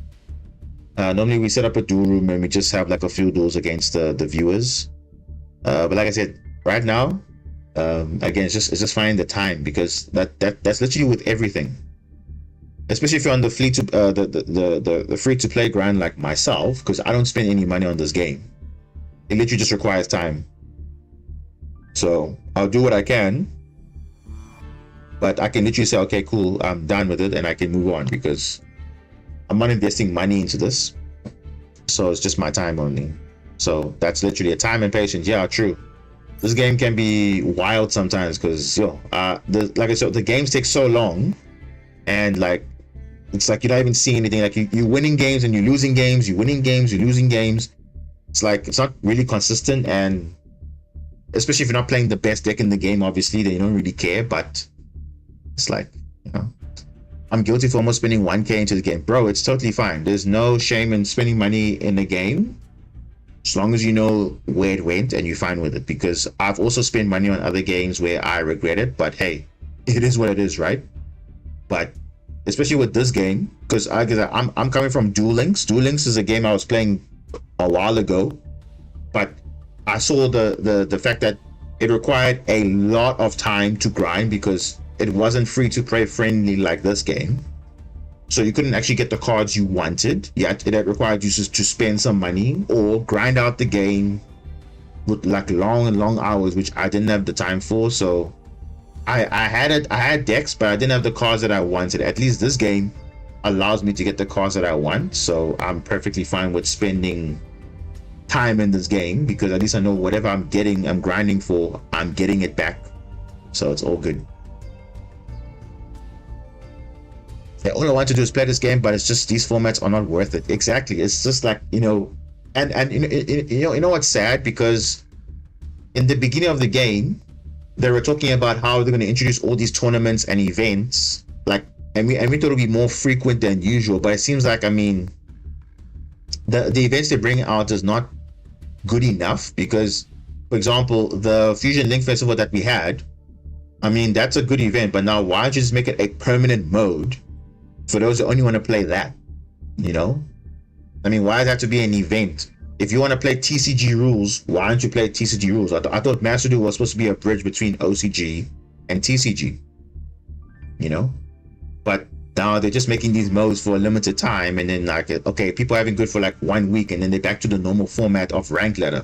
Normally we set up a duel room and we just have like a few duels against the viewers. But like I said, right now, again, it's just finding the time, because that's literally with everything. Especially if you're on the the free to play grind like myself, because I don't spend any money on this game. It literally just requires time. So I'll do what I can, but I can literally say, okay, cool, I'm done with it, and I can move on, because I'm not investing money into this. So it's just my time only. So that's literally a time and patience. Yeah, true. This game can be wild sometimes, because like I said, the games take so long, and like it's like you're not even seeing anything. Like you're winning games and you're losing games, you're winning games, you're losing games. It's like it's not really consistent, and especially if you're not playing the best deck in the game, obviously, then you don't really care. But it's like, you know, I'm guilty for almost spending 1K into the game. Bro, it's totally fine. There's no shame in spending money in the game, as long as you know where it went and you're fine with it. Because I've also spent money on other games where I regret it, but hey, it is what it is, right? But especially with this game, because I'm coming from Duel Links. Duel Links is a game I was playing a while ago, but I saw the fact that it required a lot of time to grind, because it wasn't free to play friendly like this game. So you couldn't actually get the cards you wanted. Yet it required you to spend some money or grind out the game with like long hours, which I didn't have the time for. So I had decks, but I didn't have the cards that I wanted. At least this game allows me to get the cards that I want. So I'm perfectly fine with spending time in this game, because at least I know whatever I'm grinding for, I'm getting it back. So it's all good. Yeah, all I want to do is play this game, but it's just these formats are not worth it. Exactly. It's just like, you know, and you know what's sad, because in the beginning of the game, they were talking about how they're going to introduce all these tournaments and events, like, and we thought it would be more frequent than usual. But it seems like, I mean, the events they bring out is not good enough, because, for example, the Fusion Link Festival that we had, I mean, that's a good event, but now why don't you just make it a permanent mode for those that only want to play that? You know, I mean, why does it have to be an event? If you want to play TCG rules, why don't you play TCG rules? I thought Master Duel was supposed to be a bridge between OCG and TCG, you know? But now they're just making these modes for a limited time, and then like, okay, people are having good for like 1 week, and then they're back to the normal format of ranked ladder.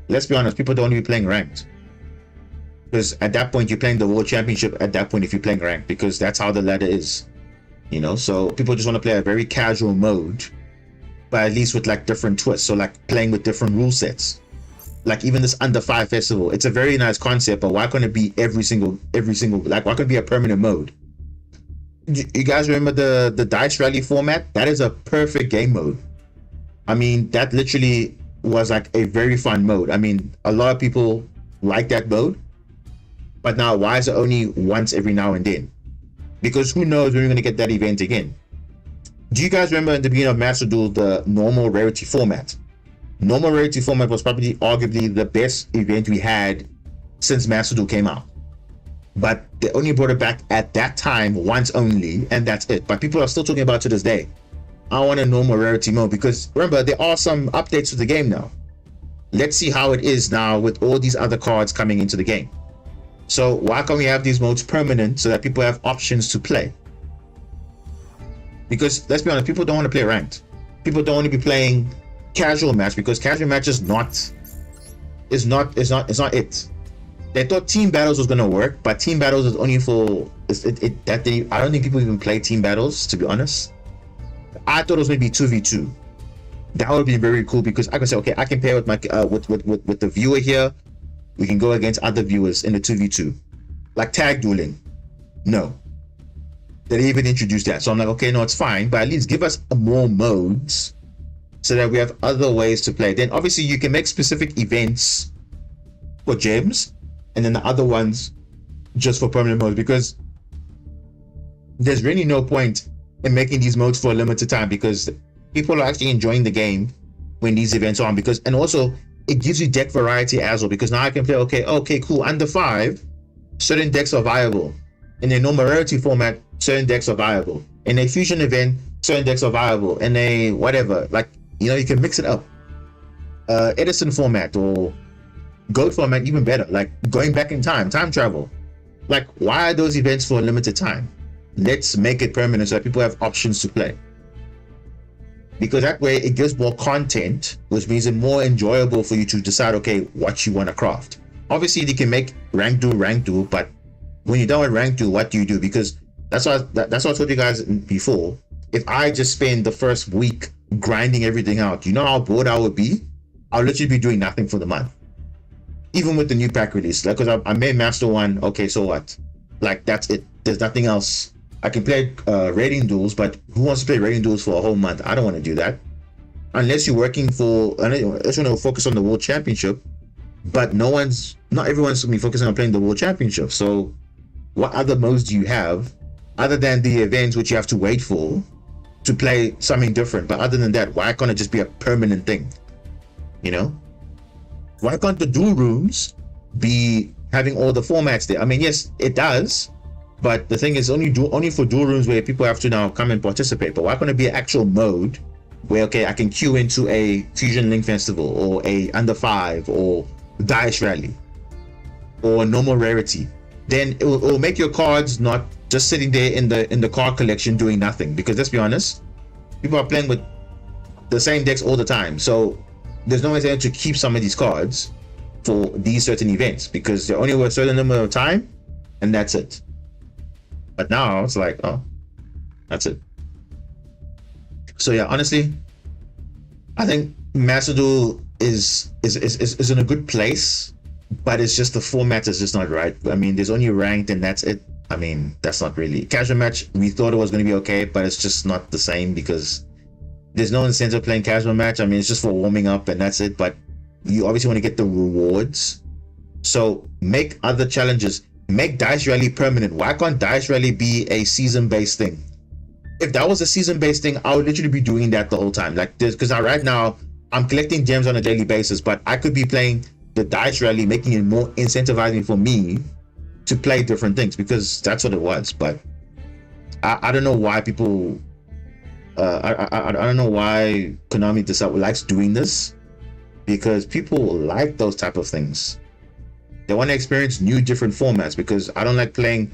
Let's be honest, people don't want to be playing ranked, because at that point you're playing the World Championship. At that point, if you're playing ranked, because that's how the ladder is, you know. So people just want to play a very casual mode, but at least with like different twists. So like playing with different rule sets. Like even this Under 5 festival, it's a very nice concept, but why couldn't it be every single, like, why couldn't it be a permanent mode? You guys remember the Dice Rally format? That is a perfect game mode. I mean, that literally was like a very fun mode. I mean, a lot of people like that mode, but now why is it only once every now and then? Because who knows when we're going to get that event again. Do you guys remember in the beginning of Master Duel, the normal rarity format? Normal rarity format was probably arguably the best event we had since Master Duel came out. But they only brought it back at that time once only, and that's it. But people are still talking about it to this day. I want a normal rarity mode, because remember, there are some updates to the game now. Let's see how it is now with all these other cards coming into the game. So why can't we have these modes permanent so that people have options to play? Because let's be honest, people don't want to play ranked. People don't want to be playing casual match, because casual match is not it. They thought team battles was gonna work, but team battles is only for I don't think people even play team battles, to be honest. I thought it was gonna be 2v2. That would be very cool, because I can say, okay, I can pair with my with the viewer here. We can go against other viewers in the 2v2, like tag dueling. No, they didn't even introduce that. So I'm like, okay, no, it's fine, but at least give us more modes so that we have other ways to play. Then obviously you can make specific events for gems, and then the other ones just for permanent modes, because there's really no point in making these modes for a limited time, because people are actually enjoying the game when these events are on. Because, and also it gives you deck variety as well, because now I can play, okay, cool, under 5 certain decks are viable. In a normal rarity format, certain decks are viable. In a fusion event, certain decks are viable. In a whatever, like, you know, you can mix it up. Edison format or Goat format, even better, like going back in time travel. Like, why are those events for a limited time? Let's make it permanent so that people have options to play, because that way it gives more content, which means it's more enjoyable for you to decide, okay, what you want to craft. Obviously you can make rank duel, but when you're done with rank duel, what do you do? Because that's what I told you guys before. If I just spend the first week grinding everything out, you know how bored I would be? I'll literally be doing nothing for the month. Even with the new pack release, like, because I made Master 1, okay, so what? Like, that's it. There's nothing else. I can play rating duels, but who wants to play rating duels for a whole month? I don't want to do that. Unless you're working for, unless you want to focus on the World Championship, but not everyone's going to be focusing on playing the World Championship. So what other modes do you have other than the events which you have to wait for to play something different? But other than that, why can't it just be a permanent thing? You know? Why can't the duel rooms be having all the formats there? I mean, yes, it does, but the thing is only for duel rooms where people have to now come and participate. But why can't it be an actual mode where, okay, I can queue into a Fusion Link Festival or a under 5 or Dice Rally or normal rarity? Then it will make your cards not just sitting there in the card collection doing nothing. Because let's be honest, people are playing with the same decks all the time, so there's no incentive to keep some of these cards for these certain events, because they're only for a certain number of time and that's it. But now it's like, oh, that's it. So yeah, honestly, I think Master Duel is in a good place, but it's just the format is just not right. I mean, there's only ranked and that's it. I mean, that's not really casual match. We thought it was going to be okay, but it's just not the same, because there's no incentive playing casual match. I mean, it's just for warming up and that's it. But you obviously want to get the rewards, so make other challenges. Make Dice Rally permanent. Why can't Dice Rally be a season-based thing? If that was a season-based thing, I would literally be doing that the whole time. Like this, because right now I'm collecting gems on a daily basis, but I could be playing the Dice Rally, making it more incentivizing for me to play different things, because that's what it was. But I don't know why people I don't know why Konami likes doing this, because people like those type of things. They want to experience new different formats, because I don't like playing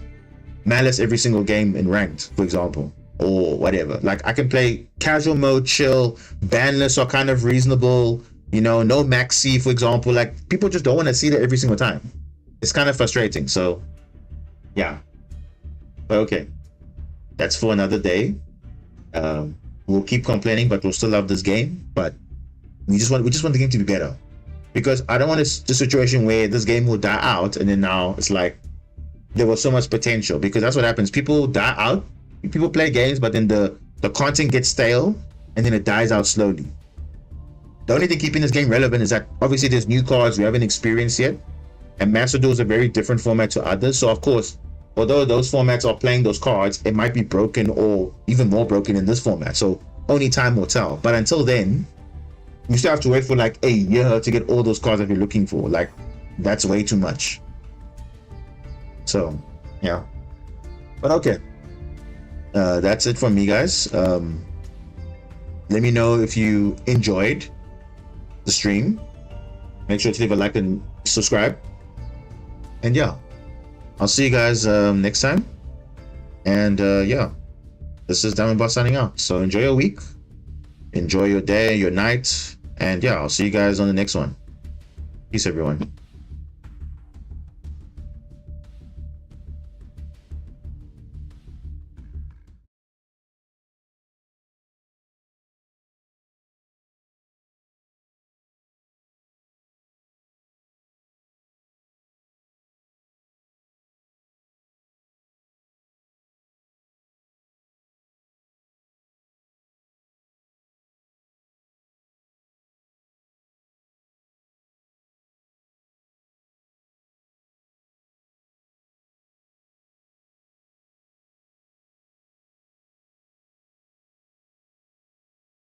Malice every single game in ranked, for example, or whatever. Like, I can play casual mode, chill, banless are kind of reasonable, you know, no maxi, for example. Like, people just don't want to see that every single time. It's kind of frustrating. So yeah, but okay, that's for another day. We'll keep complaining, but we'll still love this game. But we just want the game to be better, because I don't want the situation where this game will die out and then now it's like there was so much potential, because that's what happens. People die out, people play games, but then the content gets stale and then it dies out slowly. The only thing keeping this game relevant is that obviously there's new cards we haven't experienced yet, and Master Duel is a very different format to others. So of course, although those formats are playing those cards, it might be broken or even more broken in this format. So only time will tell. But until then, you still have to wait for like a year to get all those cards that you're looking for. Like, that's way too much. So yeah, but okay, that's it from me, guys. Let me know if you enjoyed the stream. Make sure to leave a like and subscribe, and yeah, I'll see you guys next time. And yeah, this is Diamond signing out. So enjoy your week, enjoy your day, your night, and yeah, I'll see you guys on the next one. Peace, everyone.